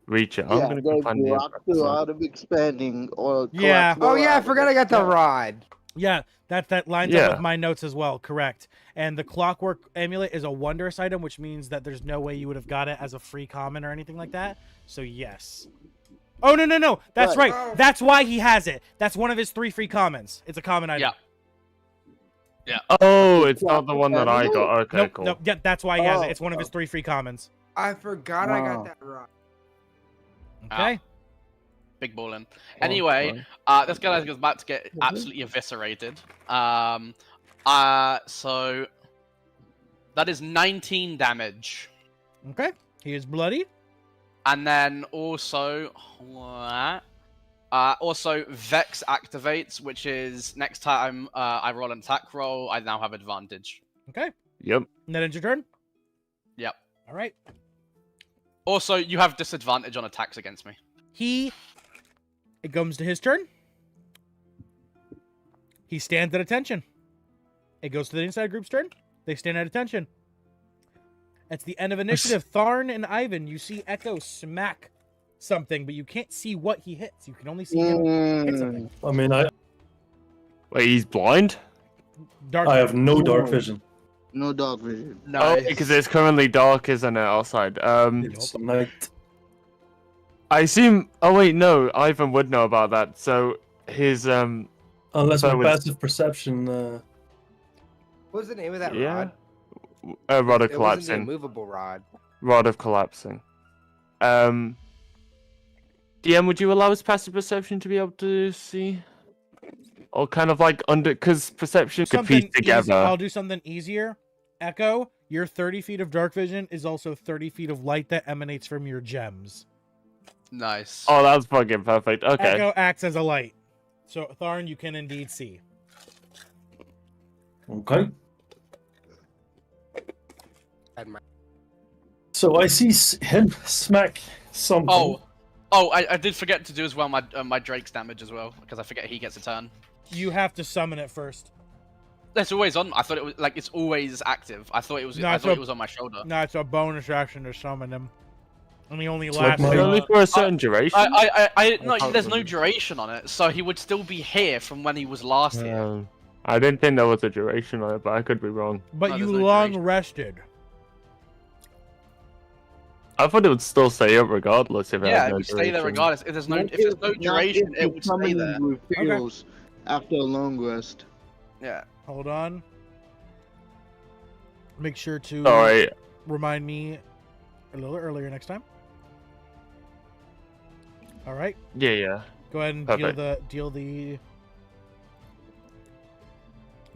reach it. I'm Yeah, going they to find the Garrak the interaction. Rod of Expanding or Yeah. collapsible Oh yeah, I rod. forgot I got the rod. Yeah, that lines Yeah. up with my notes as well. Correct. And the clockwork amulet is a wondrous item, which means that there's no way you would have got it as a free common or anything like that. So yes. Oh no! That's Right. right. That's why he has it. That's one of his 3 free commons. It's a common item. Yeah. Oh, it's not the one that I got. Okay, Nope. cool. Nope. Yeah, that's why he has it. Oh, It's one of his 3 free commons. I forgot I Wow. got that rod. Okay. Big ballin'. Oh, Anyway, this guy is about to get absolutely eviscerated. So that is 19 damage, Okay. He is bloody. and then also Vex activates, which is next time I roll an attack roll, I now have advantage. Okay. Yep. And that ends your turn. Yep. All right. Also, you have disadvantage on attacks against me. It comes to his turn. He stands at attention. It goes to the inside group's turn. They stand at attention. That's the end of initiative. Tharn and Ivyn, you see Echo smack something, but you can't see what he hits. You can only see him hit something. I mean, Wait, he's blind? Dark. I have no dark vision. No dog vision. No, Oh, because it's currently dark, isn't it, outside? It's night. I assume. Oh wait, no. Ivan would know about that. So his Unless So my it's- passive perception. What was the name of that yeah, rod? rod of It wasn't the collapsing. immovable rod. Rod of collapsing. DM, would you allow his passive perception to be able to see? Or kind of like under, because perception could piece together. I'll do something easier. Echo, your 30 feet of dark vision is also 30 feet of light that emanates from your gems. nice. Oh, that's fucking perfect. Okay. Echo acts as a light. So Tharn, you can indeed see. Okay. Had my- So I see him smack something. I did forget to do as well my Drake's damage as well because I forget he gets a turn. You have to summon it first. It's always on. I thought it was like it's always active. I thought it was. No, I it's thought a- it was on my shoulder. No, it's a bonus action to summon him. And he only It's like lasts. my- Only for a certain duration. No, can't there's no remember. duration on it, so he would still be here from when he was last here. I didn't think there was a duration on it, but I could be wrong. But No, you there's no long duration. rested. I thought it would still stay up regardless if it Yeah, had it no would stay there duration. regardless. If there's no Not duration, if it the would stay summoning there. reveals after a long rest. Yeah. Hold on. Make sure to Alright, remind me a little earlier next time. All right. yeah. Go ahead and Perfect.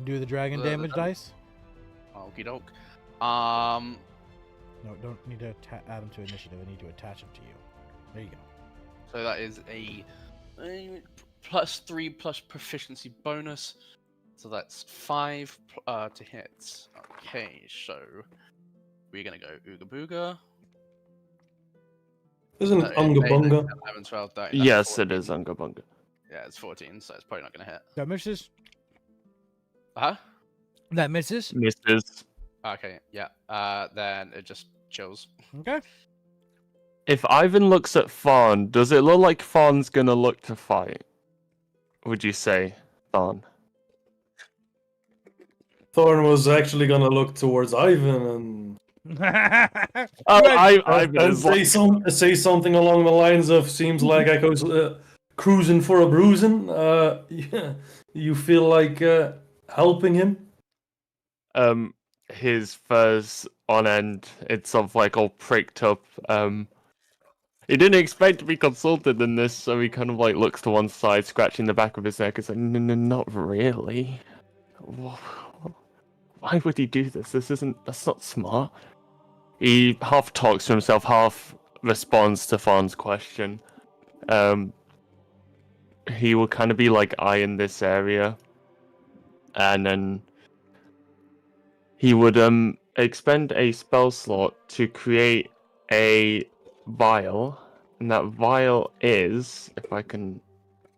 do the dragon The damage dice. Okie doke. No, don't need to add them to initiative. I need to attach them to you. There you go. So that is a +3 plus proficiency bonus. So that's 5 to hit. Okay, so we're gonna go Ooga Booga. Isn't it Unga Bunga? 11, 12, 13, that's Yes, 14. it is Unga Bunga. Yeah, it's 14, so it's probably not gonna hit. That misses. Huh? That misses. Misses. Okay, yeah. Then it just chills. Okay. If Ivyn looks at Tharn, does it look like Tharn's gonna look to fight? Would you say, Tharn? Thorn was actually gonna look towards Ivyn and Oh, Right. Ivyn and is like, say something along the lines of "Seems like Echo's cruising for a bruising." Yeah, you feel like helping him? his fur's on end. It's sort of like all pricked up. He didn't expect to be consulted in this, so he kind of like looks to one side, scratching the back of his neck. It's like, no, not really. Why would he do this? That's not smart. He half talks to himself, half responds to Fawn's question. He will kind of be like eyeing this area, and then he would expend a spell slot to create a vial, and that vial is, if I can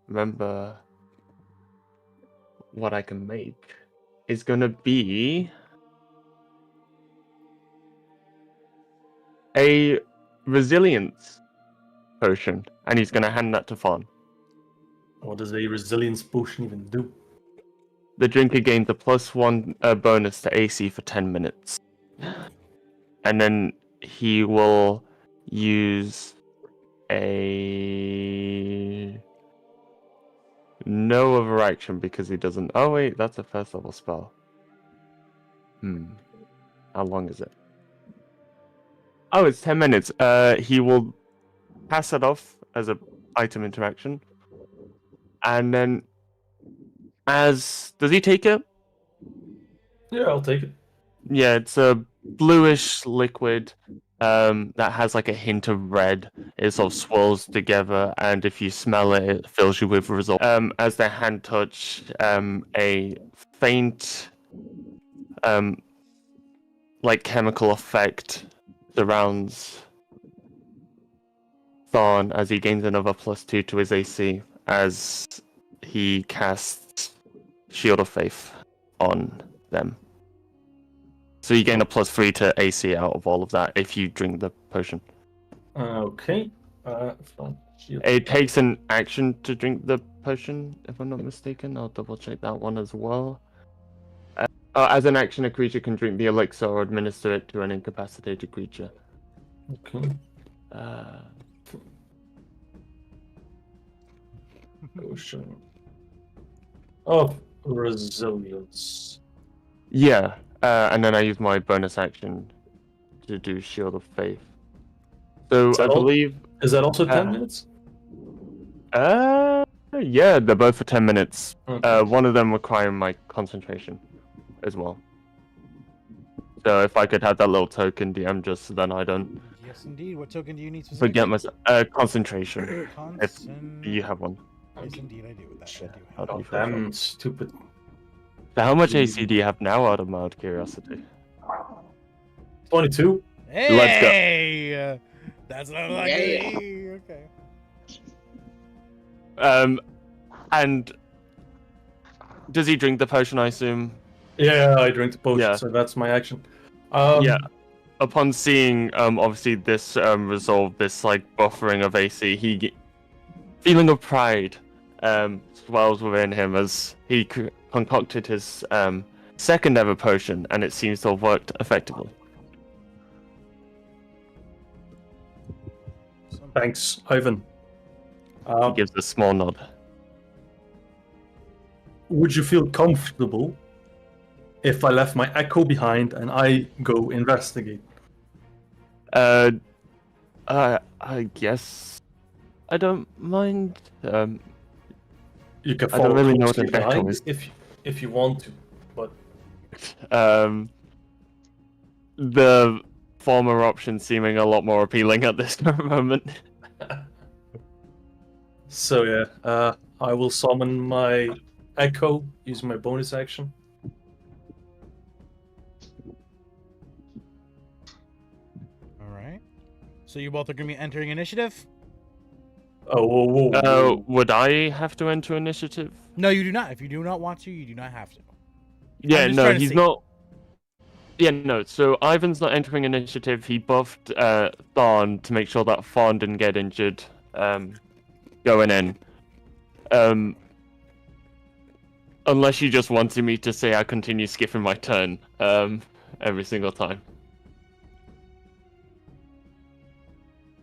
remember what I can make, is going to be a resilience potion, and he's going to hand that to Fawn. What does a resilience potion even do? The drinker gains a +1 bonus to AC for 10 minutes. And then he will use a... no other action because he doesn't... Oh wait, that's a first level spell. How long is it? Oh, it's 10 minutes. He will pass it off as a item interaction. And then does he take it? Yeah, I'll take it. Yeah, it's a bluish liquid that has like a hint of red. It sort of swirls together, and if you smell it, it fills you with result. As their hand touch, a faint like chemical effect surrounds Tharn as he gains another +2 to his AC as he casts Shield of Faith on them. So you gain a +3 to AC out of all of that if you drink the potion. Okay. Fine. Shield. It takes an action to drink the potion, if I'm not mistaken. I'll double check that one as well. As an action, a creature can drink the elixir or administer it to an incapacitated creature. Okay. Potion of resilience. Yeah, and then I use my bonus action to do Shield of Faith. So Is I that all? believe... Is that also 10 minutes? Yeah, they're both for 10 minutes. Okay. One of them requiring my concentration as well. So if I could have that little token, DM, just so then I don't Yes, indeed. What token do you need specifically? forget my concentration. If you have one. Yes, indeed, I do with that. Shit. I do. How do Oh, you feel about damn stupid. So how much AC do you have now, out of mild curiosity? 22. Let's go. Hey, that's not like Yeah. Okay. And does he drink the potion, I assume? Yeah, I drink the potion, Yeah. so that's my action. Yeah. Upon seeing, obviously this resolve, this like buffering of AC, feeling of pride, swells within him as he concocted his second ever potion, and it seems to have worked effectively. Thanks, Ivan. He gives a small nod. Would you feel comfortable if I left my echo behind and I go investigate? I guess I don't mind. You can I don't follow really know what closely an echo behind is. if you want to, but The former option seeming a lot more appealing at this moment. so yeah, I will summon my echo using my bonus action. All right. So you both are going to be entering initiative? Oh, whoa, whoa. Would I have to enter initiative? No, you do not. If you do not want to, you do not have to. Yeah, just no, trying to he's see. not. Yeah, no. So Ivan's not entering initiative. He buffed Tharn to make sure that Tharn didn't get injured going in. Unless you just wanted me to say I continue skipping my turn every single time.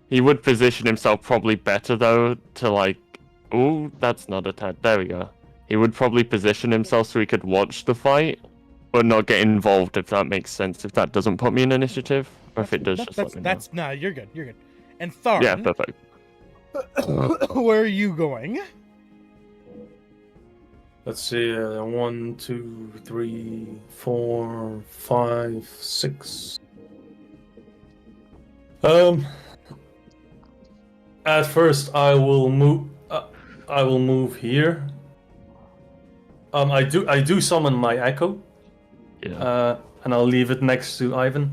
He would position himself probably better though to like. Oh, that's not a tad. There we go. He would probably position himself so he could watch the fight, but not get involved, if that makes sense. If that doesn't put me in initiative, or if it does, just let me know. No, you're good. You're good. And Tharn, Yeah, perfect. where are you going? Let's see, 1, 2, 3, 4, 5, 6. At first, I will move. I will move here. I do summon my echo. Yeah. And I'll leave it next to Ivan.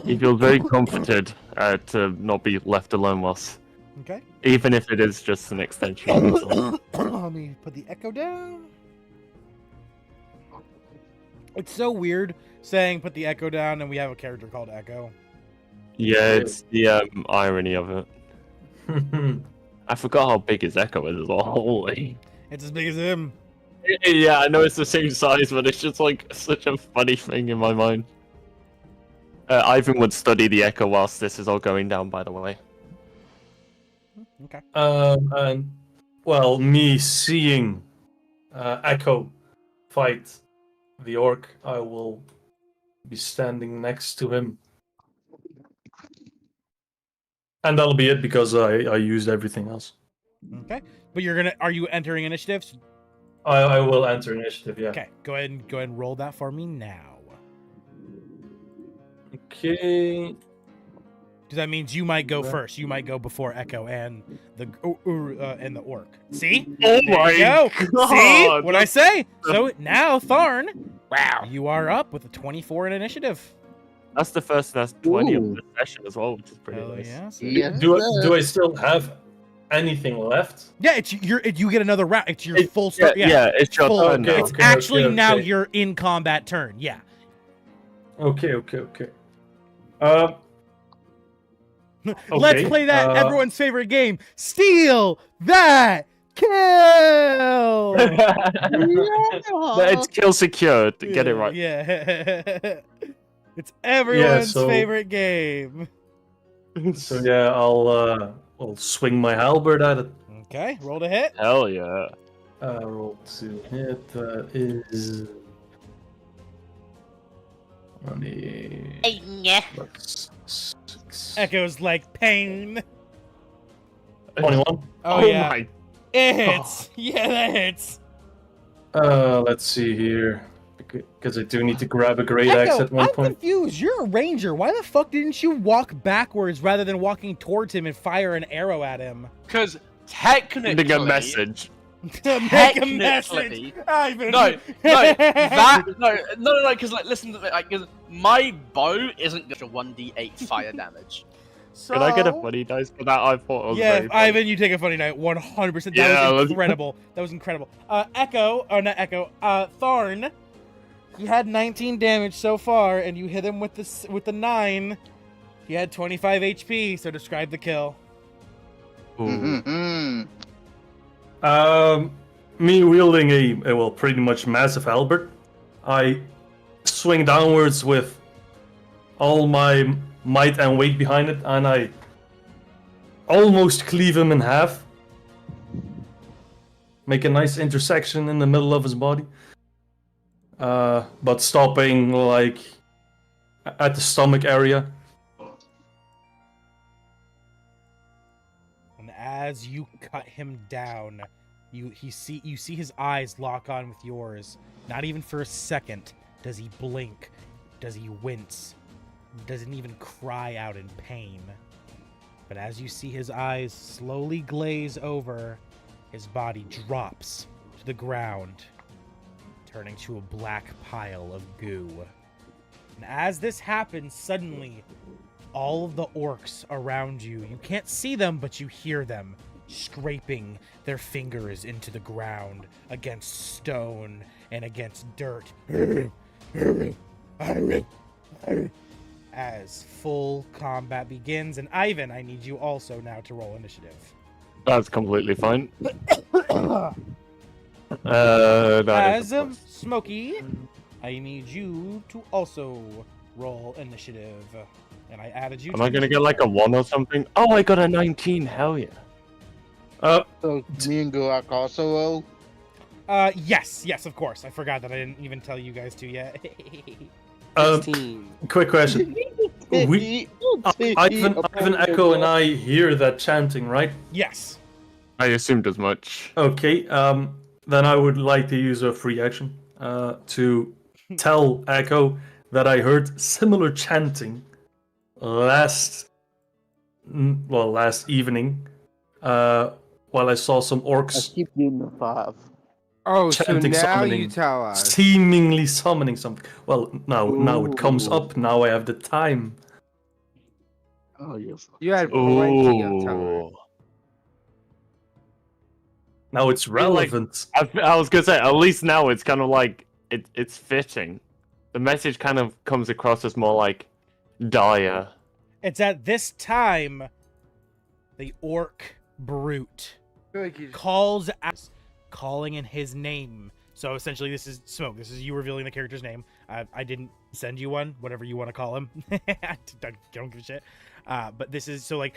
He feels very comforted to not be left alone whilst, Okay. even if it is just an extension of himself. Let me put the echo down. It's so weird saying put the echo down and we have a character called Echo. Yeah, it's the irony of it. I forgot how big his echo is as well. Holy. It's as big as him. Yeah, I know it's the same size, but it's just like such a funny thing in my mind. Ivan would study the echo whilst this is all going down, by the way. Okay. And well, me seeing Echo fight the orc, I will be standing next to him. And that'll be it because I used everything else. Okay. But are you entering initiatives? I will enter initiative, yeah. Okay. Go ahead and roll that for me now. Okay. Because that means you might go first. You might go before Echo and the orc. See? Oh There you my go. god! See what I say? So now, Tharn, wow, you are up with a 24 in initiative. That's the first and that's 20 of Ooh. the session as well, which is pretty Hell nice. yeah. So Yes, Do I still have anything left? yeah, you get another round. It's your full Yeah, start. yeah, it's your full, turn now. It's actually now okay. your in combat turn. Yeah. Okay. Let's play that everyone's favorite game. Steal that kill. It's kill secured. Get it right. Yeah. It's everyone's so- favorite game. So yeah, I'll swing my halberd at it. Okay, roll to hit. Hell yeah. Roll to hit. That is. That's 6. Echoes like pain. 21. Oh, yeah. my. It hits. Yeah, that hits. Let's see here. Because I do need to grab a great axe Echo, at one I'm point. confused. You're a ranger. Why the fuck didn't you walk backwards rather than walking towards him and fire an arrow at him? Because technically, Sending a message. To make a message, Ivan. No, because like, listen, because my bow isn't just a 1d8 fire damage. So, Can I get a funny dice for that? I thought it was yeah, very funny. Ivan, you take a funny night. 100%. That Yeah, was let's- incredible. That was incredible. Echo, oh not Echo. Tharn. He had 19 damage so far, and you hit him with the 9. He had 25 HP. So describe the kill. Ooh. Mm-hmm. Me wielding a well, pretty much massive halberd, I swing downwards with all my might and weight behind it, and I almost cleave him in half. Make a nice intersection in the middle of his body. But stopping like at the stomach area. And as you cut him down, you see his eyes lock on with yours. Not even for a second does he blink, does he wince, doesn't even cry out in pain. But as you see his eyes slowly glaze over, his body drops to the ground, turning to a black pile of goo. And as this happens, suddenly, all of the orcs around you, you can't see them, but you hear them scraping their fingers into the ground against stone and against dirt. As full combat begins, and Ivan, I need you also now to roll initiative. That's completely fine. As Smokey, I need you to also roll initiative. And I added you. Am I gonna get like a 1 or something? Oh, I got a 19. Hell yeah. So me and Garrak also roll. Yes, of course. I forgot that I didn't even tell you guys to yet. 16. Quick question. Ivan, Echo, and I hear that chanting, right? Yes. I assumed as much. Okay, then I would like to use a free action to tell Echo that I heard similar chanting last evening while I saw some I orcs keep getting the 5. Oh, so Chanting, now summoning. you tell us. seemingly summoning something. Well, now it comes Ooh. up. Now I have the time. Oh, yes. You had plenty of time. Ooh. Now it's feel like- relevant. I was gonna say, at least now it's kind of like it's fitting. The message kind of comes across as more like dire. It's at this time the orc brute calls out, calling in his name. So essentially, this is Smoke. This is you revealing the character's name. I didn't send you one, whatever you want to call him. I don't give a shit. But this is so like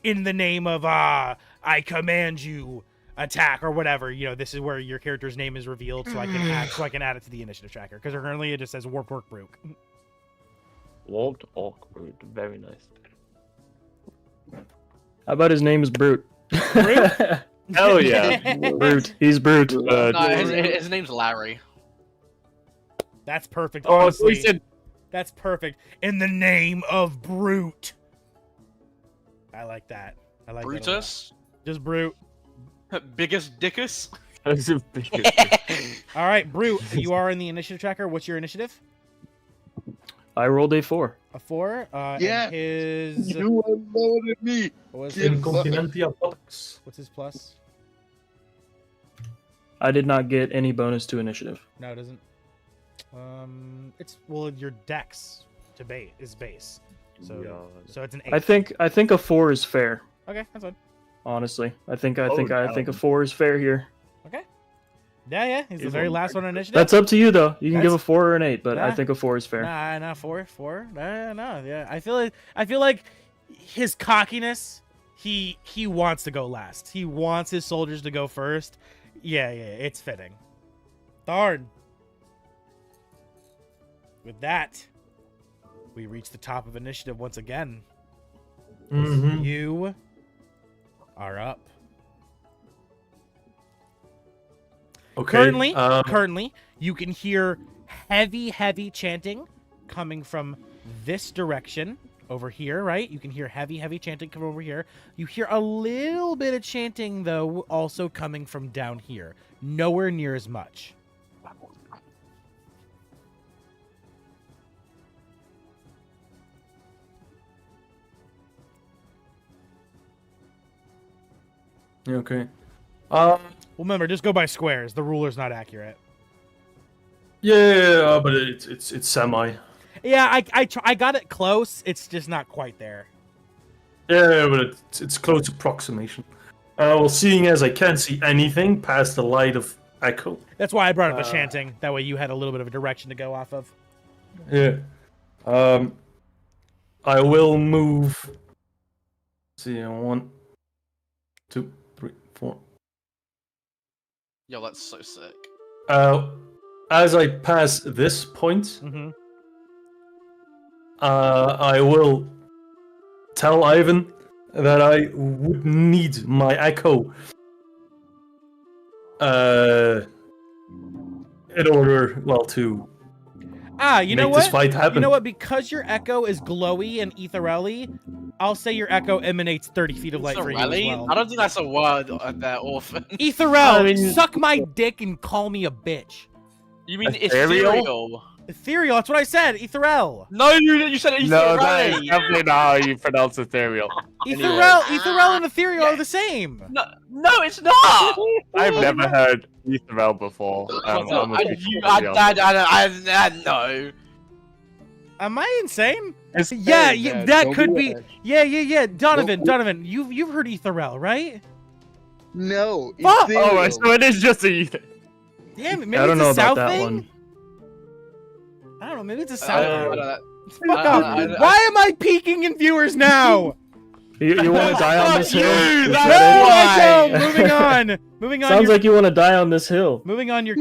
in the name of I command you, attack or whatever. You know, this is where your character's name is revealed, so I can add it to the initiative tracker because currently it just says Warped Orc Brute. Warped Orc Brute. Very nice. How about his name is Brute? Brute? Hell yeah. Brute. He's Brute. No, his name's Larry. That's perfect. Oh, Honestly, we said that's perfect. In the name of Brute. I like that. I like that a lot. Brutus. Just Brute. Biggest dickus. All right, Brute, you are in the initiative tracker. What's your initiative? I rolled a 4. A 4. Yeah. And his You are lower than me. what was Yeah. his, Incontinentia Box. what's his plus? I did not get any bonus to initiative. No, it doesn't. It's your dex to base is base. So it's an 8. I think a 4 is fair. Okay, that's fine. Honestly, I think Oh, a 4 is fair here. Okay. Yeah. He's the very last one on initiative. That's up to you though. You can give a That's- 4 or an 8, but I Nah. think a 4 is fair. Nah, 4. No, yeah. I feel like his cockiness. He wants to go last. He wants his soldiers to go first. Yeah. It's fitting. Tharn. With that, we reach the top of initiative once again. Mhm. You are up. Okay. Currently, you can hear heavy chanting coming from this direction over here, right? You can hear heavy chanting come over here. You hear a little bit of chanting, though, also coming from down here. Nowhere near as much. Okay. Well, remember, just go by squares. The ruler's not accurate. Yeah, but it's semi. Yeah, I got it close. It's just not quite there. Yeah, but it's close approximation. Well, seeing as I can't see anything past the light of echo. That's why I brought up the chanting. That way you had a little bit of a direction to go off of. Yeah. I will move. Let's see, 1, 2, 3, 4. Yo, that's so sick. As I pass this point, Mm-hmm. I will tell Ivyn that I would need my echo in order, well, to You know make what? this fight happen. You know what? Because your echo is glowy and ethereally, I'll say your echo emanates 30 feet of light for you as well. I don't think that's a word there, Orphan. Ethereal, suck my dick and call me a bitch. You mean Ethereal? ethereal? Ethereal, that's what I said. Ethereal. No, you said ethereal. No, that is definitely not how you pronounce ethereal. Ethereal and ethereal are the same. No, it's not. I've never heard ethereal before. No. Am I insane? It's Yeah, that don't could be be. Yeah. Donovan, you've heard ethereal, right? No. Fuck! ethereal. Oh, so it is just a ether. Damn it, maybe I don't it's know a about south that thing. one. I don't know. Maybe it's a south thing. Fuck I- off! I- Why am I peeking in viewers now? You want to die on this hill? Is No, that it? I don't. Moving on. Moving on. Sounds your, like you want to die on this hill. moving on. Your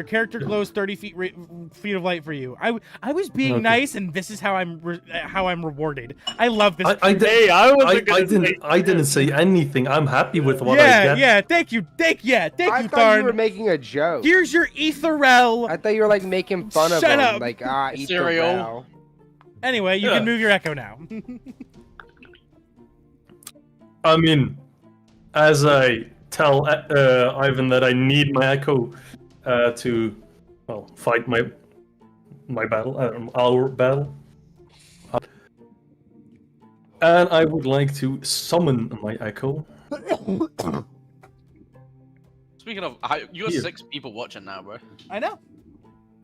character glows 30 feet of light for you. I was being Okay. nice, and this is how I'm rewarded. I love this. I I didn't say anything. I'm happy with what I get. yeah. Thank you. Thank you, I thought you were Tharn. making a joke. Here's your ethereal. I thought you were like making fun of Shut him. up. Like, eat Cereal. the row. Anyway, you Yeah. can move your echo now. I mean, as I tell Ivyn that I need my echo to, well, fight my battle, our battle, and I would like to summon my echo. Speaking of, you got Here. 6 people watching now, bro. I know.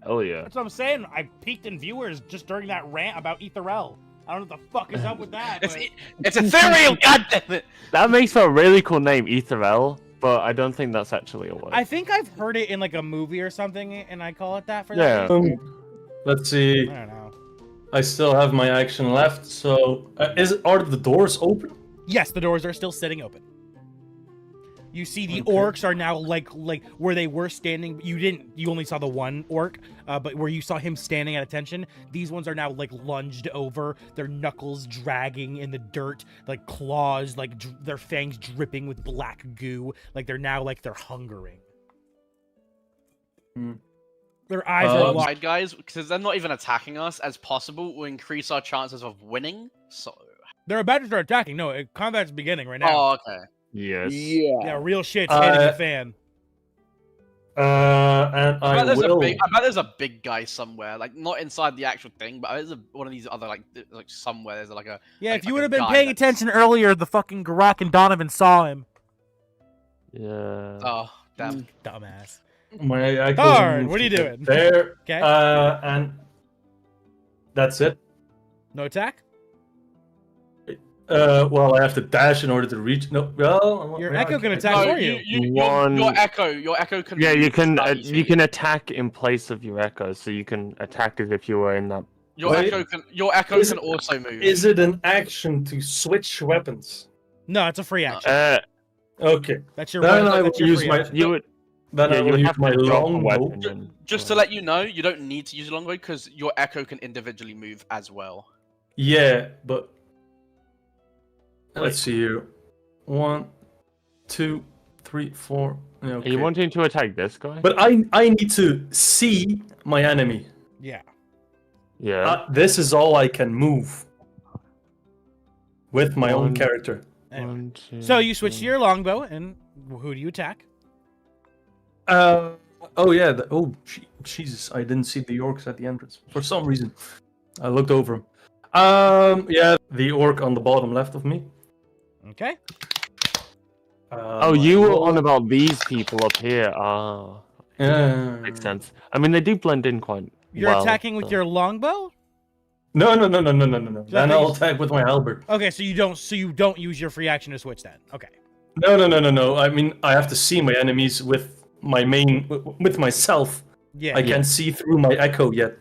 Oh yeah. That's what I'm saying. I peaked in viewers just during that rant about ethereal. I don't know what the fuck is up with that. It's but- it's ethereal. God damn it. That makes for a really cool name, ethereal, but I don't think that's actually a word. I think I've heard it in like a movie or something, and I call it that for Yeah. that. Let's see. I don't know. I still have my action left, so are the doors open? Yes, the doors are still sitting open. You see the Okay. orcs are now like where they were standing. You only saw the one orc, but where you saw him standing at attention, these ones are now like lunged over, their knuckles dragging in the dirt, like claws, like their fangs dripping with black goo, like they're hungering. Hmm. Their eyes are Um, locked. Right, guys, because they're not even attacking us as possible, will increase our chances of winning. So. They're about to start attacking. No, combat's beginning right now. Oh, okay. Yes. Yeah. Yeah, real shit's hitting the fan. And I bet, will. I bet there's a big guy somewhere, like not inside the actual thing, but there's one of these other like somewhere there's like a. Yeah, like- if you like would a have been guy paying that's- attention earlier, the fucking Garrak and Donovan saw him. Yeah. Oh, damn. Dumbass. My echoes Tharn, moved what are you to doing? There. Okay. And that's it. No attack? Well, I have to dash in order to reach. No, well, Your yeah, echo can I- attack No, for you. your echo can. Yeah, you move can without you can attack in place of your echo, so you can attack as if you were in that. Your Wait. echo Is can it- also move. Is it an action to switch weapons? No, it's a free action. Okay. That's your Then one. I will That's your use free my. action. You would. Then Yeah, I you will would use have my to drop a longbow. weapon. and- Just to let you know, you don't need to use your longbow because your echo can individually move as well. Yeah, but let's see here. 1, 2, 3, 4. Are Okay. you wanting to attack this guy? But I need to see my enemy. Yeah. Yeah. This is all I can move. with my own One. character. One, two, So you switch to three. your longbow, and who do you attack? Oh yeah. Jesus! I didn't see the orcs at the entrance for some reason. I looked over them. Yeah, the orc on the bottom left of me. Okay. Oh, you were on about these people up here. Ah, Yeah. makes sense. I mean, they do blend in quite You're well. attacking with so- your longbow? No. So Then I I'll think- attack with my halberd. Okay, so you don't use your free action to switch then. Okay. No. I mean, I have to see my enemies with myself. Yeah. I can't see through my echo yet.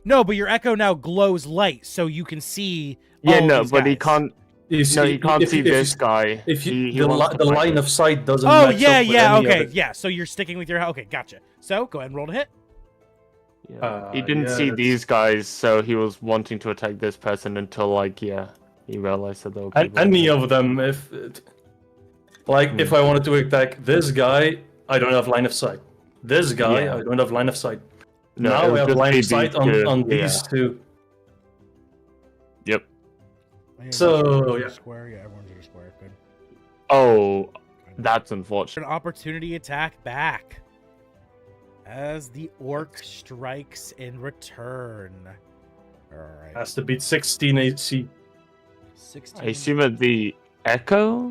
No, but your echo now glows light, so you can see. Yeah, all no, these but he guys. can't. You see, No, he can't if see you- if this you- guy. If you, He the wants to fight line it. of sight doesn't. Oh match yeah, up with yeah. any Okay, other- yeah. So you're sticking with your. Okay, gotcha. So go ahead and roll to hit. Yeah. He didn't yeah, see that's- these guys, so he was wanting to attack this person until, like, yeah, he realized that they were And people. any of them, if if I wanted to attack this guy, I don't have line of sight. This guy, Yeah. I don't have line of sight. No, Now it'll I have just line be of sight these two, on yeah. these two. Yep. So, yeah. Square. Yeah, everyone's in a square. Good. Oh, that's unfortunate. An opportunity attack back as the orc strikes in return. All right. Has to beat 16 AC. 16. I assume at the echo.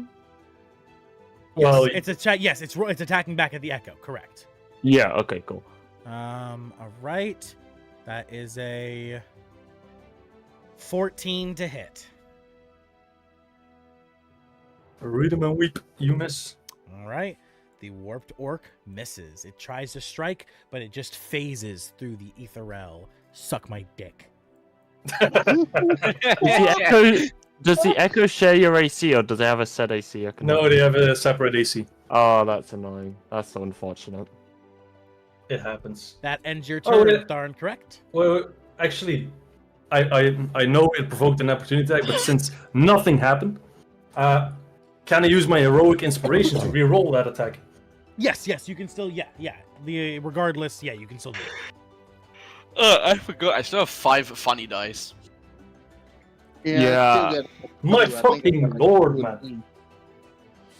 Yes, Well, it's yes, it's attacking back at the echo. Correct. Yeah. Okay. Cool. All right. That is a 14 to hit. read them and weep. You miss. All right. The warped orc misses. It tries to strike, but it just phases through the ethereal. Suck my dick. Does the echo share your AC, or does it have a set AC? I can No, they have a separate AC. Oh, that's annoying. That's so unfortunate. It happens. That ends your Oh, turn, yeah. Tharn, correct? Well, actually, I know it provoked an opportunity attack, but since nothing happened, can I use my heroic inspiration to re-roll that attack? Yes, you can still, yeah. Regardless, yeah, you can still do it. I forgot. I still have 5 funny dice. Yeah. I still got- My I think fucking I'm gonna lord, do it. man.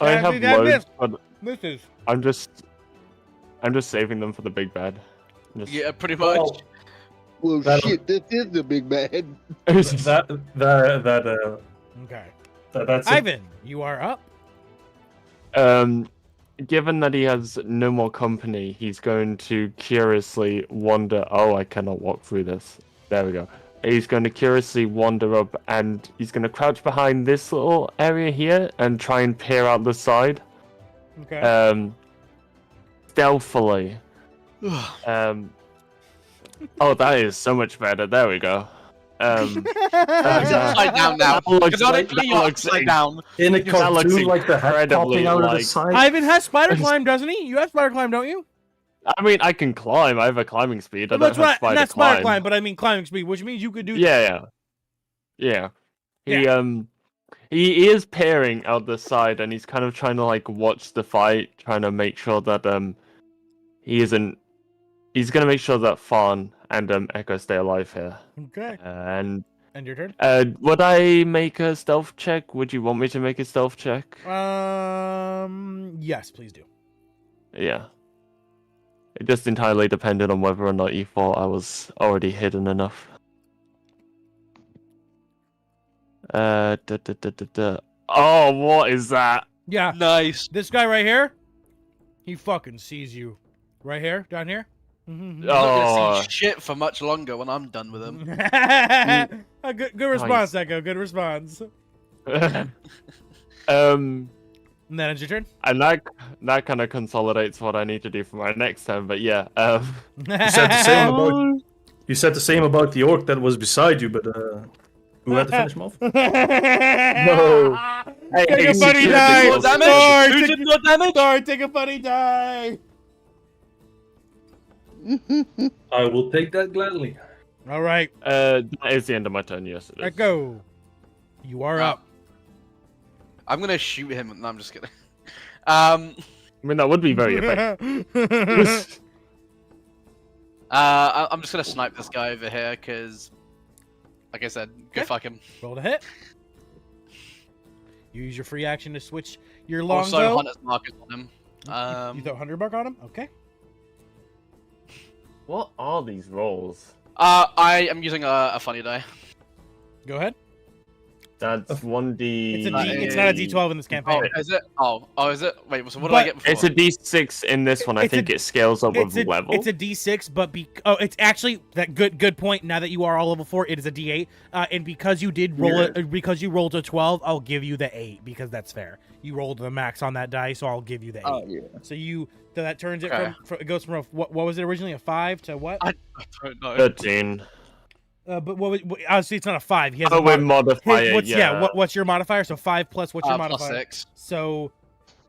I have loads, but Misses. I'm just saving them for the big bad. Just... Yeah, pretty much. Well, Well, That'll- shit, this is the big bad. that's Okay. it. Ivyn, you are up. Given that he has no more company, he's going to curiously wander. Oh, I cannot walk through this. There we go. He's going to curiously wander up, and he's going to crouch behind this little area here and try and peer out the side. Okay. Stealthily. Oh, that is so much better. There we go. He's upside down now. That looks Canonically, you're looks upside down. In a That looks cartoon like the head incredibly popping out of the like- side. Ivyn has spider climb, doesn't he? You have spider climb, don't you? I mean, I can climb. I have a climbing speed. I don't That's have right. spider Not spider climb. climb, but I mean climbing speed, which means you could do. Yeah. He is peering out the side, and he's kind of trying to like watch the fight, trying to make sure that he isn't. He's gonna make sure that Tharn and Echo stay alive here. Okay. And And your turn. would I make a stealth check? Would you want me to make a stealth check? Yes, please do. Yeah. It just entirely depended on whether or not you thought I was already hidden enough. Oh, what is that? Yeah. Nice. This guy right here, he fucking sees you. Right here, down here. I'm Mhm. not gonna Oh. see shit for much longer when I'm done with him. A good response, Echo. Good response. And then it's your turn. And that kind of consolidates what I need to do for my next turn. But yeah, You said the same about the orc that was beside you, but who had to finish him off? No. Hey, Take a hey, funny security die. was- Damage? Sorry, Who did more damage? Sorry, take a funny die. I will take that gladly. All right, that is the end of my turn. Yes, it is. Echo. You are up. I'm gonna shoot him. No, I'm just kidding. I mean, that would be very effective. I'm just gonna snipe this guy over here because, like I said, go Okay. fuck him. Roll to hit. You use your free action to switch your Also, longbow. Hunter's Mark is on him. You throw Hunter Mark on him? Okay. What are these rolls? I am using a funny die. Go ahead. That's 1d. It's a D. It's not a D12 in this campaign. Oh, is it? Oh, is it? Wait, so what did I get before? It's a d6 in this one. I think it scales up with level. It's a D6, but it's actually that good point. Now that you are all level 4, it is a D8. And because you did roll it, because you rolled a 12, I'll give you the 8 because that's fair. You rolled the max on that die, so I'll give you the 8. Oh, yeah. So that turns it from it goes from what was it originally, a 5 to what? I don't know. 13. But obviously it's not a 5. He has we modify it. What's your modifier? So 5 plus what's your modifier? Plus 6. So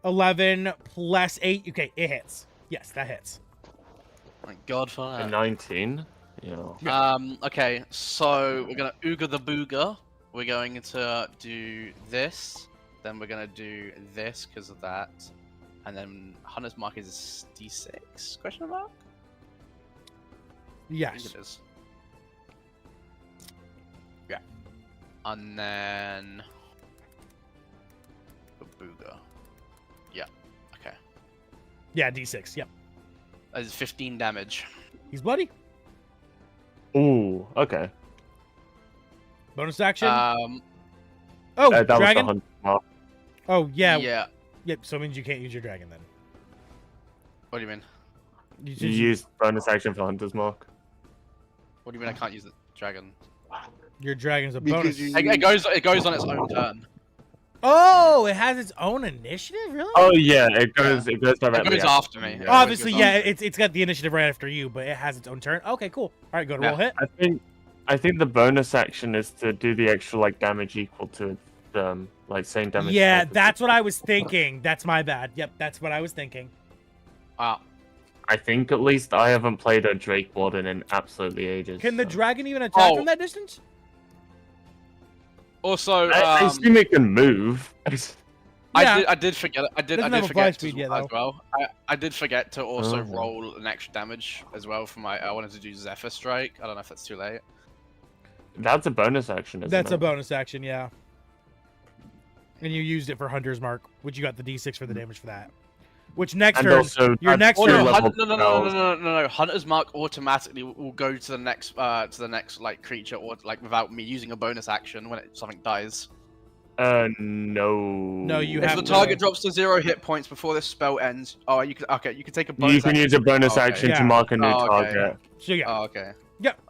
11 plus 8. Okay, it hits. Yes, that hits. Thank God for A that. 19. Yeah. Okay, so we're gonna Ooga the Booga. We're going to do this. Then we're gonna do this because of that. And then Hunter's Mark is D6? Question mark? I Yes. think it is. Yeah. And then the Booga. Yeah. Okay. Yeah, D6. Yep. That is 15 damage. He's bloody. Ooh. Okay. Bonus action. Um. Oh, That was dragon. the hunt mark. Oh, yeah. Yeah. Yep. So it means you can't use your dragon then. What do you mean? You use bonus action for Hunter's Mark. What do you mean I can't use the dragon? Your dragon's a Because bonus. It goes on its own turn. Oh, it has its own initiative, really? Oh yeah, it goes directly. It goes after me. Yeah. Yeah. Obviously, it goes yeah. after It's got the initiative right after you, but it has its own turn. Okay, cool. All right, go to roll hit. I think the bonus action is to do the extra damage equal to same damage. Yeah, type as that's the- what I was thinking. That's my bad. Yep, that's what I was thinking. Wow. I think at least I haven't played a Drake Warden in absolutely ages. Can the so- dragon even attack from that distance? Also, I assume it can move. Yeah. I did forget. I did Doesn't have a fly forget speed to, yet, as though. well. I did forget to also Oh. roll an extra damage as well for my. I wanted to do Zephyr Strike. I don't know if that's too late. That's a bonus action, isn't That's it? a bonus action, yeah. And you used it for Hunter's Mark, which you got the D6 for the damage for that. Which next And turn, also, your that's next Oh, your turn. no, level no. Hunter's Mark automatically will go to the next creature or without me using a bonus action when something dies. No. No, you If have the to- target drops to 0 hit points before this spell ends, you can take a bonus. You can use a bonus Okay. action Yeah. to mark a new Oh, okay. target. So yeah. Oh, okay. Yep.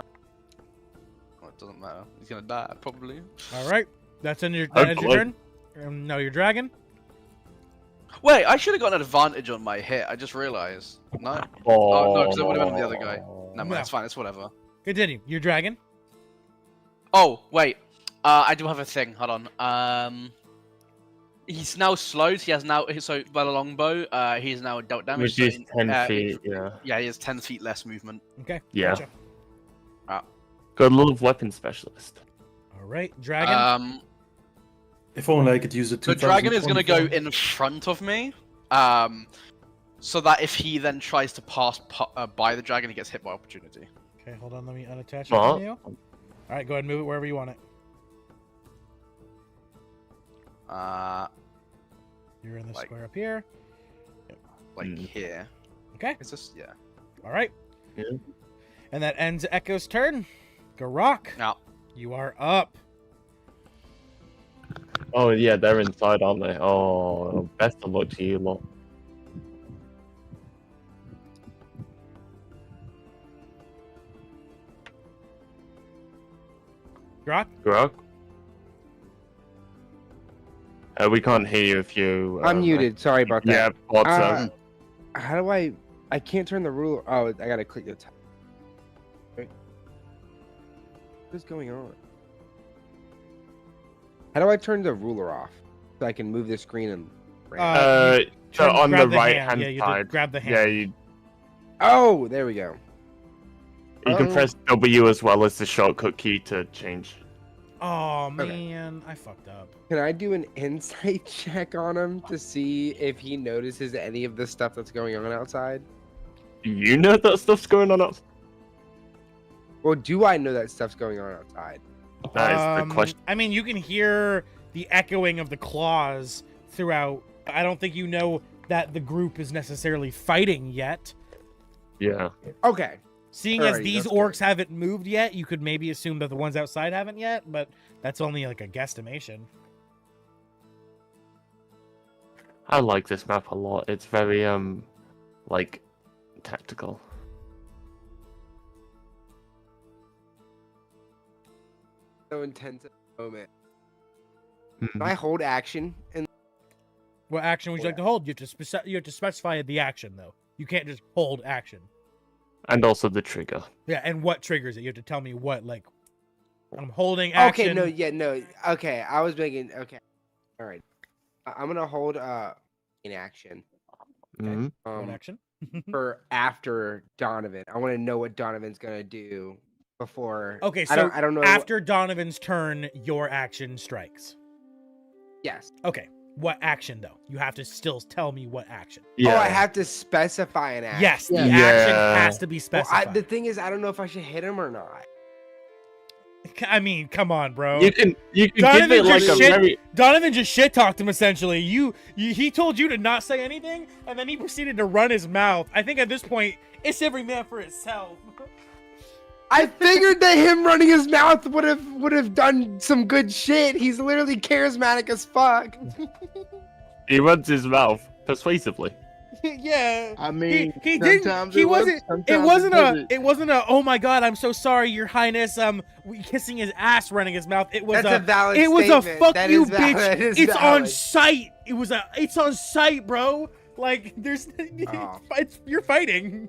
Well, it doesn't matter. He's gonna die probably. All right. That's in your turn. Hopefully. No, your dragon. Wait, I should have got an advantage on my hit. I just realized. No. Oh, no, because it would have been the other guy. No, No. it's fine. It's whatever. Continue. Your dragon. Oh, wait. I do have a thing. Hold on. He's now slowed. He has now by the longbow. He's now dealt damage. Which is so 10 feet, yeah. Yeah, he has 10 feet less movement. Okay. Yeah. Gotcha. Got a little weapon specialist. All right. Dragon. If only I could use it. The dragon is going to go in front of me, so that if he then tries to pass by the dragon, he gets hit by opportunity. Okay. Hold on. Let me unattach it Well, from you. All right. Go ahead and move it wherever you want it. You're in the Like- square up here. Here. Okay. It's just yeah. All right. Yeah. And that ends Echo's turn. Garrak, Now, you are up. Oh yeah, they're inside, aren't they? Oh, best of luck to you lot. Garrak. Garrak? We can't hear you if you. I'm muted. Sorry about Yeah, that. thought so. How do I can't turn the ruler. Oh, I gotta click the tab. Wait. What is going on? How do I turn the ruler off so I can move the screen and? So on the grab right hand. hand Yeah, you side. grab the hand. Yeah, you Oh, there we go. can press W as well as the shortcut key to change. Oh Okay. man, I fucked up. Can I do an insight check on him to see if he notices any of the stuff that's going on outside? You know that stuff's going on outside? Or do I know that stuff's going on outside? That is the question. I mean, you can hear the echoing of the claws throughout. I don't think you know that the group is necessarily fighting yet. Yeah. Okay. Seeing as Alrighty, these that's orcs good. haven't moved yet, you could maybe assume that the ones outside haven't yet, but that's only like a guesstimation. I like this map a lot. It's very like tactical. So intense at the moment. Mhm. Can I hold action? And What action would you like to hold? You have to specify the action though. You can't just hold action. And also the trigger. Yeah, and what triggers it? You have to tell me what, like, I'm holding action. okay, no, yeah, no. Okay, I was making. Okay, all right. I'm gonna hold in action. Mhm. What action? For after Donovan. I want to know what Donovan's gonna do before. Okay, so I don't know. after Donovan's turn, your action strikes. Yes. Okay, what action though? You have to still tell me what action. Yeah. Oh, I have to specify an action. Yes, the Yeah. action Yeah. has to be Well, specified. the thing is, I don't know if I should hit him or not. I mean, come on, bro. You can Donovan give it like just a shit- very Donovan just shit talked him essentially. He told you to not say anything, and then he proceeded to run his mouth. I think at this point, it's every man for himself. I figured that him running his mouth would have done some good shit. He's literally charismatic as fuck. he runs his mouth persuasively. Yeah. I mean, he didn't. sometimes He it works, wasn't. It sometimes wasn't doesn't. a. It wasn't a. Oh my God! I'm so sorry, Your Highness. Kissing his ass, running his mouth. It was That's a valid It was a statement. fuck That you, is valid. That bitch. is It's on valid. site. It was a. It's on site, bro. Like there's. Oh. You're fighting.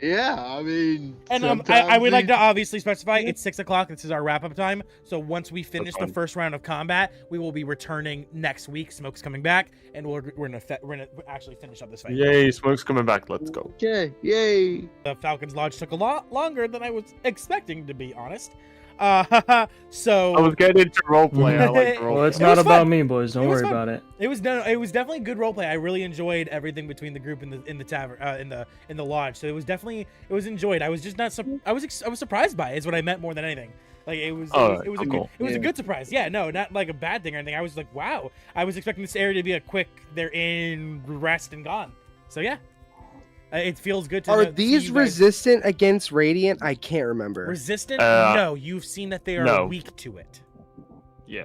Yeah, I mean, And I sometimes would like to these- obviously specify it's 6 o'clock. This is our wrap up time. So once we finish the fine. first round of combat, we will be returning next week. Smoke's coming back, and we're gonna actually finish up this fight. Yay, smoke's coming back. Let's go. Okay, yay. The Falcons Lodge took a lot longer than I was expecting, to be honest. So I was getting into roleplay. I like Well, roleplay. it's It not was about fun. me, boys. Don't It was worry fun. about it. it was definitely good roleplay. I really enjoyed everything between the group in the tavern in the lodge. So it was enjoyed. I was just not I was surprised by it. Is what I meant more than anything. Like it was Oh, it was a cool. good, Yeah. good surprise. Yeah, no, not like a bad thing or anything. I was like, wow. I was expecting this area to be a quick. They're in, rest, and gone. So yeah, it feels good to. Are see these you guys- resistant against radiant? I can't remember. resistant? Uh, No, you've seen that they are no. weak to it. Yeah.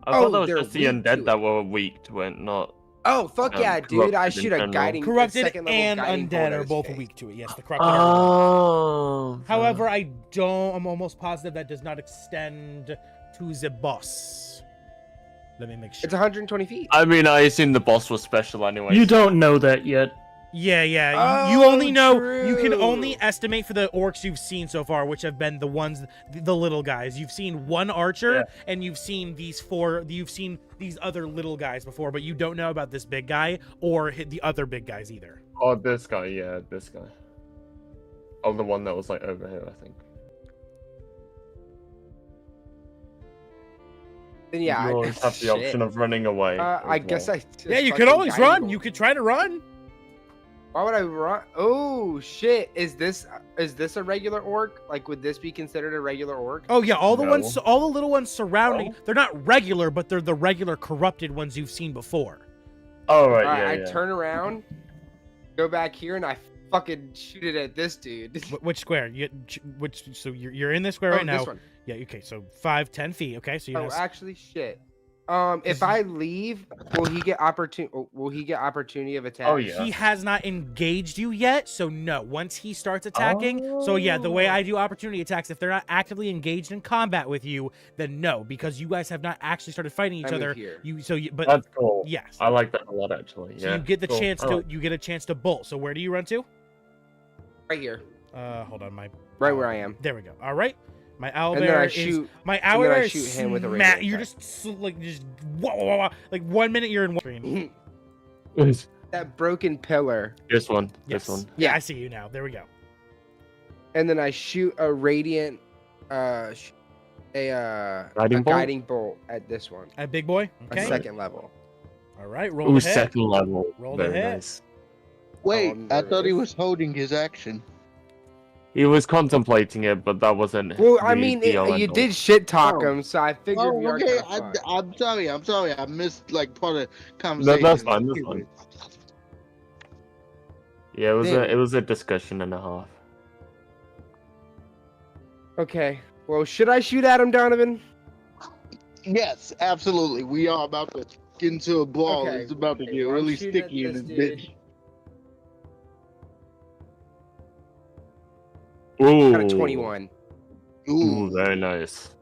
I Oh, thought that was they're just the weak to undead it. that were weak to it, not. Oh fuck yeah, dude! I corrupted in shoot a general. guiding. Corrupted second level and guiding bolt undead at are his both face. weak to it. Yes, the corrupted are. Oh. However, I'm almost positive that does not extend to the boss. Let me make sure. It's 120 feet. I mean, I assume the boss was special anyway. You don't know that yet. Yeah. You Oh, only know. You can true. only estimate for the orcs you've seen so far, which have been the ones, the little guys. You've seen one archer, Yeah. and you've seen these four. You've seen these other little guys before, but you don't know about this big guy or the other big guys either. Oh, this guy, yeah, this guy. Oh, the one that was like over here, I think. Then yeah, you always have the shit. option of running away. I as guess well. I. just Yeah, you could fucking always guiding run. bolt. You could try to run. Why would I run? Oh shit! Is this a regular orc? Like, would this be considered a regular orc? Oh yeah, all the No. ones, all the little ones surrounding. No. They're not regular, but they're the regular corrupted ones you've seen before. Oh, right, Alright, yeah, I yeah. turn around, go back here, and I fucking shoot it at this dude. Which square? So you're in this square Oh, right now. this one. Yeah. Okay. So 5-10 feet. Okay. So you're Oh, not. actually, shit. If I leave, will he get opportunity of attack? Oh, yeah. He has not engaged you yet, so no. Once he starts attacking, so yeah, the way I do opportunity attacks, if they're not actively engaged in combat with you, then no, because you guys have not actually started fighting each I move other. here. But That's cool. yes, I like that a lot, actually. so Yeah. you get the cool. chance I to like- bolt. So where do you run to? Right here, Hold on, right where I am. There we go. All right, my And then I owlbear is shoot. my and then I owlbear shoot is him with a sma- radiant You're attack. just whoa, whoa, whoa, like 1 minute you're in one screen. That broken pillar, This one. Yes. This one. Yeah, Yeah. I see you now. There we go. and then I shoot a radiant, a Guiding bolt? guiding bolt at this one, A big boy. a Okay. second level. All right. Roll Ooh, the hit. second level. Roll the Very hit. nice. Wait, I'm I thought he nervous. was holding his action. He was contemplating it, but that wasn't. Well, I the mean, be-all you end-all. did shit talk Oh. him, so I figured we Oh, are okay. kind of fucked. I'm sorry. I'm sorry. I missed like part of the No, conversation. that's fine. That's fine. Yeah, Then- it was a discussion and a half. Okay. Well, should I shoot at him, Donovan? Yes, absolutely. We are about to get into a brawl. Okay, It's about to get I'm really shooting at sticky in this this dude. bitch. Ooh. Got a 21. Ooh, very nice.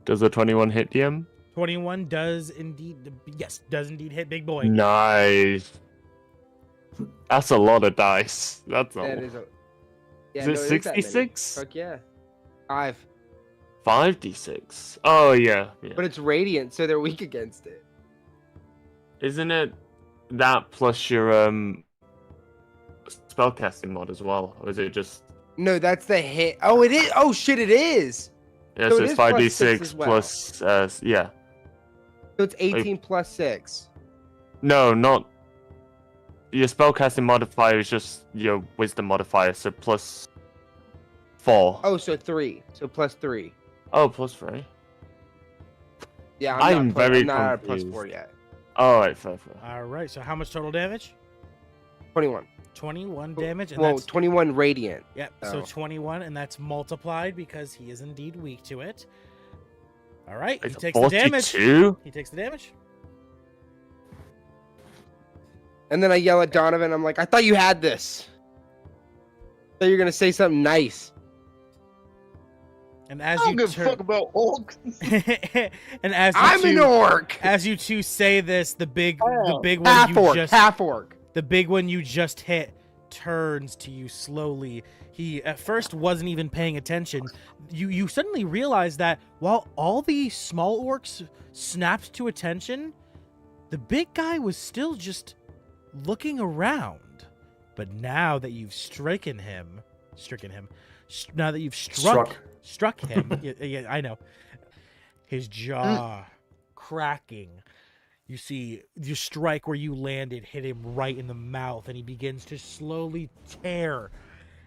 Does a 21 hit DM? 21 does indeed hit big boy. Nice. That's a lot of dice. That's That a. is a. Is no, it that many. 66? Fuck yeah. 5. 5d6. Oh yeah. But it's radiant, so they're weak against it. Isn't it that plus your spellcasting mod as well, or is it just? No, that's the hit. Oh, it is. Oh shit, it is. Yeah, So so it it's is plus 5d6 6 as well. plus yeah. So it's 18 plus 6. No, not. Your spellcasting modifier is just your wisdom modifier, so plus 4. Oh, so 3. So plus 3. Oh, plus 3. Yeah, I'm very I'm not at a plus confused. 4 yet. All right, fair. All right. So how much total damage? 21. 21 damage, and Well, that's 21 radiant. yep. Oh. So 21, and that's multiplied because he is indeed weak to it. All right. He It's takes the damage. 42. He takes the damage. And then I yell at Donovan. I'm like, I thought you had this. I thought you were gonna say something nice. And as I don't you give a fuck about orcs. and as you I'm two, an orc. as you two say this, the big one Half you orc. just Half orc. the big one you just hit turns to you slowly. He at first wasn't even paying attention. You suddenly realize that while all the small orcs snapped to attention, the big guy was still just looking around. But now that you've now that you've struck him, yeah, I know, his jaw cracking. You see, your strike where you landed hit him right in the mouth, and he begins to slowly tear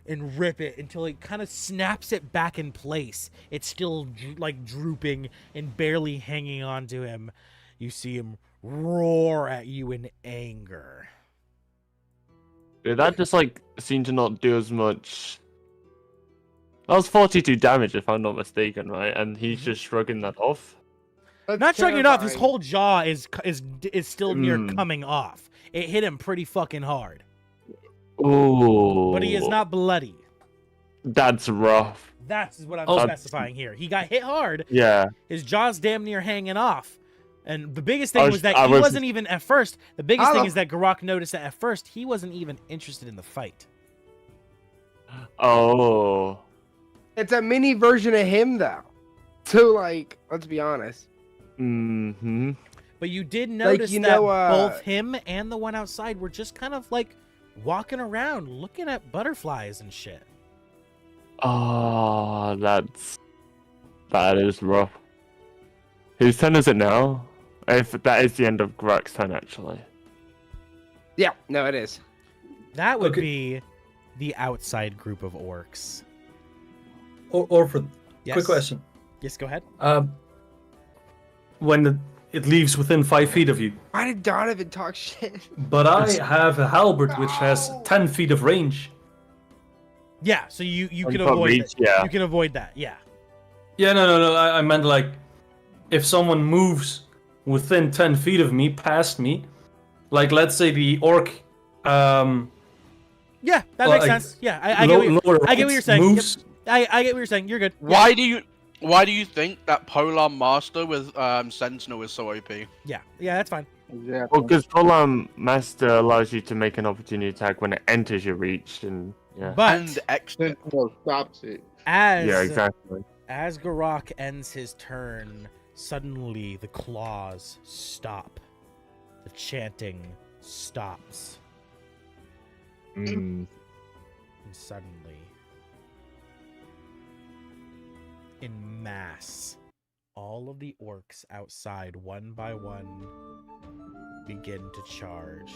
and rip it until it kind of snaps it back in place. It's still like drooping and barely hanging on to him. You see him roar at you in anger. Did that just like seem to not do as much? That was 42 damage, if I'm not mistaken, right? And he's just shrugging that off. That's Not shrugging it off. His terrifying. whole jaw is still near Mm. coming off. It hit him pretty fucking hard, Ooh. but he is not bloody. That's rough. That's what I'm Oh. specifying here. He got hit hard. Yeah. His jaw's damn near hanging off. And the biggest thing I was was- that I he was- wasn't even at first. The biggest thing Hello. is that Garrak noticed that at first he wasn't even interested in the fight. Oh. It's a mini version of him, though. So, like, let's be honest. Mm-hmm. But you did notice you that know, both him and the one outside were just kind of like walking around looking at butterflies and shit. Oh, that is rough. Whose turn is it now? If that is the end of Garrak's turn, actually. Yeah, no, it is. That would Okay. be the outside group of orcs. Orphan, Yes. quick question. Yes, go ahead. When it leaves within 5 feet of you, Why did Donovan talk shit? but I have a halberd which has 10 feet of range. Yeah, so you can Uncut avoid reach, it. yeah. You can avoid that. Yeah. Yeah, no. I meant like, if someone moves within 10 feet of me, past me, like let's say the orc, Yeah, that Well, makes I- sense. Yeah, I get what lower I get what right you're saying. Yep. moves. I get what you're saying. You're good. Why do you think that Polar Master with Sentinel is so OP? Yeah, that's fine. Exactly. Well, because Polar Master allows you to make an opportunity attack when it enters your reach, and yeah. But And extra. Sentinel stops it. as Yeah, exactly. as Garrak ends his turn, suddenly the claws stop. The chanting stops, Mm. and suddenly, in mass, all of the orcs outside, one by one, begin to charge.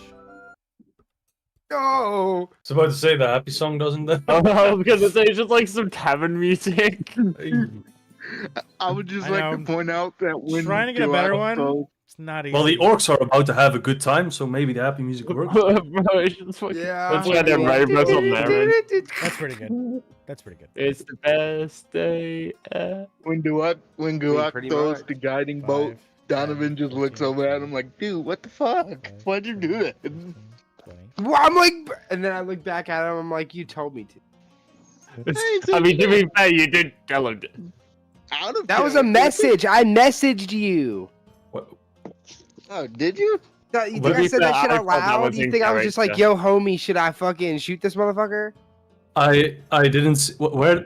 No. I was about to say the happy song doesn't. I was gonna say it's just like some tavern music. I would just I like know. to point out that when Trying to get a better Goliath one. goes- It's not easy. Well, the orcs are about to have a good time, so maybe the happy music works. Bro, it's just fucking... Yeah. Let's get them rainbows on there, man. That's pretty good. That's pretty good. It's the best day ever. when Garrak pretty throws much. the guiding bolt, 5, Donovan 10, just looks 15, over at him like, dude, what the fuck? 5, Why'd you do that? 20. Well, I'm like, and then I look back at him. I'm like, you told me to. I mean, to be fair, you did tell him. Out of That was a character. message. I messaged you. Oh, did you? You think To I be said that fair, shit I out thought that loud? was You think I was just like, incorrect, yo, homie, should I fucking shoot this motherfucker? I didn't see, where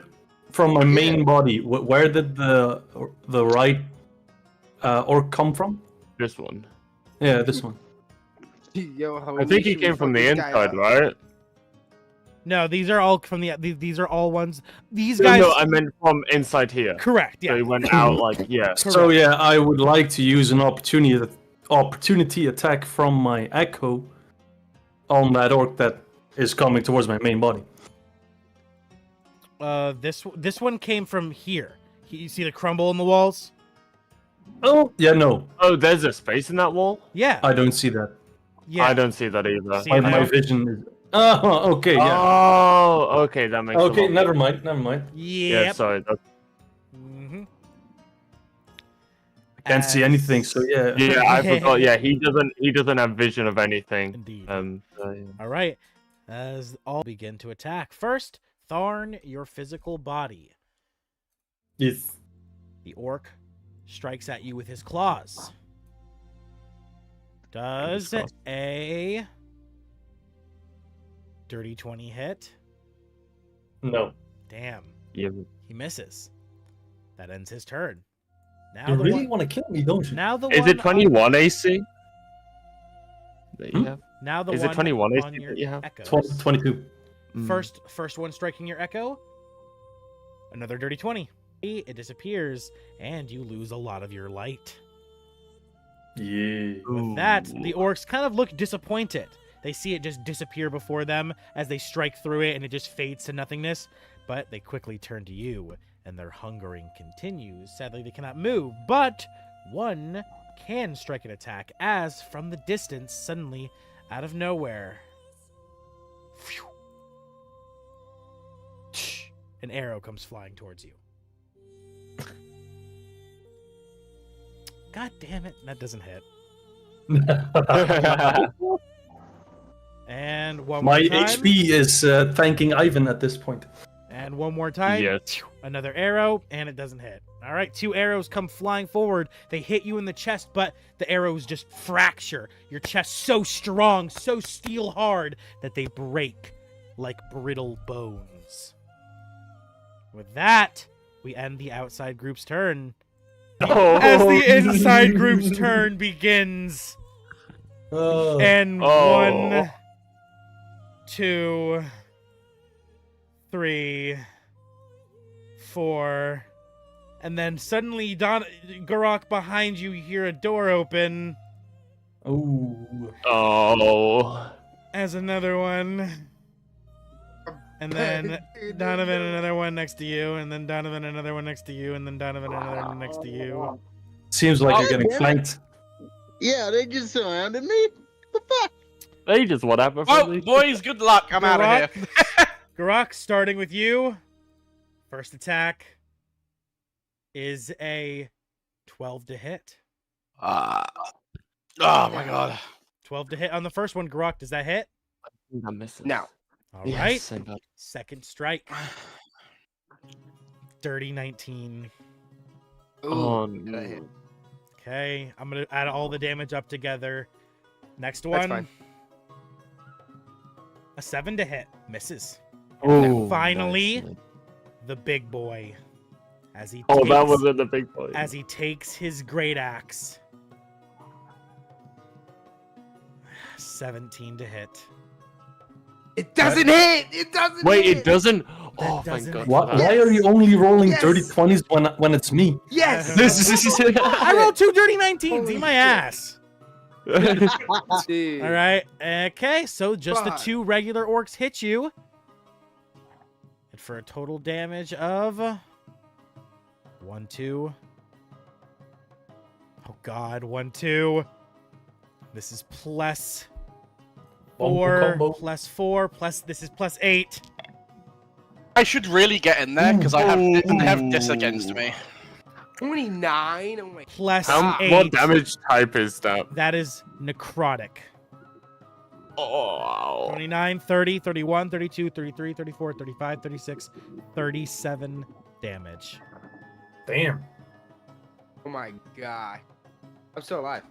from my main body. Where did the right orc come from? This one. Yeah, this one. Yo, homie, I think he should we came from fuck the this guy inside, up? right? No, these are all from the. These are all ones. These No, guys. no, I meant from inside here. Correct. So Yeah. he went out like, yeah. So yeah, I would like to use an opportunity attack from my echo on that orc that is coming towards my main body. This one came from here. You see the crumble in the walls? Oh yeah, no, Oh, there's a space in that wall? Yeah. I don't see that. Yeah. I don't see that either. See My, it now? my vision is. Oh, okay, yeah. Oh, okay, that makes Okay, a lot never more- mind. Yeah, Yep. sorry. That's... Mm-hmm. I can't see anything, so yeah. Yeah, I forgot. Yeah, he doesn't have vision of anything. Indeed. So, yeah. All right. As all begin to attack. First, Tharn, your physical body. Yes. The orc strikes at you with his claws. Does Fingers crossed. a dirty 20 hit? No. Damn. Yeah. He misses. That ends his turn. Now You the really one, want to kill me, don't you? now the Is one it 21 AC? That you Hmm? have? now the Is it one 21 on AC your that you have? echoes. 22. Mm. First one striking your echo. Another dirty 20. It disappears, and you lose a lot of your light. Yeah. With that, the Ooh. orcs kind of look disappointed. They see it just disappear before them as they strike through it, and it just fades to nothingness. But they quickly turn to you, and their hungering continues. Sadly, they cannot move, but one can strike an attack as, from the distance, suddenly, out of nowhere, phew, an arrow comes flying towards you. God damn it, that doesn't hit. And one My more time. HP is thanking Ivyn at this point. And one more time. Yes. Another arrow, and it doesn't hit. All right, 2 arrows come flying forward. They hit you in the chest, but the arrows just fracture. Your chest so strong, so steel hard, that they break like brittle bones. With that, we end the outside group's turn. Oh, As the inside group's turn begins. Oh. And Oh. 1, 2, 3, 4, and then suddenly, Garrak, behind you, you hear a door open. Ooh. Oh. As another one, and then Donovan, another one next to you, and then Donovan, another one next to you, and then Donovan, another one next to you. Seems like Oh, you're getting yeah. flanked. Yeah, they just surrounded me. The fuck? They just what happened? Oh, boys, good luck. I'm out of here. Garrak, starting with you. First attack is a 12 to hit. Oh my god. 12 to hit on the first one. Garrak, does that hit? I miss it. No. All right. Yes, I got- Second strike. Dirty 19. Oh, Did I hit? no. Okay, I'm gonna add all the damage up together. Next That's one. fine. A 7 to hit. Misses. Oh, finally- nice. The big boy. As he Oh, takes, that was in the big boy. as he takes his great axe. 17 to hit. It doesn't hit. It doesn't Wait, hit. it doesn't. Oh, thank doesn't God. hit. for Why, that. why are you only rolling Yes. dirty 20s when it's me? Yes. I rolled 2 dirty 19s. Eat my ass. Dude. All right. Okay, so just the Fuck. 2 regular orcs hit you. And for a total damage of 1, 2. Oh god, 1, 2. This is plus 4, combo. plus 4, plus this is plus 8. I should really get in there because I have this against me. 29. Oh my. Plus What 8. damage type is that? That is necrotic. Oh. 29, 30, 31, 32, 33, 34, 35, 36, 37 damage. Damn. Oh my god. I'm still alive.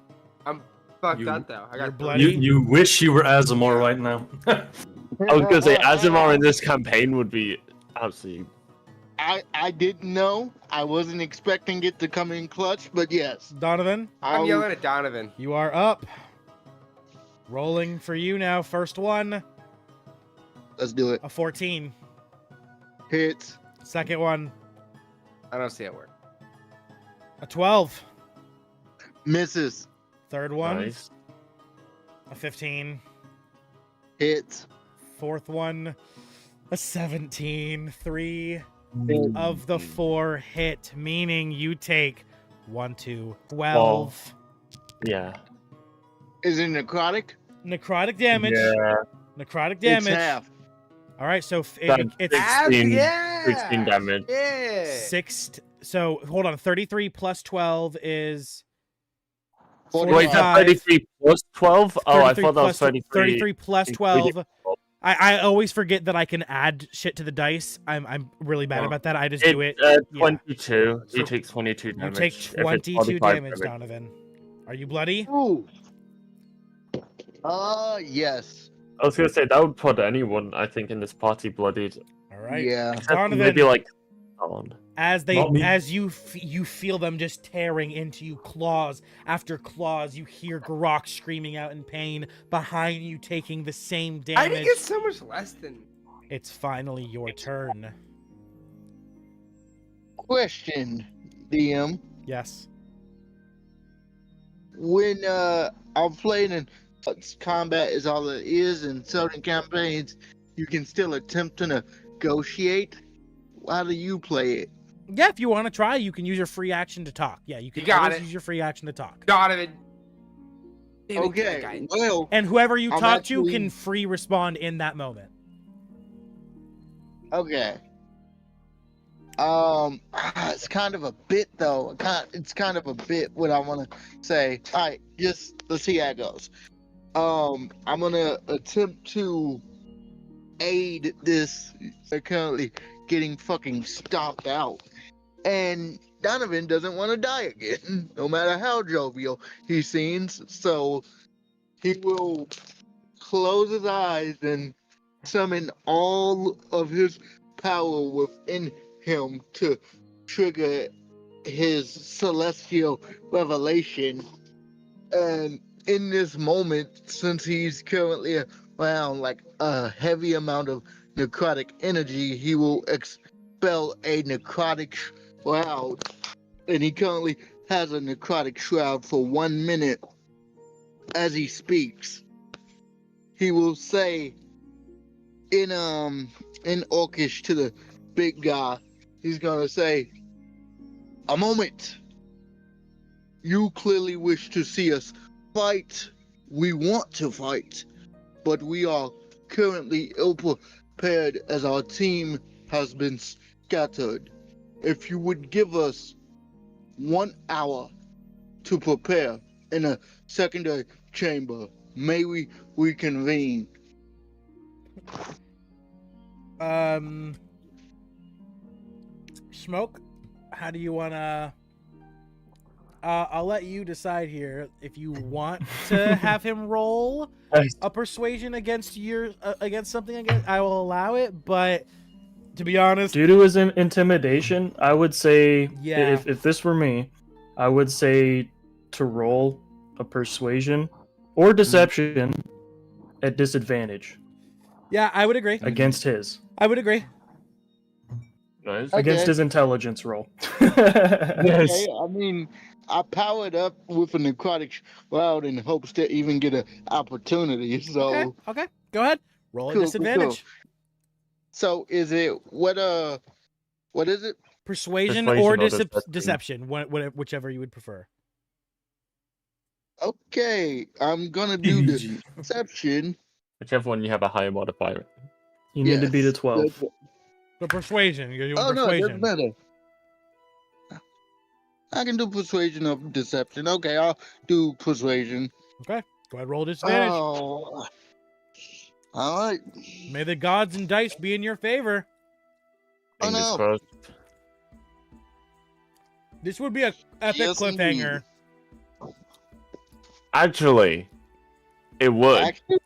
I'm fucked You- up though. I You're got bloody. You wish you were Azamor right now. I was gonna say Azamar in this campaign would be absolutely. I didn't know. I wasn't expecting it to come in clutch, but yes. Donovan, I'm yelling at Donovan. you are up. Rolling for you now. First one, Let's do it. a 14. Hits. Second one, I don't see it work. a 12. Misses. Third one, Nice. a 15. Hits. Fourth one, a 17. 3 of the 4 hit, meaning you take 1, 2, 12 Yeah. Is it necrotic? necrotic damage. Yeah. Necrotic damage. It's half. All right, so That's it's 16, yeah. 16 damage. Yeah. 6. So hold on, 33 plus 12 is 45. Wait, that's 33 plus 12? Oh, I 33 thought that was plus 33. 33 plus including 12. I always forget that I can add shit to the dice. I'm really bad Oh. about that. I just do it. 22. So He takes 22 You damage. take if it's 22 modified damage, Donovan. Are you bloody? Ooh. Yes. I was gonna say that would put anyone, I think, in this party bloodied. All right. Yeah. Except Donovan, maybe like Alan. as Not me. you feel them just tearing into you, claws after claws, you hear Garrak screaming out in pain behind you, taking the same I didn't damage. get so much less than. It's finally your turn. Question, DM. Yes. When I'm playing in combat is all it is, in certain campaigns, you can still attempt to negotiate. How do you play it? Yeah, if you want to try, you can use your free action to talk. Yeah, you can You got always it. use your free action to talk. Donovan. Damn it, Okay, guy. well, And whoever you I'm talk to actually- can free respond in that moment. okay. It's kind of a bit though. It's kind of a bit what I want to say. All right, just let's see how it goes. I'm gonna attempt to aid this. They're currently getting fucking stomped out, and Donovan doesn't want to die again, no matter how jovial he seems. So he will close his eyes and summon all of his power within him to trigger his celestial revelation. And in this moment, since he's currently around like a heavy amount of necrotic energy, he will expel a necrotic shroud. And he currently has a necrotic shroud for 1 minute. As he speaks, he will say in Orcish to the big guy, he's gonna say, "A moment. You clearly wish to see us fight. We want to fight, but we are currently ill prepared as our team has been scattered. If you would give us 1 hour to prepare in a secondary chamber, may we reconvene." Smoke, how do you wanna? I'll let you decide here if you want to have him roll a persuasion against against something. Against, I will allow it, but to be honest, Due to his intimidation, I would say, Yeah. if this were me, I would say to roll a persuasion or deception at disadvantage yeah, I would agree. against his. I would agree. Nice. Against Okay. his intelligence roll. Yes. Okay, I mean, I powered up with a necrotic shroud in hopes to even get an opportunity. So Okay. Okay. Go ahead. Roll a Cool, cool, disadvantage. so is it what is it? Persuasion, Persuasion or or deception. deception, whichever you would prefer. Okay, I'm gonna do Easy. deception. Whichever one you have a higher modifier. You need to beat a Yes. 12. So persuasion. You're doing Oh no, it persuasion. doesn't matter. I can do persuasion of deception. Okay, I'll do persuasion. Okay. Go ahead. Roll disadvantage. Oh, all right. May the gods and dice be in your favor. Oh, Fingers no. crossed. This would be a epic Yes, cliffhanger. Actually, it would. Actually,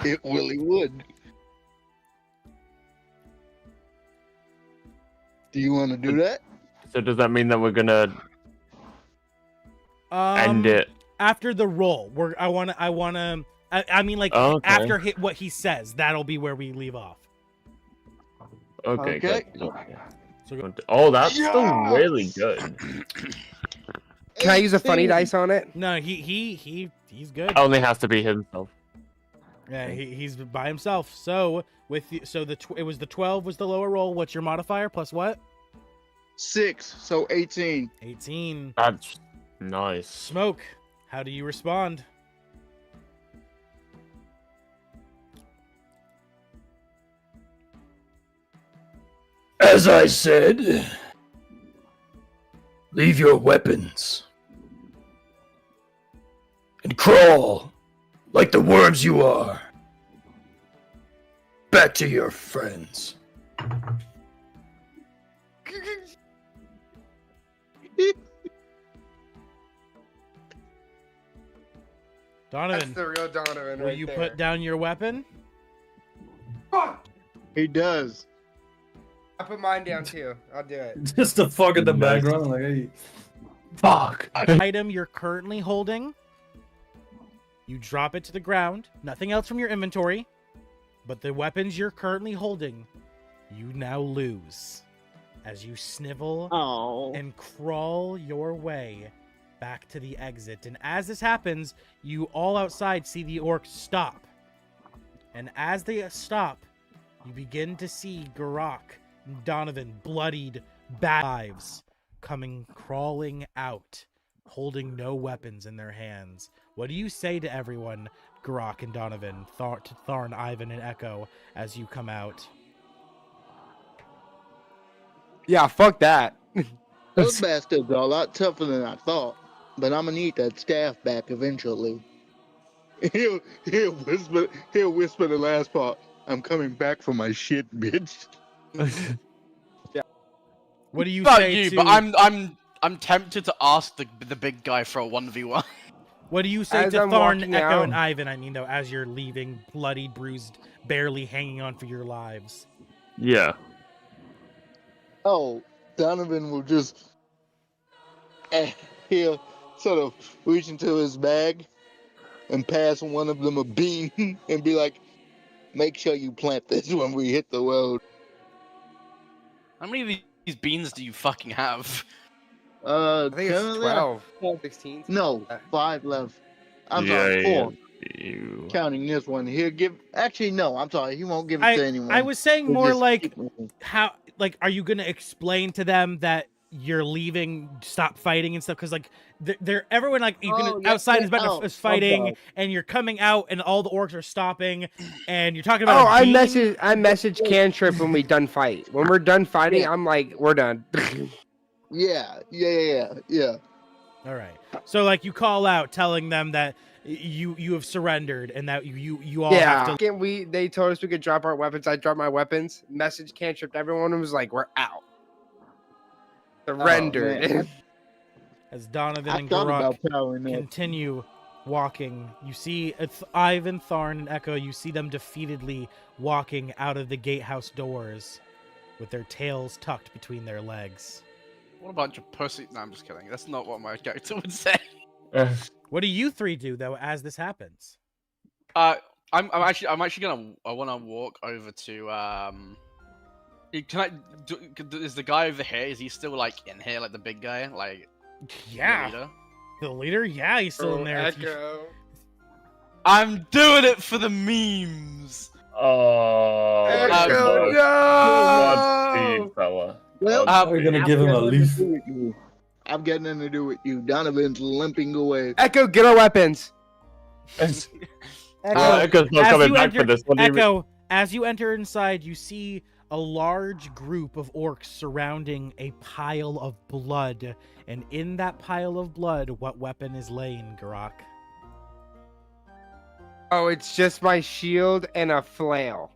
it really would. Do you want to do that? So does that mean that we're gonna end Um, it? after the roll. I mean, like Oh, okay. after what he says, that'll be where we leave off. Okay. Okay. Good. So Oh, that's still Yes! really good. Can I use a funny 18. dice on it? no, he's good. Only has to be himself. Yeah, he's by himself. So it was the 12 was the lower roll. What's your modifier plus what? 6, so 18. 18. That's nice. Smoke. How do you respond? As I said, leave your weapons and crawl like the worms you are back to your friends. Donovan, That's the real Donovan will right you there. put down your weapon? He does. I put mine down too. I'll do it. Just the fuck in the Nice. background, like, hey. Fuck. Item you're currently holding. You drop it to the ground. Nothing else from your inventory. But the weapons you're currently holding, you now lose. As you snivel Oh. and crawl your way back to the exit. And as this happens, you all outside see the orcs stop. And as they stop, you begin to see Garrak and Donovan, bloodied, bad lives, coming crawling out, holding no weapons in their hands. What do you say to everyone, Garrak and Donovan, to Tharn, Ivyn, and Echo, as you come out? Yeah, fuck that. Those bastards are a lot tougher than I thought. But I'm gonna need that staff back eventually. He'll whisper the last part. I'm coming back for my shit, bitch. What do you Fuck say you, to? but I'm tempted to ask the big guy for a 1v1. What do you say As to I'm Tharn, walking Echo, out- and Ivyn? I mean, though, as you're leaving, bloody, bruised, barely hanging on for your lives. Yeah. Oh, Donovan will just he'll sort of reach into his bag and pass one of them a bean and be like, make sure you plant this when we hit the road. How many of these beans do you fucking have? I think it's currently 12, 16. No, 5 left. I'm Yeah, sorry, 4. You. Counting this one. He'll give. Actually, no. I'm sorry. He won't give it to anyone. I was saying He'll more just like keep it. how, like, are you gonna explain to them that you're leaving, stop fighting and stuff? Because like they're everyone like you can Oh, yeah, outside yeah, is about oh, is fighting, okay. and you're coming out, and all the orcs are stopping, and you're talking about. Oh, a I beam. message Cantrip when we done fight. When we're done fighting, Yeah. I'm like, we're done. Yeah. All right. So like you call out, telling them that you have surrendered and that you all have to. Can we? They told us we could drop our weapons. I dropped my weapons. Message Cantrip. Everyone was like, we're out. Surrendered. man. As Donovan I and thought Garrak about powering that. continue walking, you see it's Ivyn, Tharn, and Echo. You see them defeatedly walking out of the gatehouse doors with their tails tucked between their legs. What a bunch of pussy. No, I'm just kidding. That's not what my character would say. What do you three do though as this happens? I'm actually gonna. I want to walk over to Can I? Is the guy over here? Is he still like in here, like the big guy, like the Yeah. leader? The leader? Yeah, he's still in there. Echo. I'm doing it for the memes. Oh, Echo, God's to no! you, fella. Well, We're gonna give him a leaf. I've got nothing to do with you. Donovan's limping away. Echo, get our weapons. Echo's Echo, not as coming you back enter- for this. What do you mean? Echo, as you enter inside, you see a large group of orcs surrounding a pile of blood. And in that pile of blood, what weapon is laying, Garrak? Oh, it's just my shield and a flail.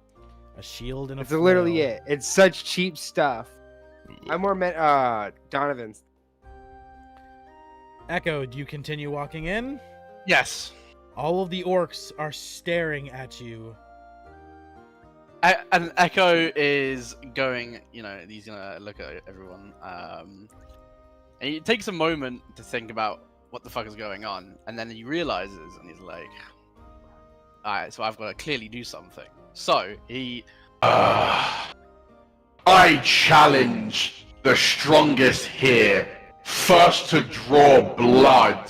A shield and a It's literally flail. it. It's such cheap stuff. I'm more meant Donovan's. Echo, do you continue walking in? Yes. All of the orcs are staring at you. And Echo is going. You know, he's gonna look at everyone. And he takes a moment to think about what the fuck is going on, and then he realizes, and he's like, "Alright, so I've got to clearly do something." So he. I challenge the strongest here. First to draw blood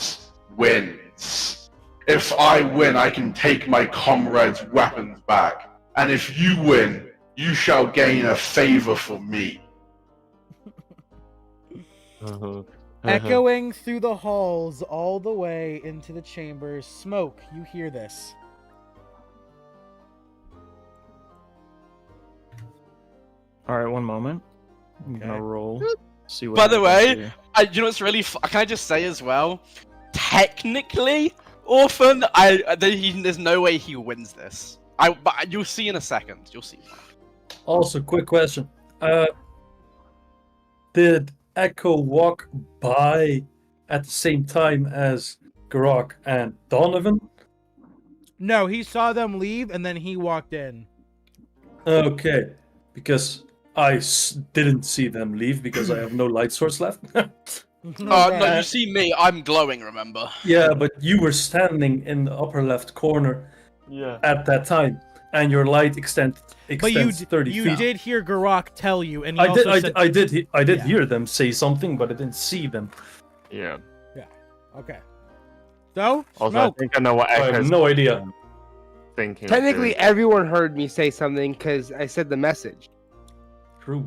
wins. If I win, I can take my comrades' weapons back. And if you win, you shall gain a favor from me. Echoing through the halls all the way into the chambers. Smoke, you hear this. All right, one moment. I'm Okay. gonna roll. See what. By the happens way, here. you know what's really? Can I just say as well? Technically, Orphan, there's no way he wins this. But you'll see in a second. You'll see. Also, quick question. Did Echo walk by at the same time as Garrak and Donovan? No, he saw them leave and then he walked in. Okay, because I didn't see them leave because I have no light source left. No, you see me. I'm glowing. Remember? Yeah, but you were standing in the upper left corner Yeah. at that time, and your light extends But you 30 feet. did hear Garrak tell you, and he also said, I did Yeah. hear them say something, but I didn't see them. Yeah. okay. So, Also, Smoke. I think I know what I have Echo's no idea. thinking. Technically, too. everyone heard me say something because I said the message. True.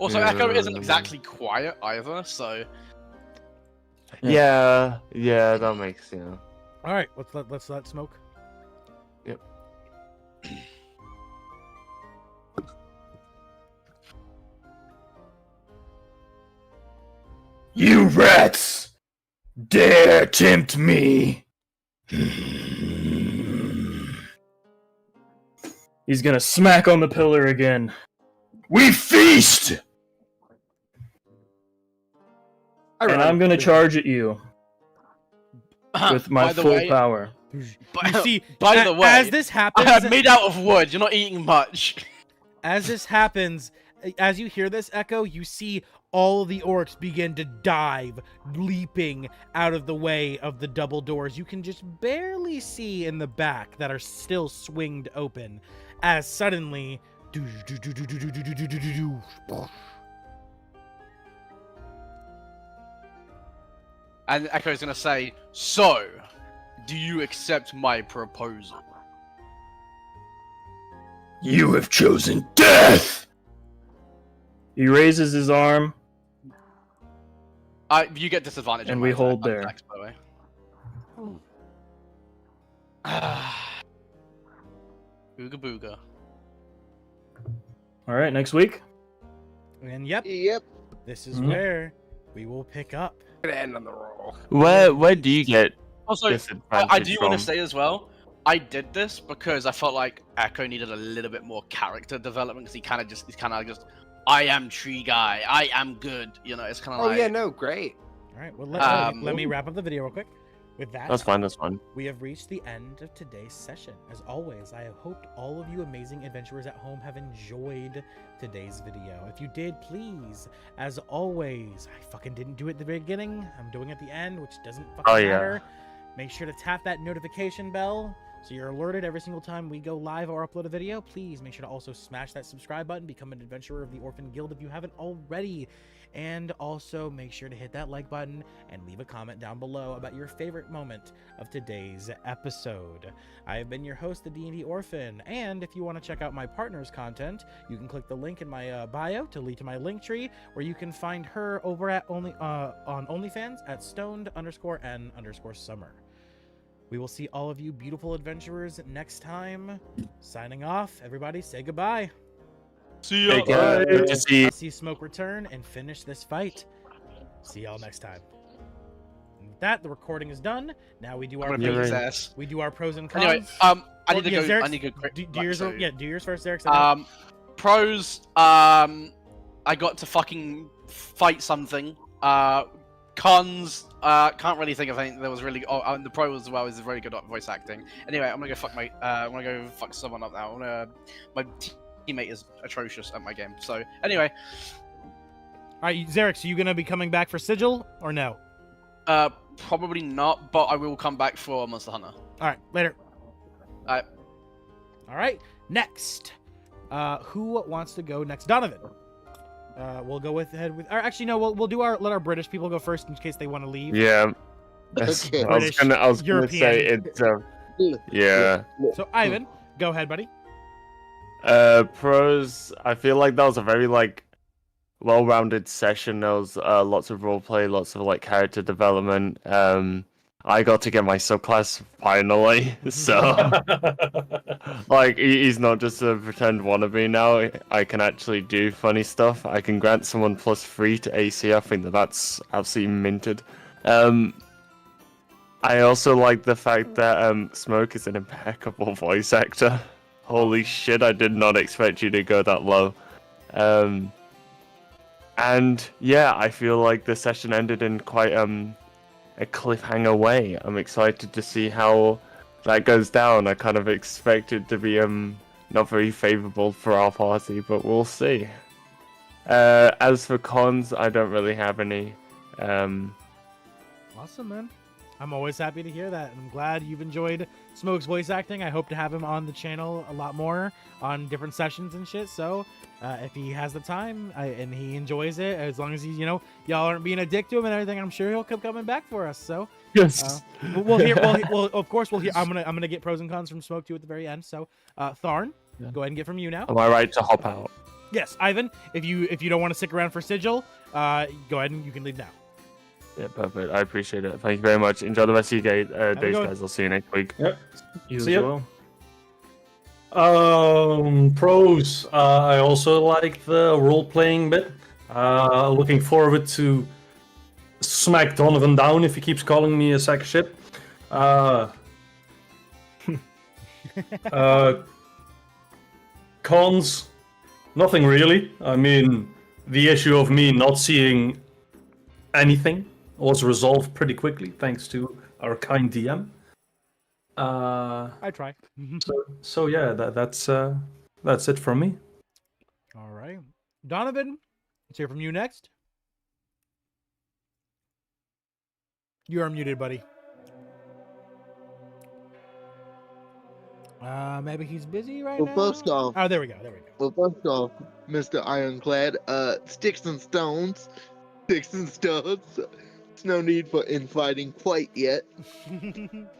Also, Echo isn't exactly quiet either. So Yeah, that makes All right, let's let Smoke. Yep. You rats! Dare tempt me! He's gonna smack on the pillar again. We feast! And I'm gonna charge at you with my by the full way, power. You see, by the way, as this happens, I'm made out of wood. You're not eating much. as this happens, as you hear this, Echo, you see all of the orcs begin to dive, leaping out of the way of the double doors. You can just barely see in the back that are still swinged open, as suddenly, And Echo's gonna say, "So, do you accept my proposal?" You have chosen death! He raises his arm. You get disadvantage. And on we my hold there. attacks, by the way. Booga booga. All right, next week. and yep, Yep. this is Mhm. where we will pick up. Gonna end on the roll. Where do you get Also, disadvantage I do want from? to say as well, I did this because I felt like Echo needed a little bit more character development because he's kind of just, I am tree guy, I am good. You know, it's kind of Oh like. yeah, no, great. All right, well, let me wrap up the video real quick. With that, That's fine. That's fine. we have reached the end of today's session. As always, I hope all of you amazing adventurers at home have enjoyed today's video. If you did, please, as always, I fucking didn't do it at the beginning. I'm doing it at the end, which doesn't fucking Oh, yeah. matter. Make sure to tap that notification bell so you're alerted every single time we go live or upload a video. Please make sure to also smash that subscribe button, become an adventurer of the Orphan Guild if you haven't already. And also make sure to hit that like button and leave a comment down below about your favorite moment of today's episode. I have been your host, the D&D Orphan, and if you want to check out my partner's content, you can click the link in my bio to lead to my link tree, where you can find her over at on OnlyFans at stoned_n_summer. We will see all of you beautiful adventurers next time. Signing off, everybody, say goodbye. See ya. Good to see you. I'll see Smoke return and finish this fight. See y'all next time. And with that, the recording is done. Now we do our I'm gonna beat his ass. we do our pros and cons. Anyway, I need to go. Xerix, I need to go. do yours. so- Yeah, do yours first, Eric. Pros. I got to fucking fight something. Cons. Can't really think of anything that was really. And the pro as well is very good at voice acting. Anyway, I'm gonna go fuck my. I'm gonna go fuck someone up now. My teammate is atrocious at my game. So anyway, All right, Xerix, are you gonna be coming back for Sigil or no? probably not, but I will come back for Monster Hunter. All right, later. All right. All right, next. Who wants to go next? Donovan. We'll go ahead with. Or actually, no. We'll do let our British people go first in case they want to leave. Yeah. Okay. I was gonna European. say it's yeah. So Ivyn, go ahead, buddy. Pros, I feel like that was a very well-rounded session. There was lots of roleplay, lots of character development. I got to get my subclass finally, so he's not just a pretend wannabe now. I can actually do funny stuff. I can grant someone +3 to AC. I think that's absolutely minted. I also like the fact that Smoke is an impeccable voice actor. Holy shit, I did not expect you to go that low. And yeah, I feel like the session ended in quite a cliffhanger way. I'm excited to see how that goes down. I kind of expected to be not very favorable for our party, but we'll see. As for cons, I don't really have any. Awesome, man. I'm always happy to hear that. I'm glad you've enjoyed Smoke's voice acting. I hope to have him on the channel a lot more on different sessions and shit. So if he has the time and he enjoys it, as long as he's, y'all aren't being a dick to him and everything, I'm sure he'll keep coming back for us. So Yes. we'll hear. Well, of course we'll hear. I'm gonna get pros and cons from Smoke too at the very end. So Tharn, go ahead and get from you now. Am I right to hop out? Yes, Ivyn. If you don't want to stick around for Sigil, go ahead and you can leave now. Yeah, perfect. I appreciate it. Thank you very much. Enjoy the rest of your days, guys. I'll see you next week. Yep. You See as ya. well. Pros. I also like the role-playing bit. Looking forward to smack Donovan down if he keeps calling me a sack of shit. Cons. Nothing really. I mean, the issue of me not seeing anything was resolved pretty quickly thanks to our kind DM. I try. So yeah, that's it from me. All right, Donovan. Let's hear from you next. You are muted, buddy. Maybe he's busy right Well, now. first off, Oh, there we go. Well, first off, Mr. Ironclad, sticks and stones. Sticks and stones. There's no need for infighting quite yet.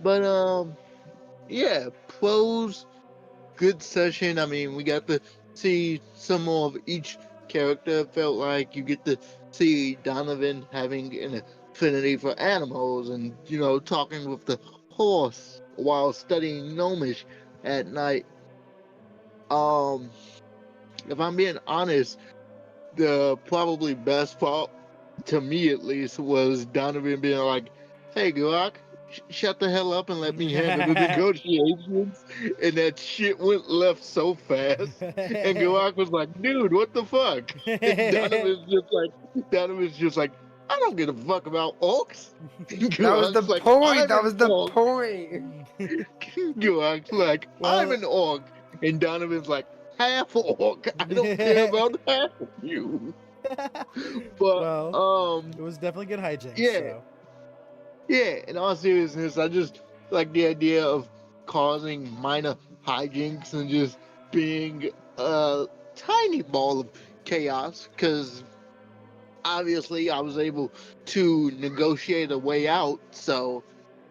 But, yeah, pros, good session. I mean, we got to see some more of each character. Felt like you get to see Donovan having an affinity for animals and, talking with the horse while studying Gnomish at night. If I'm being honest, the probably best part, to me at least, was Donovan being like, "Hey, Garrak, shut the hell up and let me handle the negotiations." And that shit went left so fast. And Garrak was like, "Dude, what the fuck?" And Donovan's just like, "I don't give a fuck about orcs." That was the point. That was the point. Garrak's like, "I'm an orc." And Donovan's like, "Half orc. I don't care about half of you." But it was definitely good hijinks. yeah. So. Yeah, in all seriousness, I just like the idea of causing minor hijinks and just being a tiny ball of chaos, because obviously I was able to negotiate a way out, so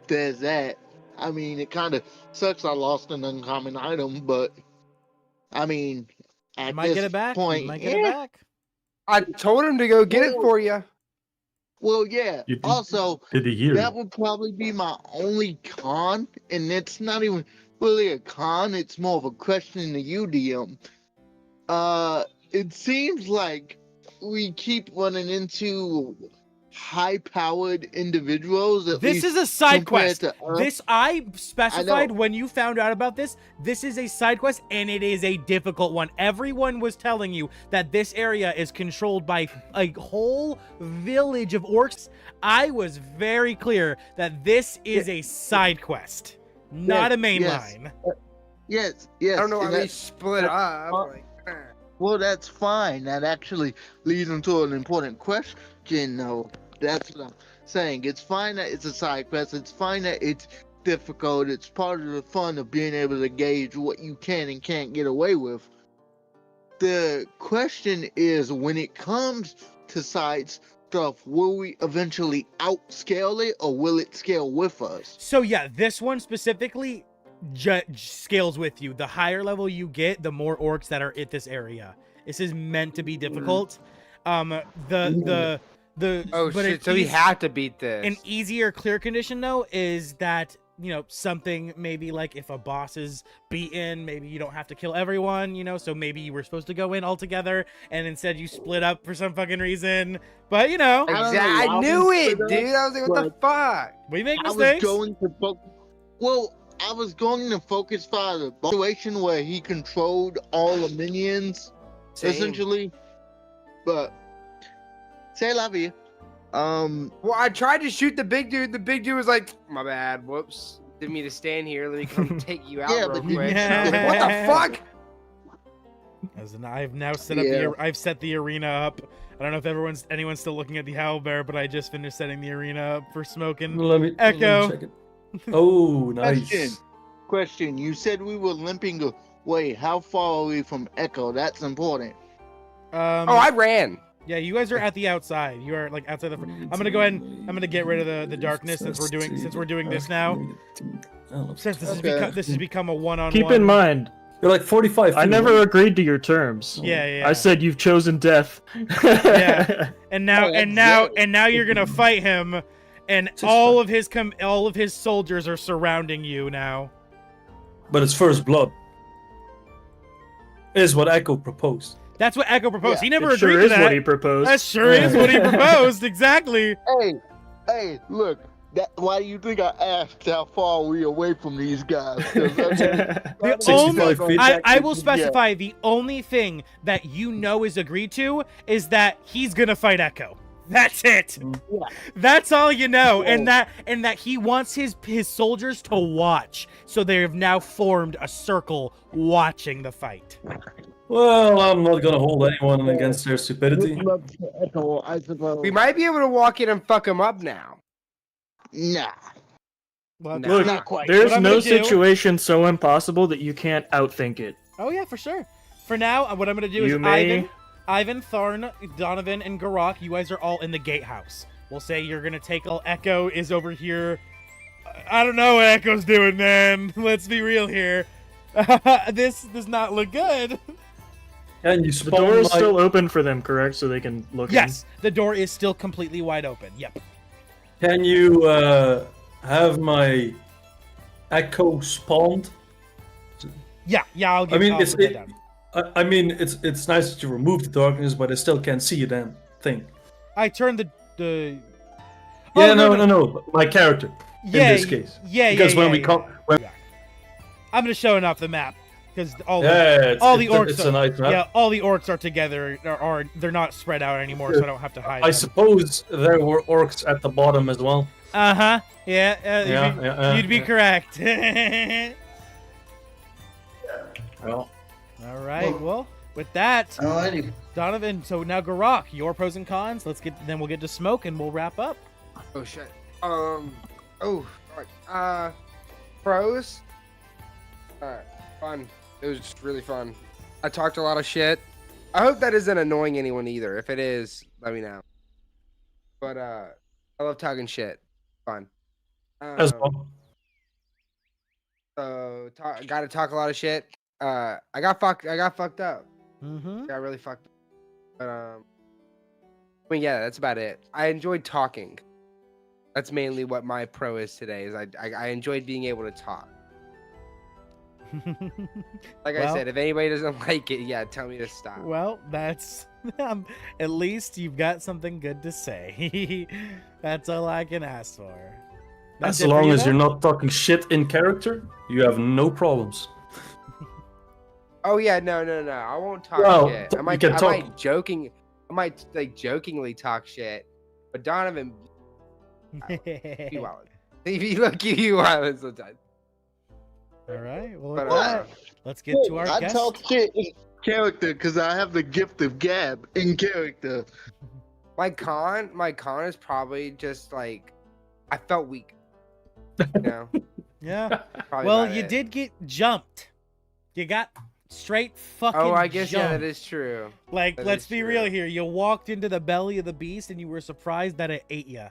there's that. I mean, it kind of sucks I lost an uncommon item, but I mean, You at might this get it back. point, You might get it back. I told him to go get it for you. well, yeah. You did- Also, Did he hear? that would probably be my only con, and it's not even really a con. It's more of a question to you, DM. It seems like we keep running into high-powered individuals. At This least is a side compared quest. to us. This I specified know. when you found out about this. This is a side quest, and it is a difficult one. Everyone was telling you that this area is controlled by a whole village of orcs. I was very clear that this is a side quest, not a main yes. line. Yes, yes. I don't know why and they that's- split up. Like, Well, that's fine. That actually leads into an important question, though. That's what I'm saying. It's fine that it's a side quest. It's fine that it's difficult. It's part of the fun of being able to gauge what you can and can't get away with. The question is, when it comes to side stuff, will we eventually outscale it, or will it scale with us? So yeah, this one specifically scales with you. The higher level you get, the more orcs that are at this area. This is meant to be difficult. oh But shit! So we have to beat this. An easier clear condition though is that, you know, something maybe like if a boss is beaten, maybe you don't have to kill everyone, you know, so maybe you were supposed to go in all together and instead you split up for some fucking reason. But you know, Exactly. I knew it, dude. I was like, what the fuck? we make I was mistakes. going to focus. Well, I was going to focus by the situation where he controlled all the minions, Same. essentially. But say la vie. Well, I tried to shoot the big dude. The big dude was like, my bad. Whoops. Didn't mean to stand here. Let me come take you out Yeah, real but quick. you- And I was like, what the fuck? As in, I've now set up I've set the arena up. I don't know if anyone's still looking at the Owlbear, but I just finished setting the arena up for smoking. Let me Echo. check it. Oh, nice. Question. You said we were limping away. How far are we from Echo? That's important. Oh, I ran. Yeah, you guys are at the outside. You are like outside the. I'm gonna go ahead and I'm gonna get rid of the darkness since we're doing this now. Since this has become a one-on-one. Keep in mind, You're like 45 feet I never away. agreed to your terms. Yeah. I said you've chosen death. Yeah. And now Oh, and now you're gonna fight him, and Just all of his soldiers are surrounding you now. But it's first blood. Is what Echo proposed. That's what Echo proposed. He never It agreed sure to is that. what he proposed. That sure is what he proposed. Exactly. Hey, look. Why do you think I asked how far are we away from these guys? 'Cause, I mean, The 65 only, feet. I will specify the only thing that you know is agreed to is that he's gonna fight Echo. That's it. Yeah. That's all you know, and that he wants his soldiers to watch. So they have now formed a circle watching the fight. Well, I'm not gonna hold anyone against their stupidity. good luck to Echo, I suppose. We might be able to walk in and fuck him up now. Nah. Well, No. Look, Not quite. there's What I'm no gonna do- situation so impossible that you can't outthink it. Oh yeah, for sure. For now, what I'm gonna do is You may- Ivan, Tharn, Donovan, and Garrak. You guys are all in the gatehouse. We'll say you're gonna take. Echo is over here. I don't know what Echo's doing, man. Let's be real here. This does not look good. And you The spawn door is my- still open for them, correct? So they can look Yes, the door is still completely wide open. Yep. Can you have my Echo spawned? Yeah. I'll give. I mean, I'll it's put that down. I mean, it's nice that you remove the darkness, but I still can't see a damn thing. I turned the. Yeah, Oh, no. My character Yeah, in this case. Yeah. Because when yeah, we yeah, come, when yeah. I'm gonna show it off the map because all the yeah, all the orcs it's are, a nice map. yeah, all the orcs are together. Are they're not spread out anymore, so I don't have to hide. I them. suppose there were orcs at the bottom as well. Uh-huh. Yeah. Yeah, You'd be yeah. correct. Well, All right. Well, with that, Alrighty. Donovan. So now Garrak, your pros and cons. Then we'll get to smoke and we'll wrap up. Oh shit. Oh, sorry. Pros. Fun. It was just really fun. I talked a lot of shit. I hope that isn't annoying anyone either. If it is, let me know. But I love talking shit. Fun. As well. So got to talk a lot of shit. I got fucked up. Mm-hmm. Got really fucked up. But I mean, yeah, that's about it. I enjoyed talking. That's mainly what my pro is today. Is I enjoyed being able to talk. Like I said, if anybody doesn't like it, yeah, tell me to stop. Well, that's at least you've got something good to say. That's all I can ask for. That's As it for long you as then? you're not talking shit in character, you have no problems. Oh yeah, no. I won't talk Well, shit. I you might can talk. like jokingly talk shit. But Donovan, you wild. You wild sometimes. All right. Well, But, with that, let's get to our I guest. talk shit in character because I have the gift of gab in character. My con is probably just like I felt weak. You know? Yeah. Probably Well, about you it. did get jumped. You got straight fucking Oh, I guess yeah, jumped. that is true. Like, that let's is be true. real here. You walked into the belly of the beast and you were surprised that it ate you.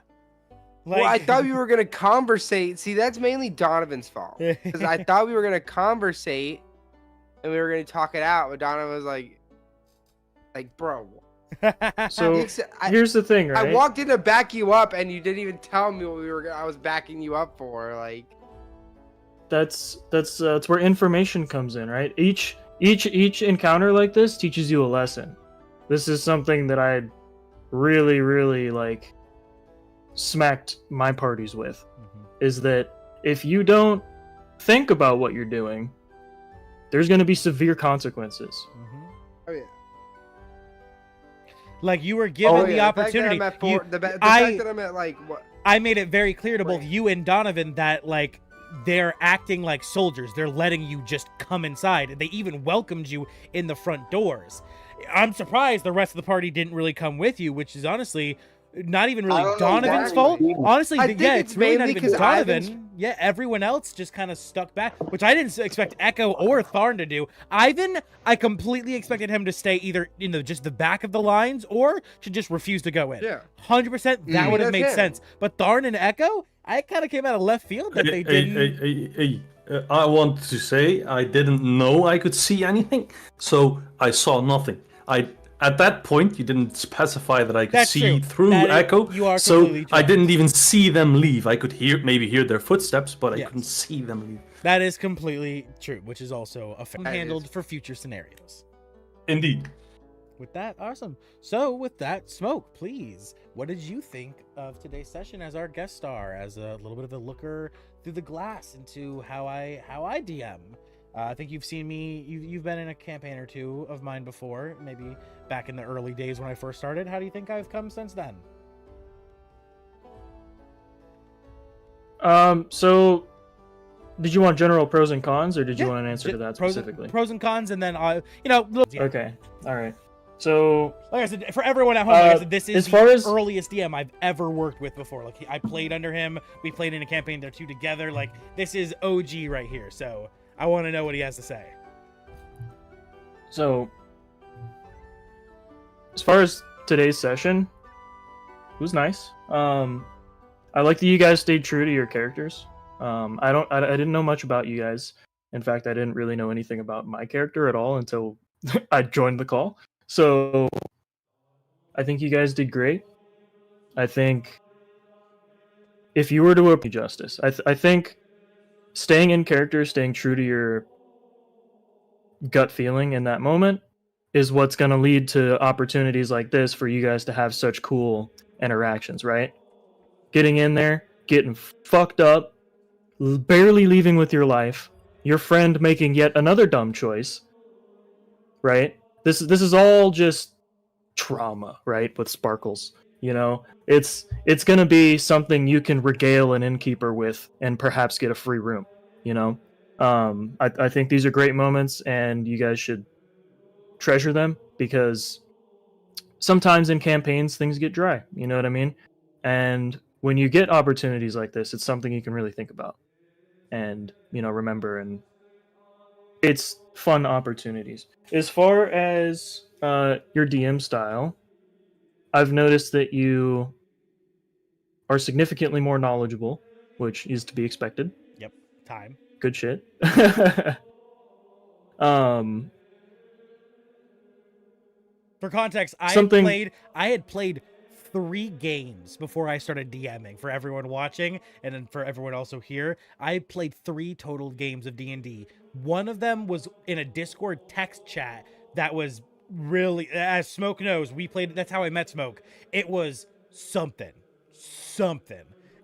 Like, Well, I thought we were gonna conversate. See, that's mainly Donovan's fault. Because I thought we were gonna conversate and we were gonna talk it out, but Donovan was like, bro. So here's the thing, right? I walked in to back you up, and you didn't even tell me what I was backing you up for. Like, that's where information comes in, right? Each encounter like this teaches you a lesson. This is something that I really like smacked my parties with, is that if you don't think about what you're doing, there's going to be severe consequences. oh yeah. like you were given the opportunity. The fact that I'm at like what? I made it very clear to both you and Donovan that like they're acting like soldiers. They're letting you just come inside. They even welcomed you in the front doors. I'm surprised the rest of the party didn't really come with you, which is honestly not even really Donovan's fault. Honestly, I think yeah, it's it's really not mainly even 'cause Donovan. Ivan's- Yeah, everyone else just kind of stuck back, which I didn't expect Echo or Tharn to do. Ivyn, I completely expected him to stay either in just the back of the lines or to just refuse to go in. Yeah. 100%, that would have That's made him. sense. But Tharn and Echo, I kind of came out of left field that they didn't. I want to say I didn't know I could see anything, so I saw nothing. At that point, you didn't specify that I could That's see true. through That is- Echo, you are so completely I true. didn't even see them leave. I could maybe hear their footsteps, but I Yes. couldn't see them leave. That is completely true, which is also That handled is. for future scenarios. Indeed. With that, awesome. So with that, Smoke, please, what did you think of today's session as our guest star, as a little bit of a looker through the glass into how I DM? I think you've seen me. You've been in a campaign or two of mine before, maybe back in the early days when I first started. How do you think I've come since then? So did you want general pros and cons, or did you Yeah, want an answer to that pros, specifically? pros and cons, and then yeah. Okay, all right. So Like I said, for everyone at home, like I said, this is as the far as- earliest DM I've ever worked with before. Like I played under him. We played in a campaign there two together. Like this is OG right here. So I want to know what he has to say. So, as far as today's session, it was nice. I like that you guys stayed true to your characters. I didn't know much about you guys. In fact, I didn't really know anything about my character at all until I joined the call. So, I think you guys did great. I think if you were to do justice, I think staying in character, staying true to your gut feeling in that moment is what's going to lead to opportunities like this for you guys to have such cool interactions, right? Getting in there, getting fucked up, barely leaving with your life, your friend making yet another dumb choice, right? This is all just trauma, right? With sparkles, you know? It's going to be something you can regale an innkeeper with and perhaps get a free room, you know? I think these are great moments, and you guys should treasure them, because sometimes in campaigns things get dry, you know what I mean? And when you get opportunities like this, it's something you can really think about and remember and it's fun opportunities. As far as your DM style, I've noticed that you are significantly more knowledgeable, which is to be expected. Yep. Time. Good shit. um, For context, I had played 3 games before I started DMing. For everyone watching, and then for everyone also here, I played 3 total games of D&D. One of them was in a Discord text chat that was really, as Smoke knows, we played. That's how I met Smoke. It was something.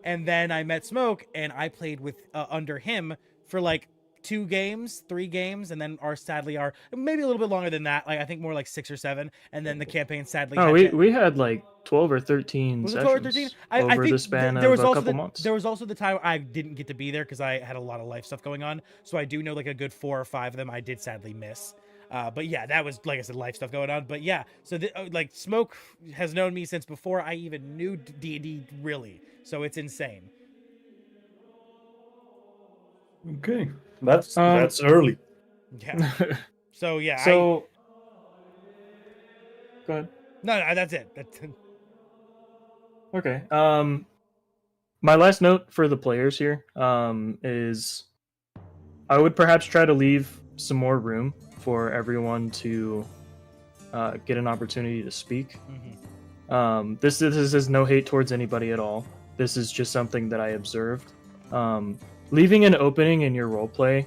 And then I met Smoke, and I played with under him for like 2 games, 3 games, and then sadly maybe a little bit longer than that. Like I think more like 6 or 7, and then the campaign sadly. Oh, we had like 12 or 13 was it sessions 12 or 13? I over think the span there was of a also couple months. There was also the time I didn't get to be there because I had a lot of life stuff going on. So I do know like a good 4 or 5 of them I did sadly miss. But yeah, that was, like I said, life stuff going on. But yeah, so like Smoke has known me since before I even knew D&D really. So it's insane. Okay, that's early. Yeah. So yeah. So go ahead. No, that's it. Okay. My last note for the players here is I would perhaps try to leave some more room for everyone to get an opportunity to speak. Mm-hmm. This is no hate towards anybody at all. This is just something that I observed. Leaving an opening in your roleplay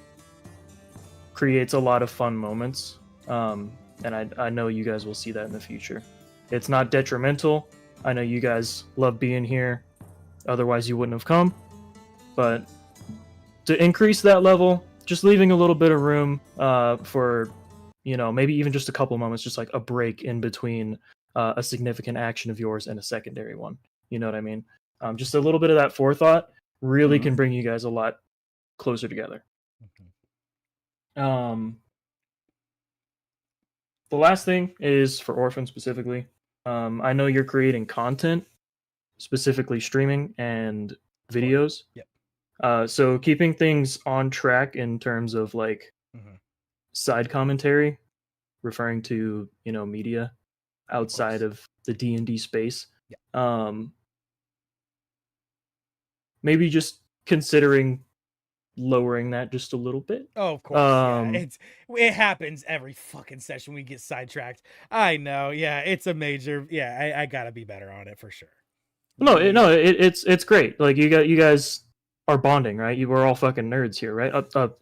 creates a lot of fun moments, and I know you guys will see that in the future. It's not detrimental. I know you guys love being here, otherwise you wouldn't have come. But to increase that level, just leaving a little bit of room for, maybe even just a couple moments, just like a break in between a significant action of yours and a secondary one. You know what I mean? Just a little bit of that forethought really can bring you guys a lot closer together. The last thing is for Orphan specifically. I know you're creating content, specifically streaming and videos. Yep. So keeping things on track in terms of like side commentary, referring to media outside of the D&D space. Yeah. Maybe just considering lowering that just a little bit. Oh, of course. Yeah. It happens every fucking session we get sidetracked. I know. Yeah, it's a major. Yeah, I gotta be better on it for sure. It's great. Like you guys are bonding, right? You were all fucking nerds here, right?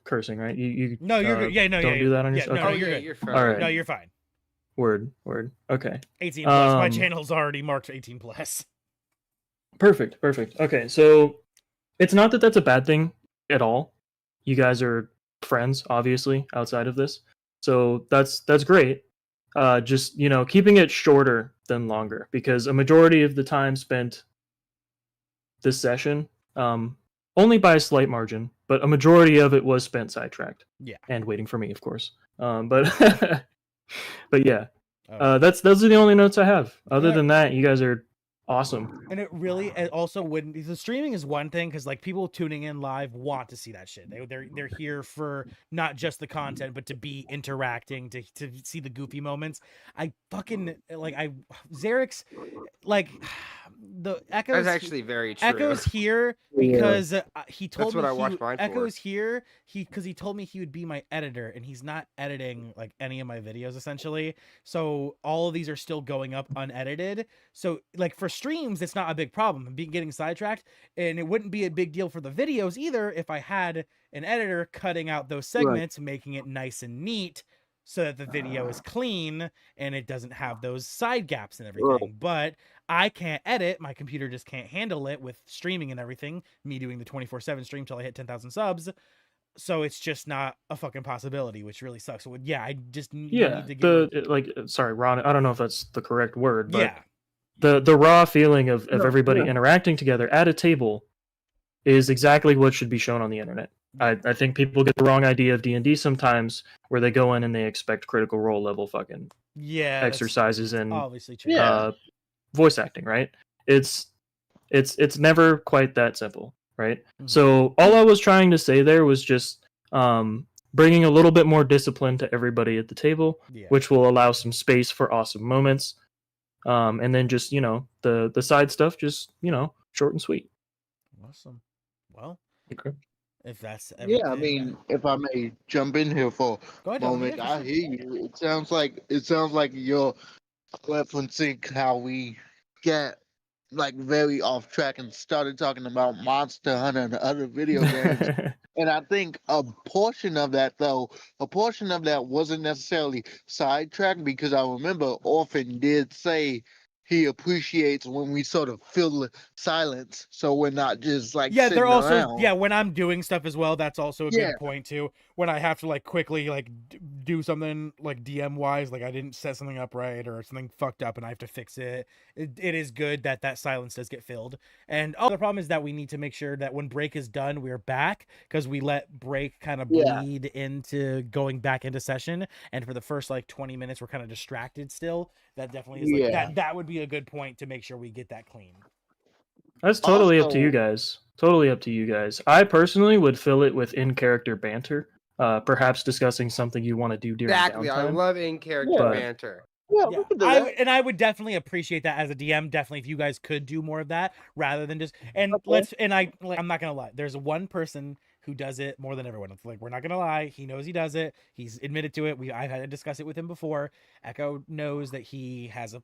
Cursing, right? No, you're good. Yeah, no, don't do that on your. Yeah, no, okay. you're good. You're fine. All right. No, you're fine. Word. Okay. 18 plus. My channel's already marked 18 plus. Perfect. Okay, so it's not that that's a bad thing at all. You guys are friends, obviously, outside of this, so that's great. Just keeping it shorter than longer, because a majority of the time spent this session, only by a slight margin, but a majority of it was spent sidetracked. Yeah. And waiting for me, of course. But but yeah, those are the only notes I have. Other than that, you guys are awesome. And it also wouldn't. The streaming is one thing because like people tuning in live want to see that shit. They're here for not just the content, but to be interacting, to see the goofy moments. I fucking Xerix, like the Echoes. That's actually very true. Echoes here because he told me That's what I watched mine for. Echoes here because he told me he would be my editor, and he's not editing like any of my videos essentially. So all of these are still going up unedited. So like for streams, it's not a big problem. Getting sidetracked, and it wouldn't be a big deal for the videos either if I had an editor cutting out those segments, making it nice and neat, so that the video is clean and it doesn't have those side gaps and everything. But I can't edit. My computer just can't handle it with streaming and everything. Me doing the 24/7 stream till I hit 10,000 subs. So it's just not a fucking possibility, which really sucks. So yeah, I just need to get sorry, Ron. I don't know if that's the correct word, but yeah. The raw feeling of everybody interacting together at a table is exactly what should be shown on the internet. I think people get the wrong idea of D&D sometimes, where they go in and they expect Critical Role level fucking exercises and obviously true. Voice acting, right? It's never quite that simple, right? Mm-hmm. So all I was trying to say there was just bringing a little bit more discipline to everybody at the table, Yeah. which will allow some space for awesome moments. And then just, the side stuff, just, short and sweet. Awesome. Well, Okay. if that's Yeah, I everything- mean, if I may jump in here for Go a ahead, Donovan. moment, Yeah, for I sure. hear you. It sounds like you're referencing how we get like very off track and started talking about Monster Hunter and other video games. And I think a portion of that wasn't necessarily sidetracked, because I remember Orphan did say he appreciates when we sort of fill the silence, so we're not just like Yeah, they're sitting also around. when I'm doing stuff as well, that's also a Yeah. good point too. When I have to like quickly like do something like DM wise, like I didn't set something up right or something fucked up and I have to fix it. It is good that silence does get filled. And the problem is that we need to make sure that when break is done, we're back, because we let break kind of Yeah. bleed into going back into session. And for the first like 20 minutes, we're kind of distracted still. That definitely is like Yeah. that would be a good point to make sure we get that clean. That's totally up to you Also- guys. Totally up to you guys. I personally would fill it with in-character banter, perhaps discussing something you want to do during Exactly. I downtime. love in-character But- banter. Yeah, Yeah, we can do that. I would definitely appreciate that as a DM. Definitely, if you guys could do more of that rather than just I'm not gonna lie. There's one person who does it more than everyone. It's like, we're not gonna lie. He knows he does it. He's admitted to it. I've had to discuss it with him before. Echo knows that he has a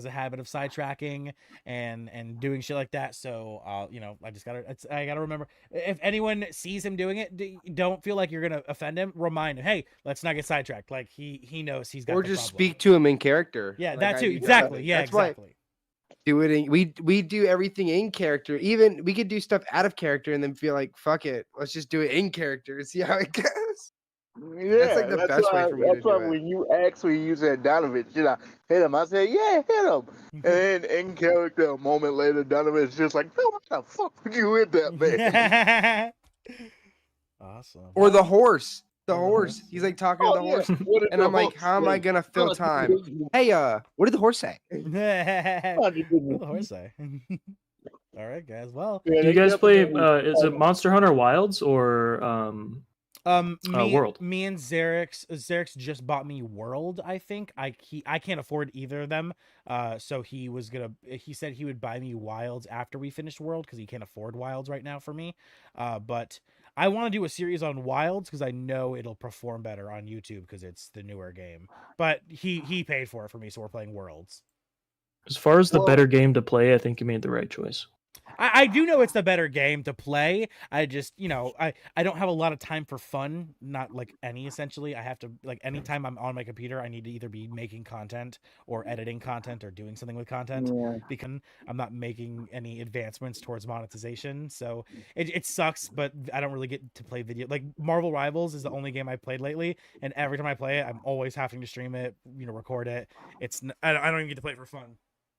habit of sidetracking and doing shit like that. So I gotta remember, if anyone sees him doing it, don't feel like you're gonna offend him. Remind him, hey, let's not get sidetracked. Like he knows he's got. Or the just problem. speak to him in character. Yeah, like that I too. do. Exactly. Yeah, That's why- exactly. Do it in, we do everything in character. Even we could do stuff out of character and then feel like, fuck it, let's just do it in character and see how it goes. Yeah, like the best way for me to that's why do it. when you actually use that Donovan, should I hit him? I said, yeah, hit him. And then in character, a moment later, Donovan's just like, no, what the fuck would you hit that man? Awesome. Or the horse. The Or the horse. horse, He's yeah. like talking to the horse. What did And the I'm like, horse how am I say? gonna fill Oh, time? Hey, what did the horse say? What did the horse say? All right, guys. Well, Yeah, Do you they guys play? definitely- Is it Monster Hunter Wilds or World? Me and Xerix just bought me World. I think I can't afford either of them. So he said he would buy me Wilds after we finished World, because he can't afford Wilds right now for me. But I want to do a series on Wilds because I know it'll perform better on YouTube because it's the newer game. But he paid for it for me, so we're playing Worlds. As far as the Well- better game to play, I think you made the right choice. I do know it's the better game to play. I just, I don't have a lot of time for fun. Not like any, essentially. I have to, like, anytime I'm on my computer, I need to either be making content or editing content or doing something with content, because I'm not making any advancements towards monetization. So it sucks, but I don't really get to play video. Like, Marvel Rivals is the only game I've played lately, and every time I play it, I'm always having to stream it, record it. I don't even get to play it for fun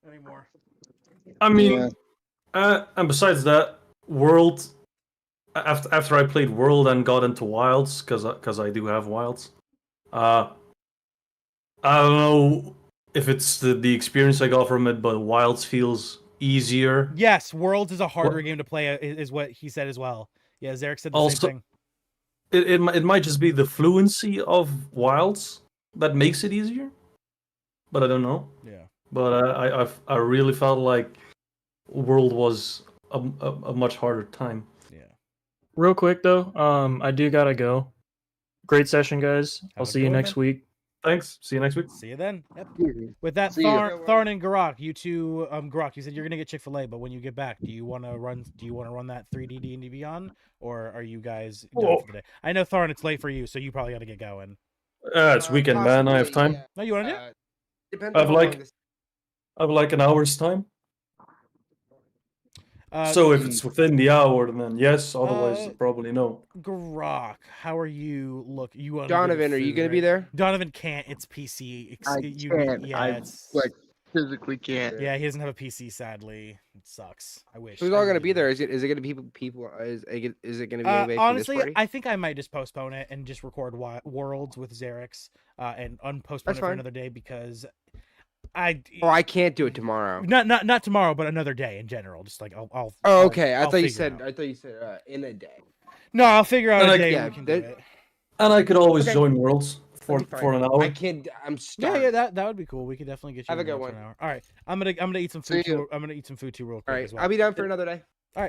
anymore. I mean, Yeah. And besides that, World. After I played World and got into Wilds, because I do have Wilds. I don't know if it's the experience I got from it, but Wilds feels easier. Yes, Worlds is a harder game to play, is what he said as well. Yeah, Zarek said the Also- same thing. It might just be the fluency of Wilds that makes it easier, but I don't know. Yeah. But I really felt like World was a much harder time. Yeah. Real quick though, I do gotta go. Great session, guys. Have I'll a see good you one, next man. week. Thanks. See you next week. See you then. Yep. Yeah. With that, See ya. Tharn and Garrak, you two, Garrak, you said you're gonna get Chick-fil-A, but when you get back, do you want to run that 3D D&D Beyond, or are you guys done Whoa. for the day? I know Tharn, it's late for you, so you probably got to get going. It's weekend, man. I have Possibly, time. yeah. No, you want to do it? Depends I've on how long like- this- I have like an hour's time. Uh, So if it's within the hour, then yes. Otherwise, Uh, probably no. Garrak, how are you? Look, you want Donovan, are you gonna be there? Donovan can't. It's PC. I You can't. yeah, I it's like physically can't. yeah. He doesn't have a PC. Sadly, it sucks. I wish. Who's I all gonna really be do. there? Is it gonna be people? Is it gonna be anybody from Honestly, this party? I think I might just postpone it and just record Worlds with Xerix, and unpostpone That's it for fine. another day because Or I can't do it tomorrow. not tomorrow, but another day in general. Just like I'll Oh, I'll- okay. I I'll thought you figure it said. out. I thought you said in a day. No, I'll figure out a Like, day yeah, we can do that- it. And I could always Okay. join Worlds for That'd be for fine. an hour. I can't. I'm Yeah, starving. yeah, that would be cool. We could definitely get you Have a in there good for an one. hour. All right, I'm gonna eat some See food you. too. I'm gonna eat some food too real quick All right, as well. I'll be down for another day.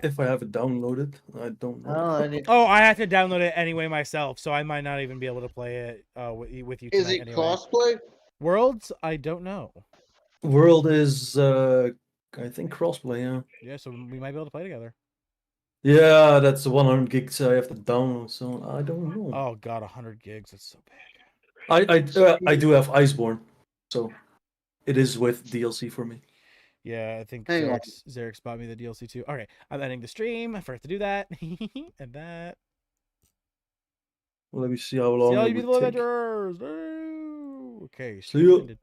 If I have it downloaded, I don't know. Oh, and Oh, I have to download it anyway myself, so I might not even be able to play it with you is tonight it anyway. crossplay? Worlds? I don't know. World is, I think crossplay. Yeah. Yeah, so we might be able to play together. Yeah, that's the 100 gigs I have to download. So I don't know. Oh god, 100 gigs. That's so big. I do have Iceborne, so it is with DLC for me. Yeah, I think Hang on. Xerix bought me the DLC too. Okay, I'm ending the stream. I forgot to do that. And that. Let me see how long See all it you would beautiful take. adventurers. Woo! Okay, See ya. stream ended